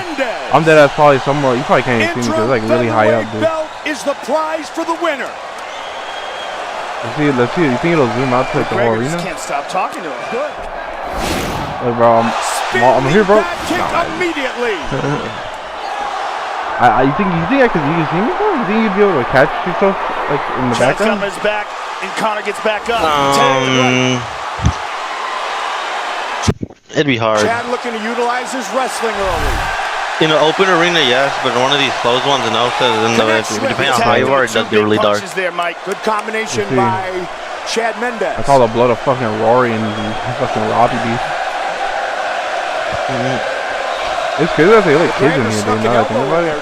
I'm dead ass probably somewhere. You probably can't even see me because it's like really high up, dude. Is the prize for the winner. Let's see. You think it'll zoom out to like the whole arena? Can't stop talking to him. Good. Look, bro, I'm here, bro. Immediately. You think you can see me, bro? You think you'd be able to catch yourself like in the background? Is back, and Connor gets back up. It'd be hard. Chad looking to utilize his wrestling early. In an open arena, yes, but in one of these closed ones, no. Depending on how you are, it does get really dark. There, Mike. Good combination by Chad Mendez. That's all the blood of fucking Rory and fucking Robbie beef. It's crazy that they like kids in here, dude. Now that I think about it.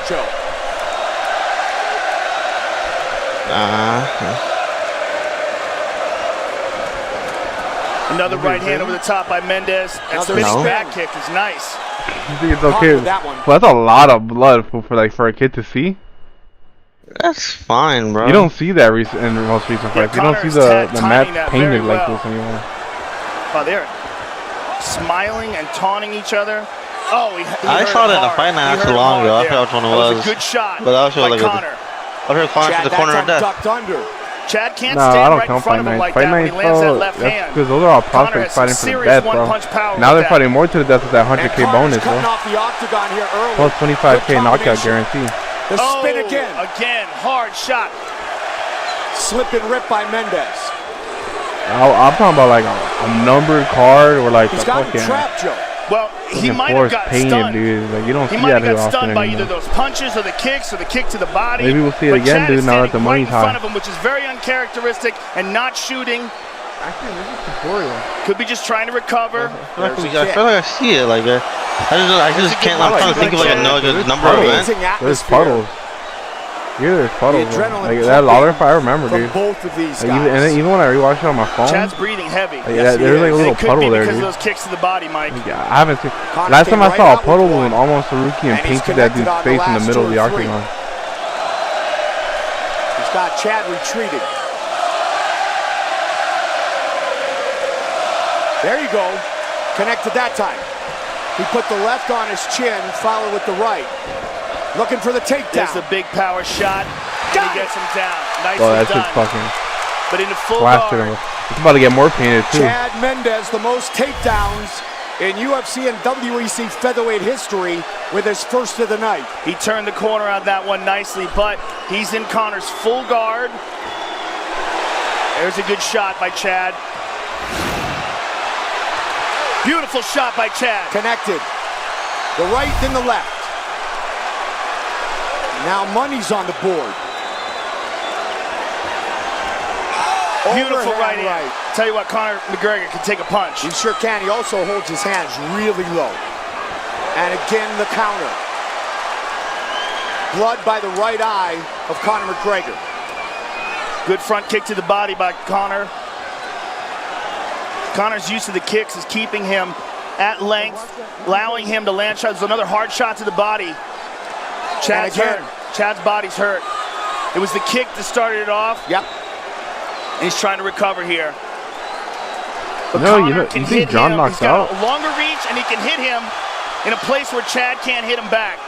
Another right hand over the top by Mendez. And spinning back kick is nice. You think it's okay? Well, that's a lot of blood for a kid to see. That's fine, bro. You don't see that in most recent fights. You don't see the map painted like this anymore. Oh, they're smiling and taunting each other. Oh, I saw that in a fight not too long ago. I forgot which one it was. A good shot. But that was like Connor. I heard Connor to the corner of death. Chad can't stand right in front of him like that when he lands that left hand. Because those are all prospects fighting for the death, bro. Now they're fighting more to the death with that 100K bonus, bro. Plus 25K knockout guarantee. The spin again. Again, hard shot. Slip and rip by Mendez. I'm talking about like a numbered card or like He's a got fucking trap, Joe. Well, he might have got stunned. Dude. Like, you don't he see might that have got often stunned by anymore. either those punches or the kicks or the kick to the body. Maybe we'll see it again, dude, now that the money's high. Right in front of him, which is very uncharacteristic and not shooting. Actually, this is tutorial. Could be just trying to recover. I feel like I see it. Like I just can't. I'm trying to think of like a number of events. There's puddles. Yeah, there's puddles. Like that Lawler fight, I remember, dude. Both of these guys. And then even when I rewatched it on my phone, Chad's breathing heavy. There's like a little puddle there, dude. Because of those kicks to the body, Mike. I haven't seen. Last time I saw a puddle when almost Saruki and painted that dude's face in the middle of the octagon. He's got Chad retreating. There you go. Connected that time. He put the left on his chin, followed with the right. Looking for the takedown. There's a big power shot. And he gets him down. Nicely that's done. just fucking. But in the full guard. It's about to get more painted too. Chad Mendez, the most takedowns in UFC and WEC featherweight history with his first of the night. He turned the corner on that one nicely, but he's in Conor's full guard. There's a good shot by Chad. Beautiful shot by Chad. Connected. The right, then the left. Now money's on the board. Beautiful right hand. Tell you what, Conor McGregor can take a punch. He sure can. He also holds his hands really low. And again, the counter. Blood by the right eye of Conor McGregor. Good front kick to the body by Conor. Conor's use of the kicks is keeping him at length, allowing him to land shots. Another hard shot to the body. Chad's hurt. Chad's body's hurt. It was the kick that started it off. Yep. He's trying to recover here. But no, Conor you think John knocks out? He's got a longer reach, and he can hit him in a place where Chad can't hit him back,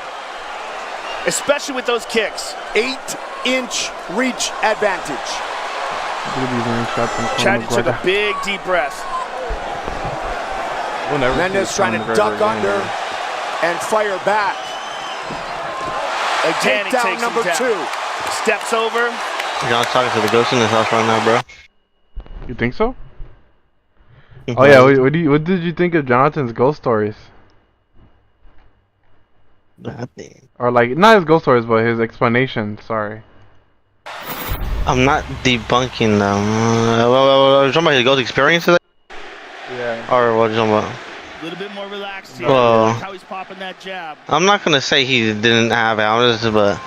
especially with those kicks. 8-inch reach advantage. Chad took a big, deep breath. Mendes trying to duck under and fire back. Again, he takes number him down. 2. Steps over. John's talking to the ghost in his house right now, bro. You think so? Oh yeah, what did you think of Jonathan's ghost stories? Nothing. Or like, not his ghost stories, but his explanation, sorry. I'm not debunking them. Are you talking about his ghost experiences? Yeah. Or what are you talking about? A little bit more relaxed here. Well, How he's popping that jab. I'm not gonna say he didn't have hours, but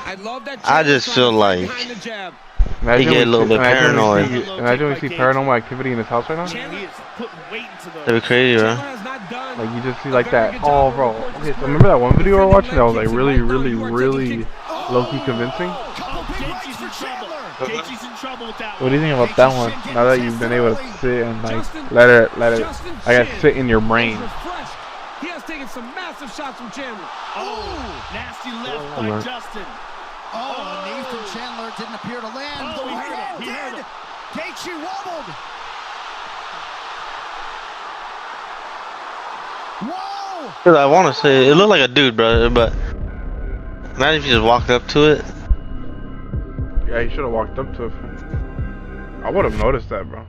I just feel like he get a little bit paranoid. Imagine we see paranormal activity in his house right now. That'd be crazy, bro. Like you just see like that. Oh, bro. Okay, so remember that one video we were watching that was like really low-key convincing? What do you think about that one? Now that you've been able to sit and like let it, I guess, sit in your brain. He has taken some massive shots from Chandler. Oh, nasty left by Justin. Oh, a knee from Chandler didn't appear to land. Oh, he heard it. He heard it. Gaethje wobbled. Whoa! I want to say it looked like a dude, bro, but imagine if you just walked up to it. Yeah, he should have walked up to it. I would have noticed that, bro.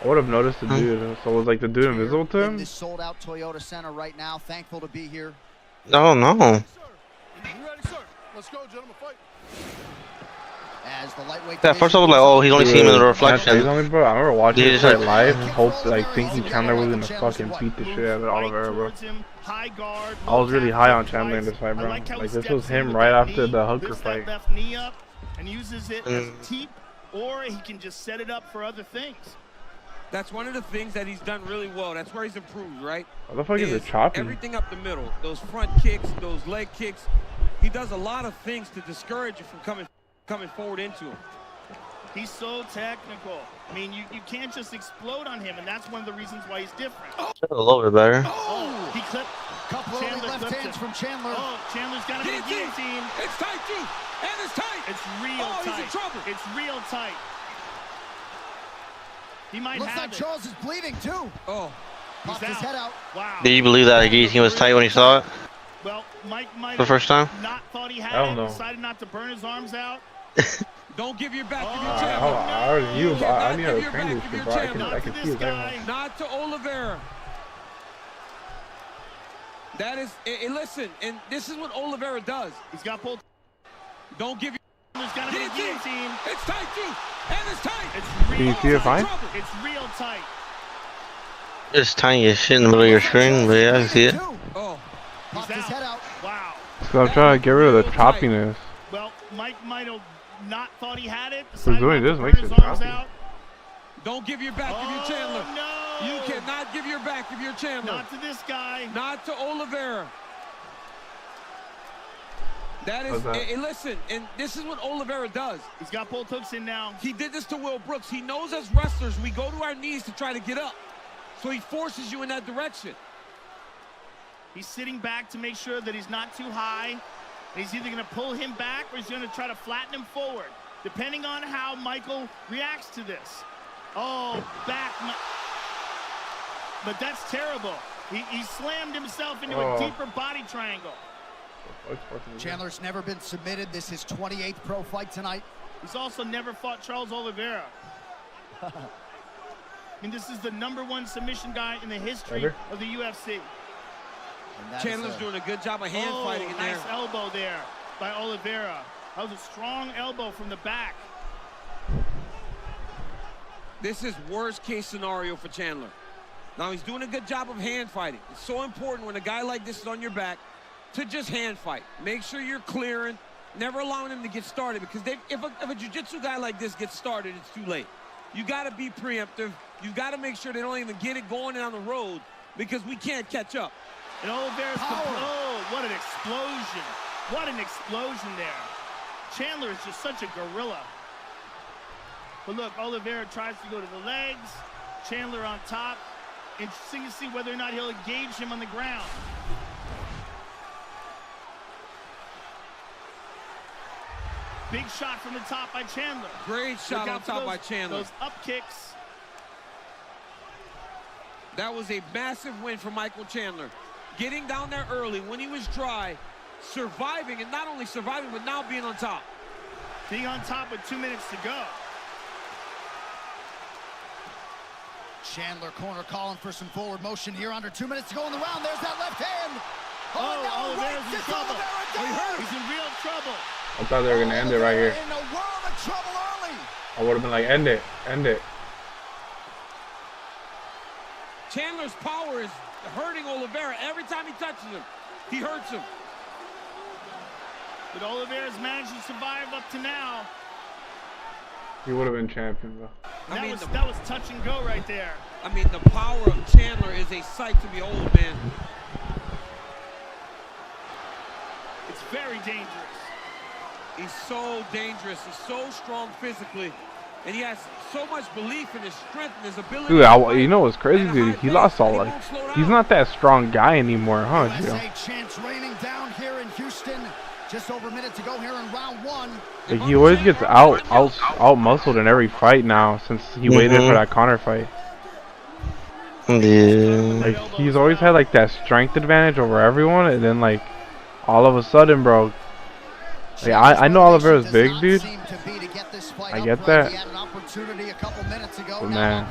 I would have noticed the dude. So was like the dude invisible to him? This sold out Toyota Center right now. Thankful to be here. Oh no. You ready, sir? Let's go, gentlemen. Fight. As the lightweight. Yeah, first I was like, oh, he's only seeing him in the reflection. Bro, I remember watching this fight live, thinking Chandler was gonna fucking beat the shit out of Oliveira, bro. I was really high on Chandler in this fight, bro. Like this was him right after the Hooker fight. Left knee up and uses it as a teep, or he can just set it up for other things. That's one of the things that he's done really well. That's where he's improved, right? What the fuck is it chopping? Everything up the middle. Those front kicks, those leg kicks. He does a lot of things to discourage you from coming forward into him. He's so technical. I mean, you can't just explode on him, and that's one of the reasons why he's different. A little bit better. Oh, he clipped. Couple of left hands from Chandler. Oh, Chandler's got a guillotine. It's tight, too. And it's tight. It's real tight. He's in trouble. It's real tight. He might Looks have like it. Charles is bleeding too. Oh, popped his head out. Wow. Did you believe that guillotine was tight when you saw it? Well, Mike might the first time? Not thought he had I don't know. Decided not to burn his arms out. Don't give your back to your I knew how to train this shit, bro. I can see his hand. Not to Oliveira. That is, listen, and this is what Oliveira does. He's got pulled. Don't give your. There's got to be a guillotine. It's tight, too. And it's tight. It's real. Can you see it fine? It's real tight. It's tiny as shit in the middle of your screen, but yeah, I can see it. Oh, popped his head out. Wow. So I'm trying to get rid of the choppiness. Well, Mike might have not thought he had it. So doing this makes it choppy. Don't give your back if you're Chandler. No. You cannot give your back if you're Chandler. Not to this guy. Not to Oliveira. That is, listen, and this is what Oliveira does. He's got pulled hooks in now. He did this to Will Brooks. He knows as wrestlers, we go to our knees to try to get up. So he forces you in that direction. He's sitting back to make sure that he's not too high. He's either going to pull him back or he's going to try to flatten him forward, depending on how Michael reacts to this. Oh, back. but that's terrible. He slammed himself into a deeper body triangle. Chandler's never been submitted. This is his 28th pro fight tonight. He's also never fought Charles Oliveira. I mean, this is the #1 submission guy in the history of the UFC. Chandler's doing a good job of hand fighting in there. Nice elbow there by Oliveira. That was a strong elbow from the back. This is worst case scenario for Chandler. Now he's doing a good job of hand fighting. It's so important when a guy like this is on your back to just hand fight. Make sure you're clearing, never allowing him to get started, because if a jiu-jitsu guy like this gets started, it's too late. You got to be preemptive. You got to make sure they don't even get it going down the road, because we can't catch up. And Oliveira's what an explosion. What an explosion there. Chandler is just such a gorilla. But look, Oliveira tries to go to the legs. Chandler on top. Interesting to see whether or not he'll engage him on the ground. Big shot from the top by Chandler. Great shot on top by Chandler. Those up kicks. That was a massive win for Michael Chandler. Getting down there early when he was dry, surviving, and not only surviving, but now being on top. Being on top with 2 minutes to go. Chandler corner calling for some forward motion here. Under 2 minutes to go in the round. There's that left hand. Oliveira's in trouble. He's in real trouble. I thought they were gonna end it right here. In a world of trouble early. I would have been like, end it, end it. Chandler's power is hurting Oliveira. Every time he touches him, he hurts him. But Oliveira's managed to survive up to now. He would have been champion, though. That was touch and go right there. I mean, the power of Chandler is a sight to behold, man. It's very dangerous. He's so dangerous. He's so strong physically. And he has so much belief in his strength and his ability. Dude, you know what's crazy, dude? He lost all, like, he's not that strong guy ananymore, huh, Joe? Chance raining down here in Houston. Just over a minute to go here in round 1. Like, he always gets out muscled in every fight now since he waited for that Conor fight. Yeah. Like, he's always had like that strength advantage over everyone, and then like all of a sudden, bro. Like, I know Oliveira's big, dude. I get that. But man,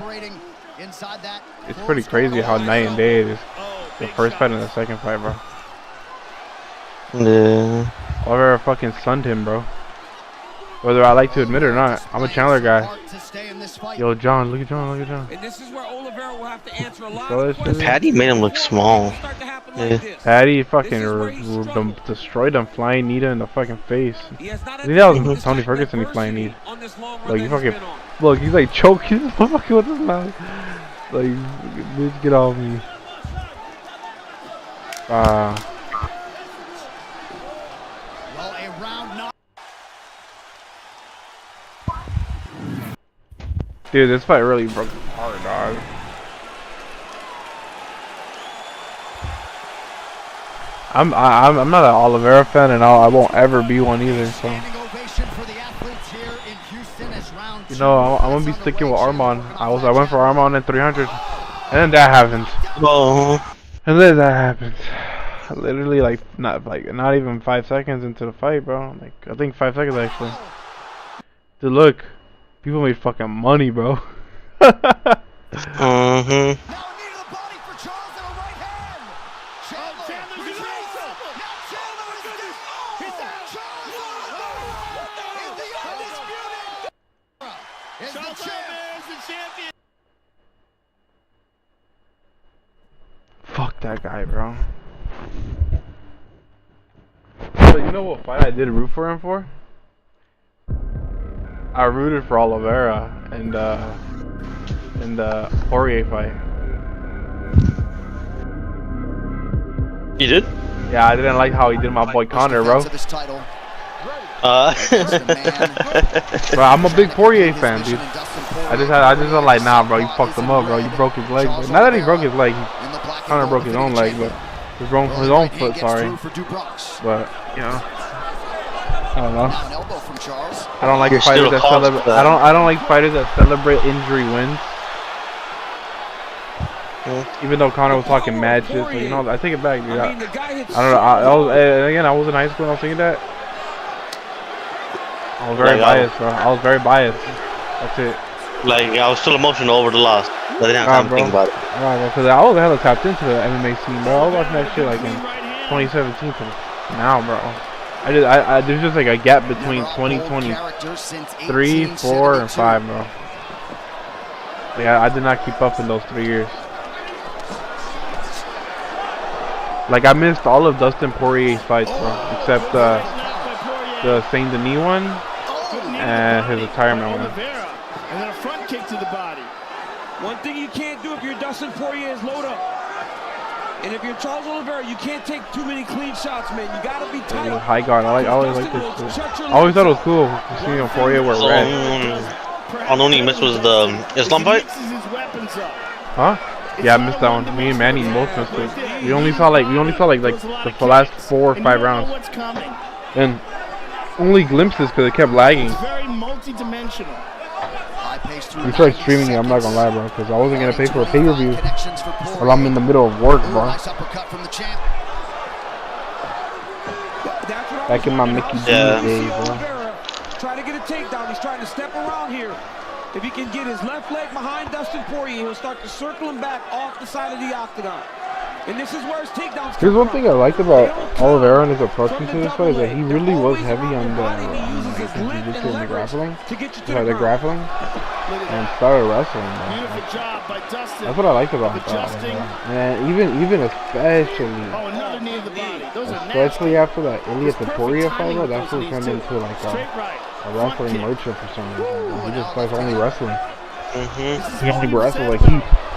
it's pretty crazy how night and day it is. The first fight and the second fight, bro. Yeah. Oliveira fucking stunned him, bro. Whether I like to admit it or not, I'm a Chandler guy. Yo, John, look at John, look at John. And this is where Oliveira will have to answer a lot of questions. Patty made him look small. Yeah. Patty fucking destroyed him, flying knee in the fucking face. I think that was Tony Ferguson, he flying knee. Like, he fucking, look, he's like choking fucking with his mouth. Like, bitch, get off me. Dude, this fight really broke his heart, dog. I'm not an Oliveira fan, and I won't ever be one either. So, you know, I'm gonna be sticking with Armand. I went for Armand at 300, and then that happens. And then that happens. Literally, like not even 5 seconds into the fight, bro. Like, I think 5 seconds actually. Dude, look. People made fucking money, bro. Fuck that guy, bro. So you know what fight I did root for him for? I rooted for Oliveira in the Poirier fight. You did? Yeah, I didn't like how he did my boy Conor, bro. Bro, I'm a big Poirier fan, dude. I just like, nah, bro, you fucked him up, bro. You broke his leg. Not that he broke his leg, Conor broke his own leg, but he broke his own foot. Sorry, but you know, I don't know. I don't like fighters that celebrate. I don't like fighters that celebrate injury wins. Even though Connor was talking mad shit, so, you know, I take it back, dude. I don't know. Again, I was in high school and I was thinking that. I was very biased, bro. I was very biased. That's it. Like, I was still emotional over the loss. But I didn't have time to think about it. Because I was hella tapped into the MMA scene, bro. I was watching that shit like in 2017 to now, bro. There's just like a gap between 2023, 4, and 5, bro. Yeah, I did not keep up in those 3 years. Like, I missed all of Dustin Poirier's fights, bro, except the Saint Denis one and his retirement one. And then a front kick to the body. One thing you can't do if you're Dustin Poirier is load up. And if you're Charles Oliveira, you can't take too many clean shots, man. You gotta be tight. High guard. I always liked this shit. I always thought it was cool seeing Poirier wear red. All the only miss was the Islam fight? Huh? Yeah, I missed that one. Me and Manny both missed it. We only saw like the last 4 or 5 rounds. And only glimpses because it kept lagging. Very multi-dimensional. We started streaming it, I'm not gonna lie, bro, because I wasn't gonna pay for a pay-per-view while I'm in the middle of work, bro. Back in my Mickey D days, bro. Trying to get a takedown. He's trying to step around here. If he can get his left leg behind Dustin Poirier, he'll start to circle him back off the side of the octagon. And this is where his takedowns. Here's one thing I liked about Oliveira and his approach to this fight is that he really was heavy on the jiu-jitsu and the grappling. The grappling and started wrestling. That's what I liked about him. And even especially after that Ilya Topuria fight, bro, that's what turned into like a wrestling merchant for some reason. He just starts only wrestling. He only wrestles like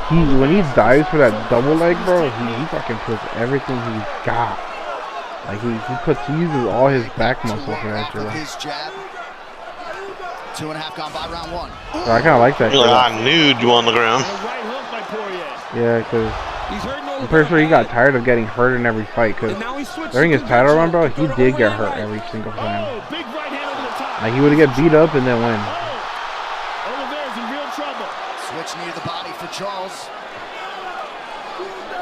when he dives for that double leg, bro, he fucking puts everything he's got. Like he uses all his back muscle for that shit. 2.5 gone by round 1. So I kind of like that. You're like, I nude you on the ground. Yeah, because I'm pretty sure he got tired of getting hurt in every fight. Because during his title run, bro, he did get hurt every single time. Like he would get beat up and then win. Switch near the body for Charles.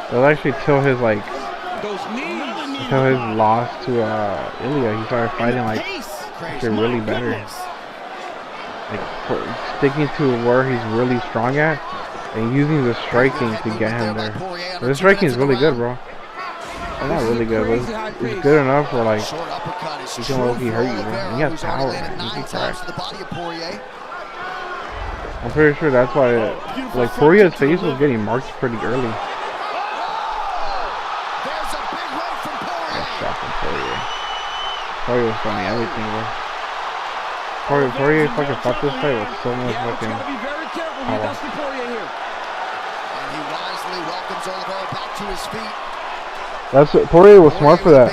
That was actually till his loss to Ilya. He started fighting like really better. Like sticking to where he's really strong at and using the striking to get him there. But his striking is really good, bro. Well, not really good, but it's good enough for like he can low-key hurt you, bro. And he has power, man. He can crack. I'm pretty sure that's why, like, Poirier's face was getting marked pretty early. Nice shot from Poirier. Poirier was throwing everything, bro. Poirier fucking fought this fight with so much fucking power. And he wisely welcomes Oliveira back to his feet. That's what, Poirier was smart for that.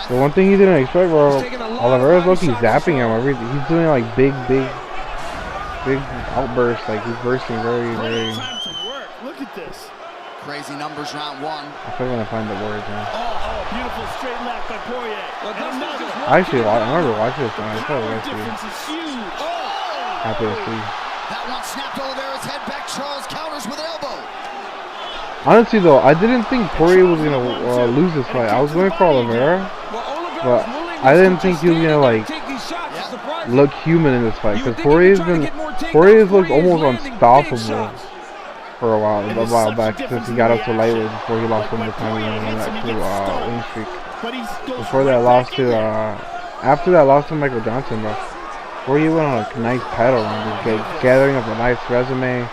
The one thing he didn't expect, bro, Oliveira's low-key zapping him. He's doing like big outbursts, like he's bursting very. Look at this. Crazy numbers round 1. I feel when I find the words now. Oh, beautiful straight left by Poirier. I remember watching this one. I thought it was huge. Happy to see. That one snapped Oliveira's head back. Charles counters with an elbow. Honestly though, I didn't think Poirier was gonna lose this fight. I was going for Oliveira, but I didn't think he was gonna like look human in this fight, because Poirier's looked almost unstoppable for a while back since he got up to lightweight before he lost one more time and won that win streak. Before that loss to after that loss to Michael Johnson, bro, Poirier went on a nice title run, just gathering up a nice resume,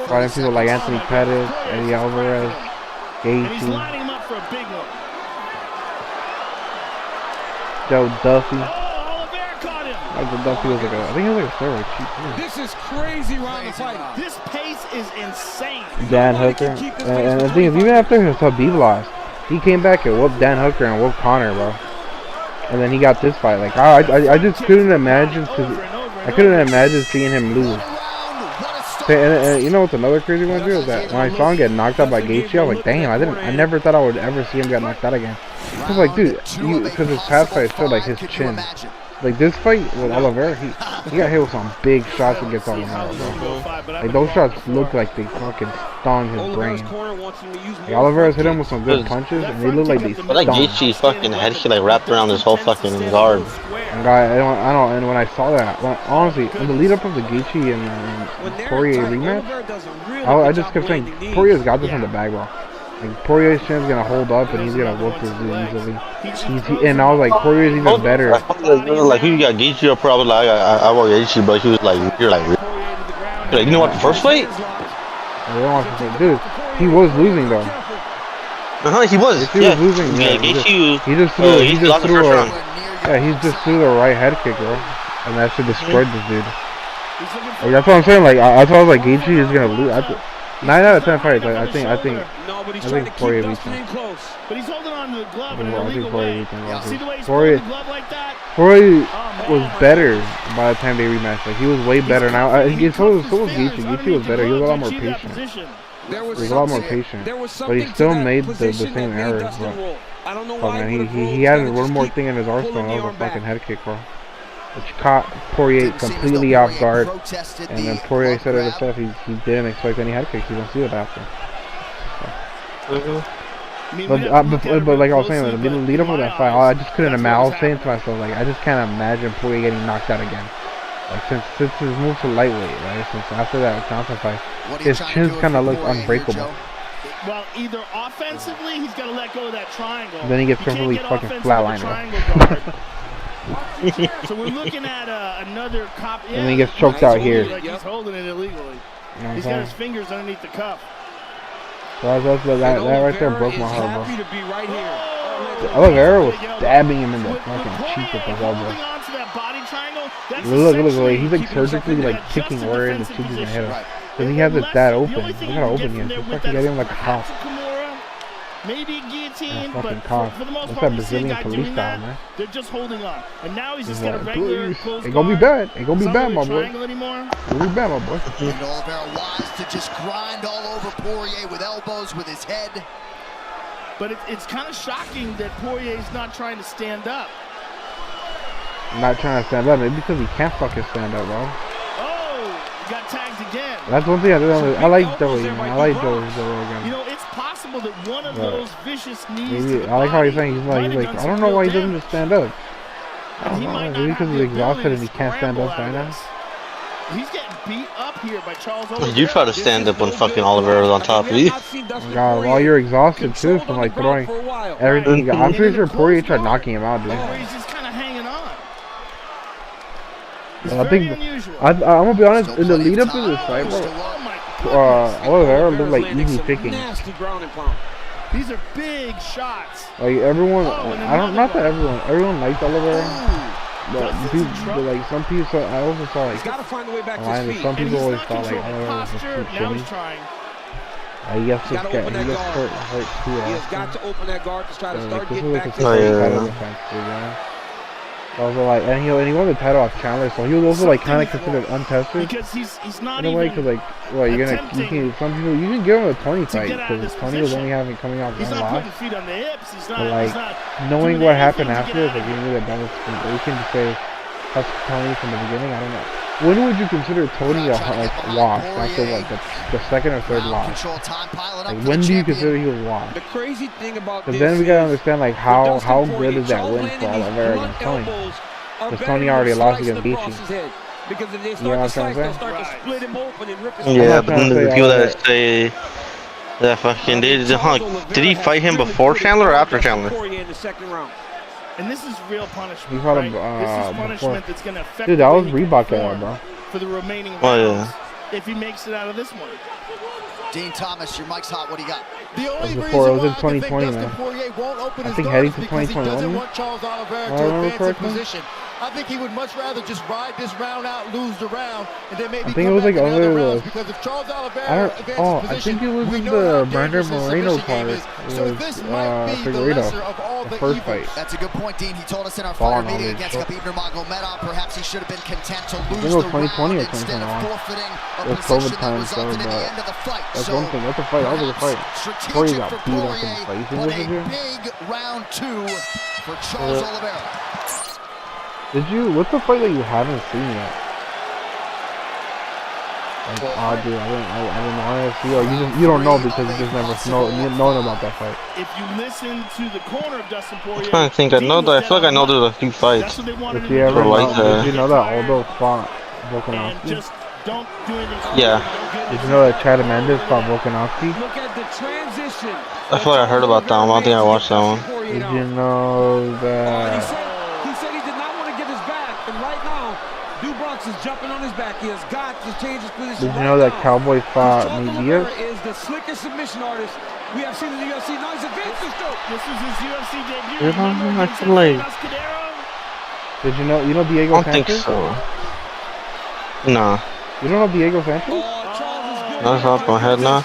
fighting people like Anthony Pettis, Eddie Alvarez, Gaethje, Joe Duffy. Duffy was like I think he was like a steroid cheat too. This is crazy round the fight. This pace is insane. Dan Hooker. And the thing is, even after his Habib loss, he came back and whooped Dan Hooker and whooped Conor, bro. And then he got this fight. Like I just couldn't imagine, seeing him lose. And you know what's another crazy one too is that when I saw him get knocked out by Gaethje, I was like, damn, I never thought I would ever see him get knocked out again. I was like, dude, because his past fight showed like his chin. Like this fight with Oliveira, he got hit with some big shots against Oliveira, bro. Like those shots look like they fucking stung his brain. Like, Oliveira's hit him with some good punches, and they look like they stung. But that Gaethje's fucking head he like wrapped around his whole fucking guard. And I don't. And when I saw that, honestly, in the lead up of the Gaethje and Poirier rematch, I just kept saying Poirier's got this in the bag, bro. Like Poirier's chin's gonna hold up and he's gonna whoop this dude easily. And I was like, Poirier's even better. Like who you got, Gaethje or probably like I want Gaethje, but he was like, you're like, you know what? The first fight, dude, he was losing though. He was. He was losing. Yeah, he just threw the right head kick, bro, and that shit destroyed this dude. Like, that's what I'm saying. Like that's why I was like, Gaethje is gonna lose. 9 out of 10 fights. Like, I think Poirier beats him. But he's holding on to the glove I think Poirier beats him. Poirier was better by the time they rematched. Like he was way better now. So was Gaethje. Gaethje was better. He was a lot more patient. He was a lot more patient, but he still made the same errors. Oh man, he had one more thing in his arsenal. That was a fucking head kick, bro. Which caught Poirier completely off guard, and then Poirier said it himself. He didn't expect any head kicks. He didn't see it after. But like I was saying, the lead up of that fight, I just couldn't imagine. I was saying to myself, like, I just can't imagine Poirier getting knocked out again. Like since his move to lightweight, right? Since after that Johnson fight, his chin kind of looks unbreakable. Well, either offensively, he's got to let go of that triangle. Then he gets completely fucking flatlined. So we're looking at another cop. And then he gets choked out here. Like he's holding it illegally. He's got his fingers underneath the cuff. So that right there broke my heart, bro. Oliveira was stabbing him in the fucking cheek with his elbow. Look, he's like surgically like kicking Warrior in the cheek and head up. Because he has it that open. Look how open he is. He's fucking getting him like a cough. Maybe guillotine, but for the most part, Brazilian police style, man. They're just holding on. And now he's just got a regular close guard. Ain't gonna be bad. Ain't gonna be bad, my boy. Ain't gonna be bad, my boy. And Oliveira wise to just grind all over Poirier with elbows, with his head. But it's kind of shocking that Poirier's not trying to stand up. Not trying to stand up, maybe because he can't fucking stand up, bro. Oh, he got tagged again. That's one thing I like Joey, man. I like Joey again. You know, it's possible that one of those vicious knees. I like how he's saying he's like I don't know why he doesn't just stand up. I don't know, maybe because he's exhausted and he can't stand up right now. He's getting beat up here by Charles Oliveira. You try to stand up when fucking Oliveira was on top of you. Oh God, while you're exhausted too from like throwing everything. I'm pretty sure Poirier tried knocking him out, dude. He's just kind of hanging on. I think I'm gonna be honest. In the lead up to this fight, bro, Oliveira looked like easy picking. These are big shots. Like everyone, not that everyone liked Oliveira. But like some people, I also saw like some people always thought like Oliveira was just too chilly. He gets hurt too often. He's got to open that guard to try to start getting back to Also, like, and he won the title off Chandler, so he was also like kind of considered untested. Because he's not in a way, because like, well, you can give him a Tony fight because Tony was only coming off one loss. But like, knowing what happened after, like, you knew that was you can say that's Tony from the beginning. I don't know. When would you consider Tony a loss after like the second or third loss? Like, when do you consider he was lost? The crazy thing about this, then we gotta understand like how good is that win for Oliveira against Tony? Because Tony already lost against Gaethje. Because if they You know start what to I'm slice, they'll start to split him open and rip his Yeah, but then the people that say that fucking did he fight him before Chandler or after Chandler? And this is real punishment. He fought him this is punishment that's gonna affect. Dude, that was Reebok era, bro. For the remaining rounds, if he makes it out of this one. Dean Thomas, your mic's hot. What do you got? It was before. It was in 2020, man. I think heading to 2021. I think he would much rather just ride this round out, lose the round, and then maybe I think it was like other over because if Charles Oliveira I think it was in the Brandon Moreno part. It was Figueiredo, the first fight. That's a good point, Dean. He told us in our fire meeting against Khabib Nurmagomedov, perhaps he should have been content to lose the round instead of forfeiting a position that resulted in the end of the fight. That's one thing. That's a fight. That was a good fight. Poirier got beat up in the fight. You think But this is here? a big round 2 for Charles Oliveira. What's the fight that you haven't seen yet? Like, dude, I don't know. Honestly, or you don't know because you just never known about that fight. If you listen to the corner of Dustin Poirier, I'm trying to think. I feel like I know there's a few fights. Did you ever did you know that Aldo fought Volkanovski? Just don't do anything. Yeah. Did you know that Chad Mendes fought Volkanovski? Look at the transition. I feel like I heard about that one. I don't think I watched that one. Did you know that? He said he did not want to give his back, and right now, Dubrox is jumping on his back. He has got to change his position. Did you know that Cowboy fought Medias? Is the slickest submission artist we have seen in the UFC. Now he's advanced his stroke. This is his UFC debut. Did you know Diego I don't think Sanchez? so. Nah. You don't know Diego Sanchez? No, it's off my head now.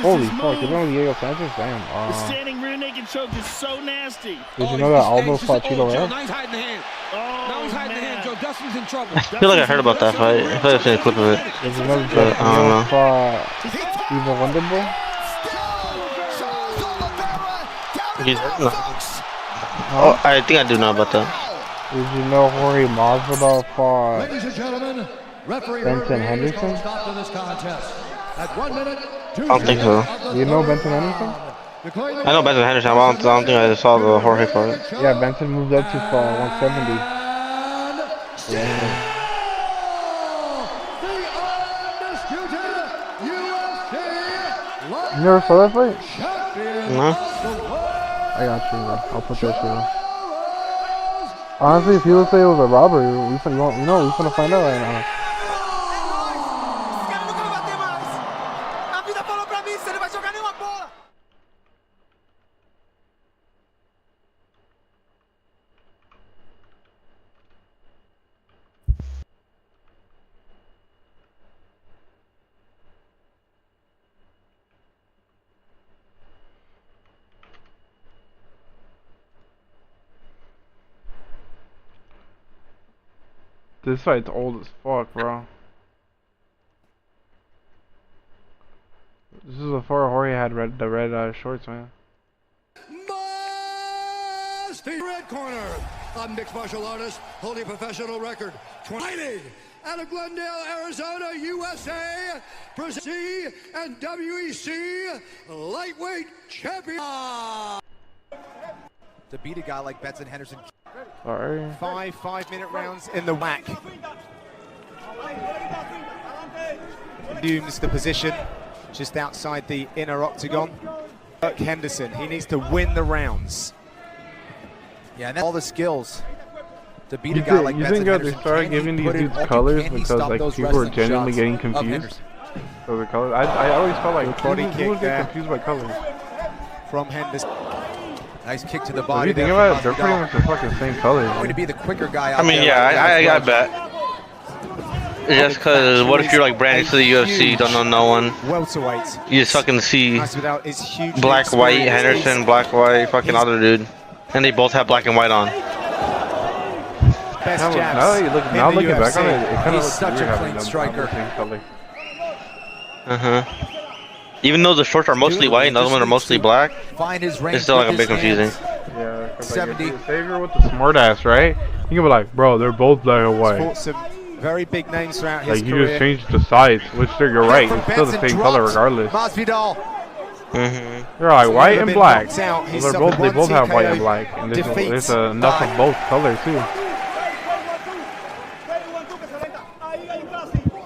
Holy fuck, you don't know Diego Sanchez? Damn. The standing rear naked choke is so nasty. Did you know that Aldo fought Cheeto Reyes? Now he's hiding the hand. Now he's hiding the hand. Joe Dustin's in trouble. I feel like I heard about that fight. I feel like I've seen a clip of it. Did you know that But I don't know. fought Evil Wonderboy? Oh, I think I do know about that. Did you know Jorge Masvidal fought Ladies and gentlemen, referee Benson Henderson? stop to this contest. At 1 minute, I don't think so. You know Benson Henderson? I know Benson Henderson, but I don't think I saw the Jorge fight. Yeah, Benson moved up to 170. Yeah. You never saw that fight? No. I got you, bro. I'll put that shit on. Honestly, if you would say it was a robbery, we're gonna find out right now. This fight's old as fuck, bro. This is before Jorge had the red shorts, man. Red corner, a mixed martial artist, holding a professional record. Fighting out of Glendale, Arizona, USA, C and WEC lightweight champion. To beat a guy like Benson Henderson. Sorry. 5-minute rounds in the whack. Dooms the position just outside the inner octagon. Buck Henderson, he needs to win the rounds. Yeah, and that's all the skills to beat a guy like Benson Henderson. You think they started giving these dudes colors because like people were genuinely getting confused? So the colors, I always felt like people would get confused by colors. From Henderson. Nice kick to the body. If you think about it, they're pretty much the fucking same colors. Going to be the quicker guy out I mean, there. yeah, I bet. Just because, what if you're like brand new to the UFC, you don't know no one? Welterweight. You just fucking see black, white, Henderson, black, white, fucking other dude. And they both have black and white on. Best jabs now looking back on it, it kind of looks such a clean striker. Even though the shorts are mostly white and the other ones are mostly black, it's still like a bit confusing. Yeah, because like, if you're with the smart ass, right? You can be like, bro, they're both black and white. Fought some very big names throughout his like you career. just changed the sides, which you're right, it's still the same color regardless. Masvidal. They're like white and black. Well, they both have white and black, and there's enough of both colors too.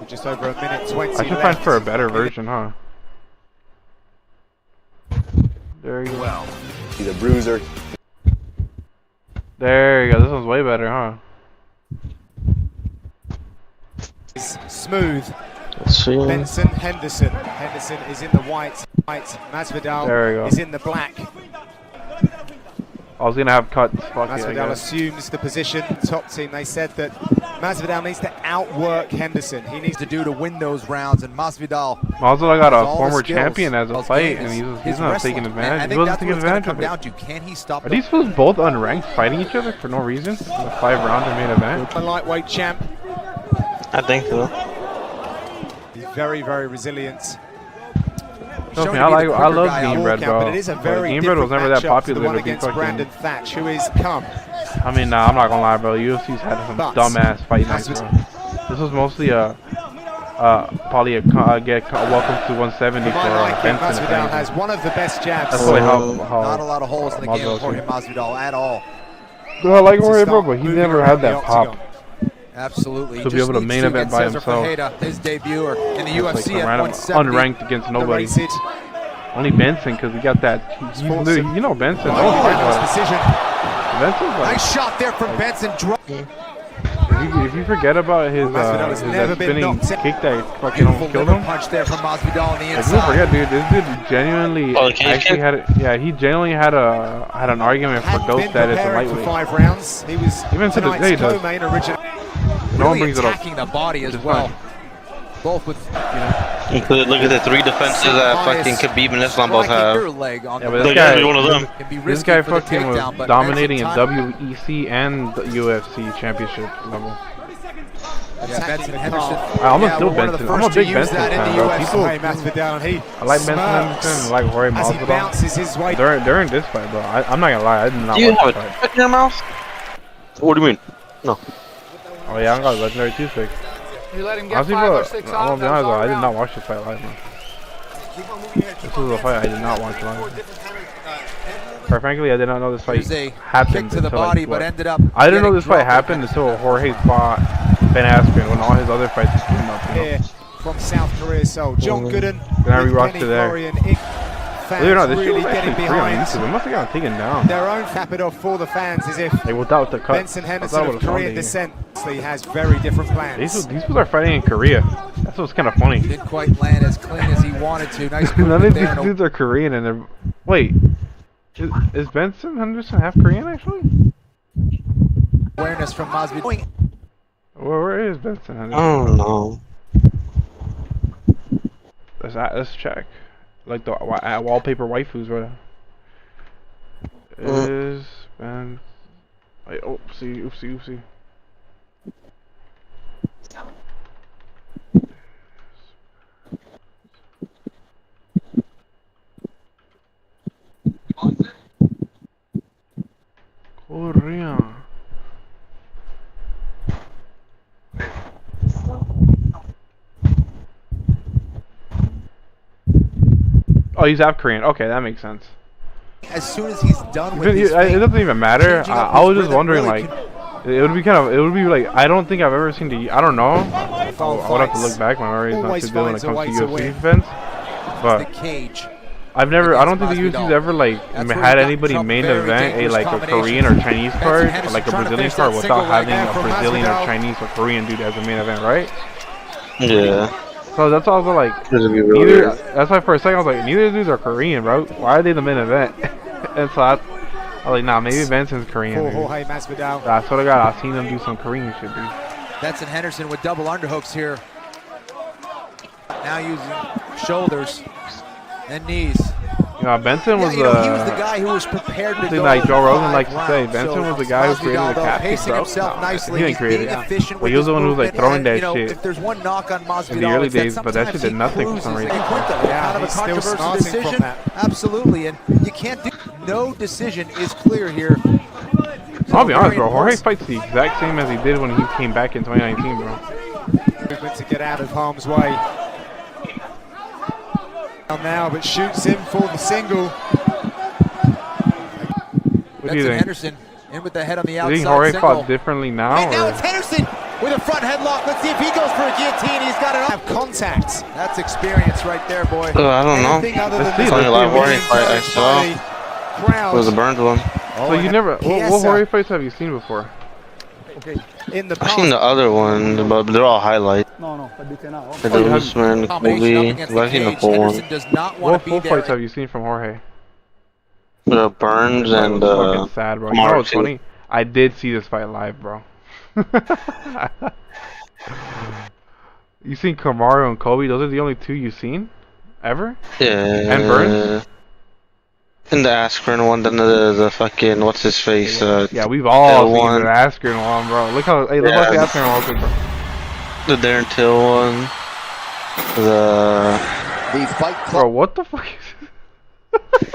Just over a minute 20. I should find for a better version, huh? There you go. See the bruiser. There you go. This one's way better, huh? Smooth. Let's see. Benson Henderson. Henderson is in the white. Masvidal is in the black. I was gonna have cuts. Masvidal assumes the position. Top team. They said that Masvidal needs to outwork Henderson. He needs to do to win those rounds. And Masvidal got a former champion as a fight, and he's not taking advantage. He wasn't taking advantage of it. Can he stop? Are these fools both unranked fighting each other for no reason? In a 5-rounder main event. A lightweight champ. I think so. He's very, very resilient. I love Game Bread, bro. But it is a very Game Bread was never that popular to the one to be against fucking. Brandon Thatch, who is come I mean, nah, I'm not gonna lie, bro. UFC's had some dumbass fight nights, bro. This was mostly probably a welcome to 170 for Benson. Masvidal has one of the best jabs. That's really how not a lot of holes in the game for Jorge Masvidal at all. Dude, I like Jorge, bro, but he never had that pop. Absolutely. To be able to main event by himself. His debut in the UFC like at 170. Unranked against nobody. Only Benson, because he got that. You know Benson. Decision. Benson's like, nice shot there from Benson. If you forget about his spinning kick that fucking killed him, punch there from Masvidal on the inside. Don't forget, dude. This dude genuinely actually had it. Yeah, he genuinely had an argument for GOAT status in lightweight. 5 rounds. He was even to this day, he does. No one brings it up. Attacking the body as well. Both with, Look at the 3 defenses that fucking Khabib and Islam both have. Yeah, but this guy, one of them. This guy fucking was dominating in WEC and the UFC championship level. I'm still Benson. I'm a big Benson fan, bro. People, I like Benson Henderson and like Jorge Masvidal. During this fight, bro, I'm not gonna lie, I did not watch this fight. In your mouth? What do you mean? No. Oh yeah, I got a legendary toothpick. You let him get Honestly, 5 bro, or 6 I'm gonna be honest, though, I did not watch this fight live, man. This was a fight I did not watch live. Quite frankly, I did not know this fight happened to the until body, but ended up I didn't know this fight happened until Jorge fought Ben Askren when all his other fights came up. Here from South Korea, so John Gooden. Then I rewatched it there. Believe it or not, this shit was actually free on YouTube. It must have gotten taken down. Their own capital for the fans is if without the cut. Benson Henderson of Korean descent has very different plans. These people are fighting in Korea. That's what's kind of funny. Didn't quite land as clean as he wanted to. Nice None of these dudes are Korean, and they're wait. Is Benson Henderson half Korean actually? Awareness from Masvidal. Where is Benson Henderson? Oh no. Let's check. Like the wallpaper waifus, right? Is Ben? Wait, oopsie. Korea. Oh, he's half Korean. Okay, that makes sense. As soon as he's done with his it doesn't even matter. I was just wondering, like, it would be like, I don't think I've ever seen I don't know. I would have to look back. My memory is not too good when it comes to UFC defense. But I don't think the UFC's ever like had anybody main event a Korean or Chinese card, or like a Brazilian card, without having a Brazilian or Chinese or Korean dude as a main event, right? Yeah. So that's also like, that's why for a second I was like, neither of these are Korean, bro. Why are they the main event? And so I was like, nah, maybe Benson's Korean. I swear to God, I've seen them do some Korean shit, dude. Benson Henderson with double underhooks here. Now using shoulders and knees. You know, Benson was he was the guy who was prepared to go like Joe Rogan likes to say, Benson was the guy who created the casket, bro. He didn't create it. But he was the one who was like throwing that shit if there's one knock on Masvidal, in the early days, but that shit did nothing for some reason. Yeah, kind of a controversial decision. Absolutely, and you can't do. No decision is clear here. I'll be honest, bro. Jorge fights the exact same as he did when he came back in 2019, bro. Movement to get out of harm's way. Now, but shoots him for the single. What do you think? Henderson in with the head on the outside. Do you think Jorge fought differently now? And now it's Henderson with a front headlock. Let's see if he goes for a guillotine. He's got it up. Have contact. That's experience right there, boy. I don't know. It's only live Jorge fight I saw. It was a Burns one. So you never. What Jorge fights have you seen before? I've seen the other one, but they're all highlights. The Usman, Kobe. I've seen the full one. What full fights have you seen from Jorge? The Burns and fucking sad, bro. You know what's funny? I did see this fight live, bro. You seen Kamaru and Kobe? Those are the only two you've seen ever? Yeah. And Burns? And the Askren one, then the fucking what's his face? Yeah, we've all seen the Askren one, bro. Look how look like the Askren one, bro. The Darren Till one. The fight club. Bro, what the fuck is this?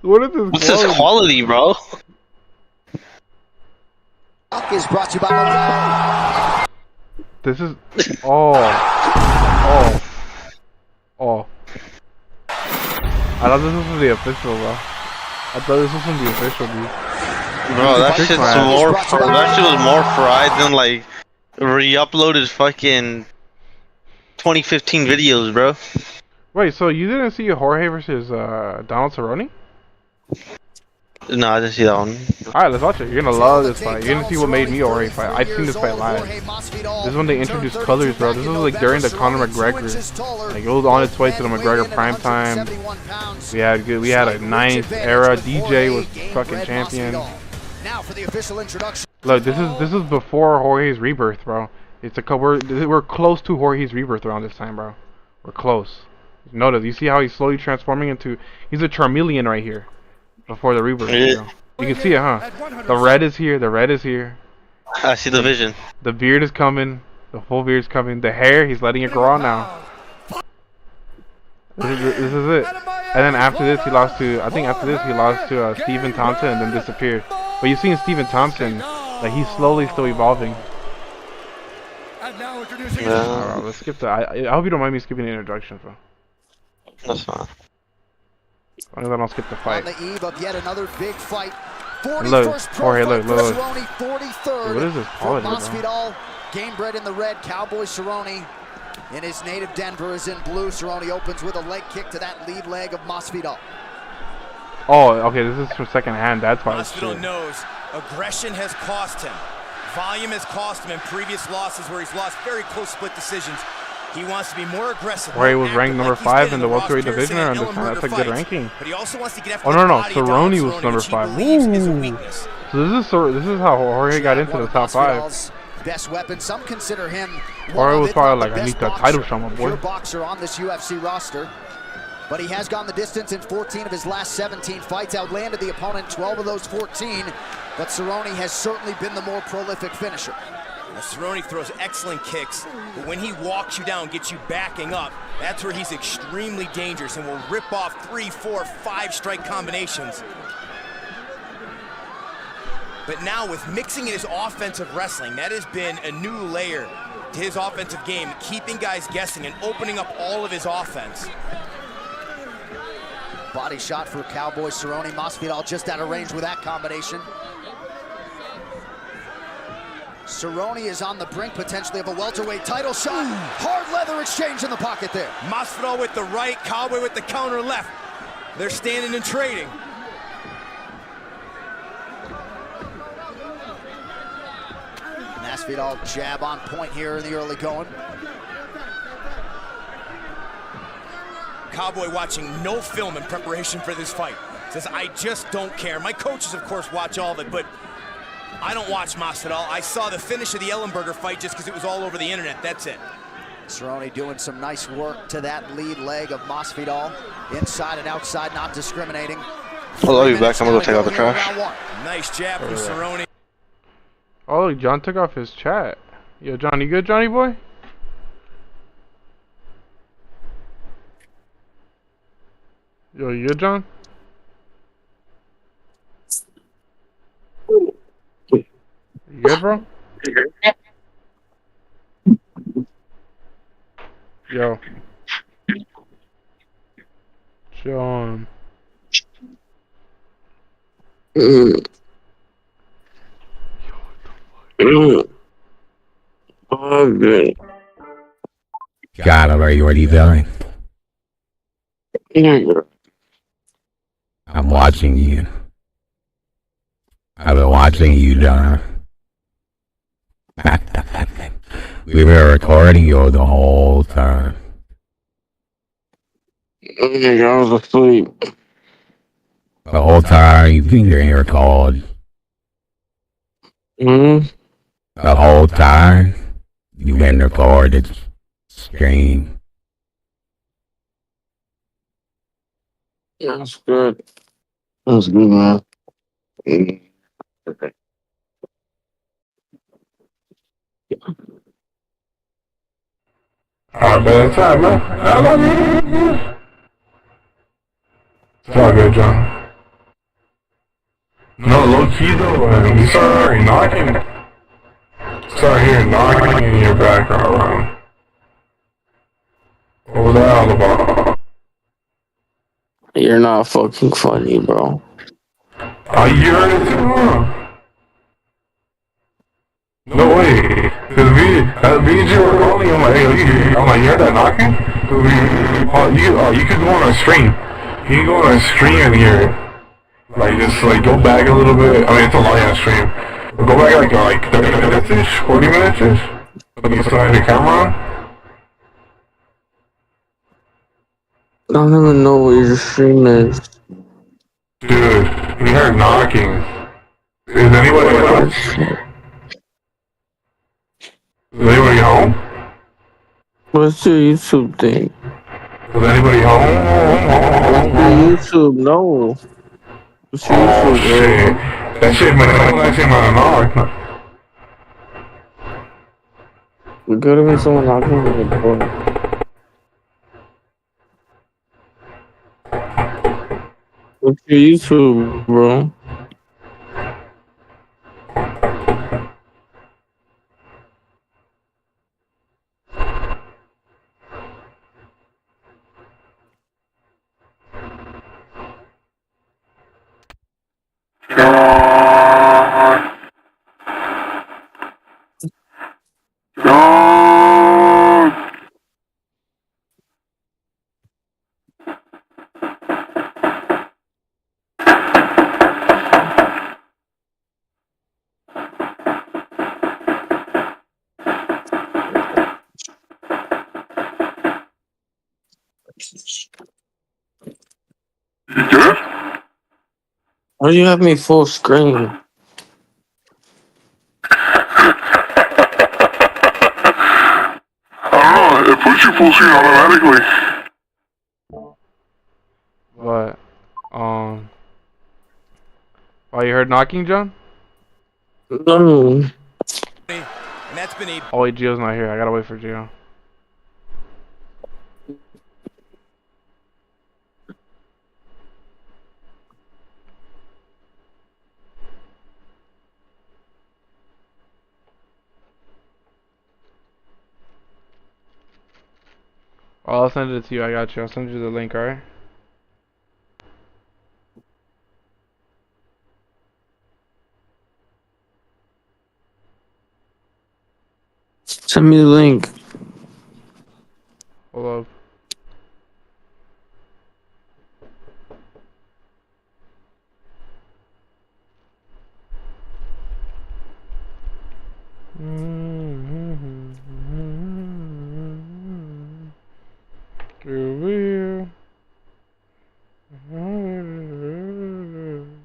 What is this? What's this quality, bro? Is brought to you by This is oh. I thought this was the official, bro. I thought this was from the official, dude. Bro, that shit's more. That shit was more fried than like re-uploaded fucking 2015 videos, bro. Wait, so you didn't see Jorge versus Donald Cerrone? No, I didn't see that one. Alright, let's watch it. You're gonna love this fight. You're gonna see what made me Jorge fight. I've seen this fight live. This is when they introduced colors, bro. This was like during the Conor McGregor. Like it was on its way to the McGregor prime time. We had a ninth era. DJ was fucking champion. Look, this is before Jorge's rebirth, bro. We're close to Jorge's rebirth around this time, bro. We're close. Notice, you see how he's slowly transforming into. He's a Charmeleon right here. Before the rebirth, you know. You can see it, huh? The red is here. The red is here. I see the vision. The beard is coming. The full beard is coming. The hair, he's letting it grow out now. This is it. And then after this, he lost to. I think after this, he lost to Stephen Thompson and then disappeared. But you've seen Stephen Thompson, like he's slowly still evolving. Alright, let's skip that. I hope you don't mind me skipping the introduction, bro. That's fine. As long as I don't skip the fight. On the eve of yet another big fight. Look, Jorge, look. Dude, what is this quality, bro? Masvidal, game bred in the red. Cowboy Cerrone in his native Denver is in blue. Cerrone opens with a leg kick to that lead leg of Masvidal. Oh, okay, this is from second hand. That's why it's Masvidal knows aggression has cost him. Volume has cost him in previous losses where he's lost very close split decisions. He wants to be more aggressive. Where he was ranked number 5 in the welterweight division around this time. That's a good ranking. But he also wants to get after no. Cerrone was number 5. Ooh. So this is how Jorge got into the top 5. Best weapon. Some consider him. Jorge was probably like, I need that title shot, my boy. Boxer on this UFC roster. But he has gone the distance in 14 of his last 17 fights. Outlanded the opponent 12 of those 14. But Cerrone has certainly been the more prolific finisher. Now, Cerrone throws excellent kicks, but when he walks you down, gets you backing up, that's where he's extremely dangerous and will rip off 3, 4, 5 strike combinations. But now with mixing in his offensive wrestling, that has been a new layer to his offensive game, keeping guys guessing and opening up all of his offense. Body shot for Cowboy Cerrone. Masvidal just out of range with that combination. Cerrone is on the brink potentially of a welterweight title shot. Hard leather exchange in the pocket there. Masvidal with the right, Cowboy with the counter left. They're standing and trading. Masvidal jab on point here in the early going. Cowboy watching no film in preparation for this fight. Says, I just don't care. My coaches, of course, watch all of it, but I don't watch Masvidal. I saw the finish of the Ellenberger fight just because it was all over the internet. That's it. Cerrone doing some nice work to that lead leg of Masvidal. Inside and outside, not discriminating. I'll be back. I'm gonna go take out the trash. Nice jab from Cerrone. Oh, John took off his chat. Yo, John, you good, Johnny boy? Yo, you good, John? You good, bro? Yo. John. Oh, good. God, what are you doing? I'm watching you. I've been watching you, John. We were recording you the whole time. I was asleep. The whole time you've been getting recorded. The whole time you've been recorded. Stream. That's good. That's good, man. Okay. Alright, man, time, man. I love you. It's all good, John. No, low key though, we sorry, no, I can start hearing knocking in your background. What was that all about? You're not fucking funny, bro. You heard it too, huh? No way. Cause me and you were calling. I'm like, hey, I'm like, you heard that knocking? You could go on a stream. You can go on a stream and hear it. Like, just like go back a little bit. I mean, it's a long ass stream. But go back like 30 minutes-ish, 40 minutes-ish. You still have your camera on? I don't even know what your stream is. Dude, we heard knocking. Is anybody home? Is anybody home? What's your YouTube thing? Is anybody home? What's your YouTube? No. What's your Oh YouTube, shit. That shit might knock. It could have been someone knocking on the door. What's your YouTube, bro? Why do you have me full screen? I don't know, it puts you full screen automatically. What? Oh, you heard knocking, John? No. And that's been a... Oh wait, Gio's not here. I gotta wait for Gio. I'll send it to you. I got you. I'll send you the link, alright? Send me the link. Hold up.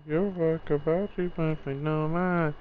You're like about you, but no mind.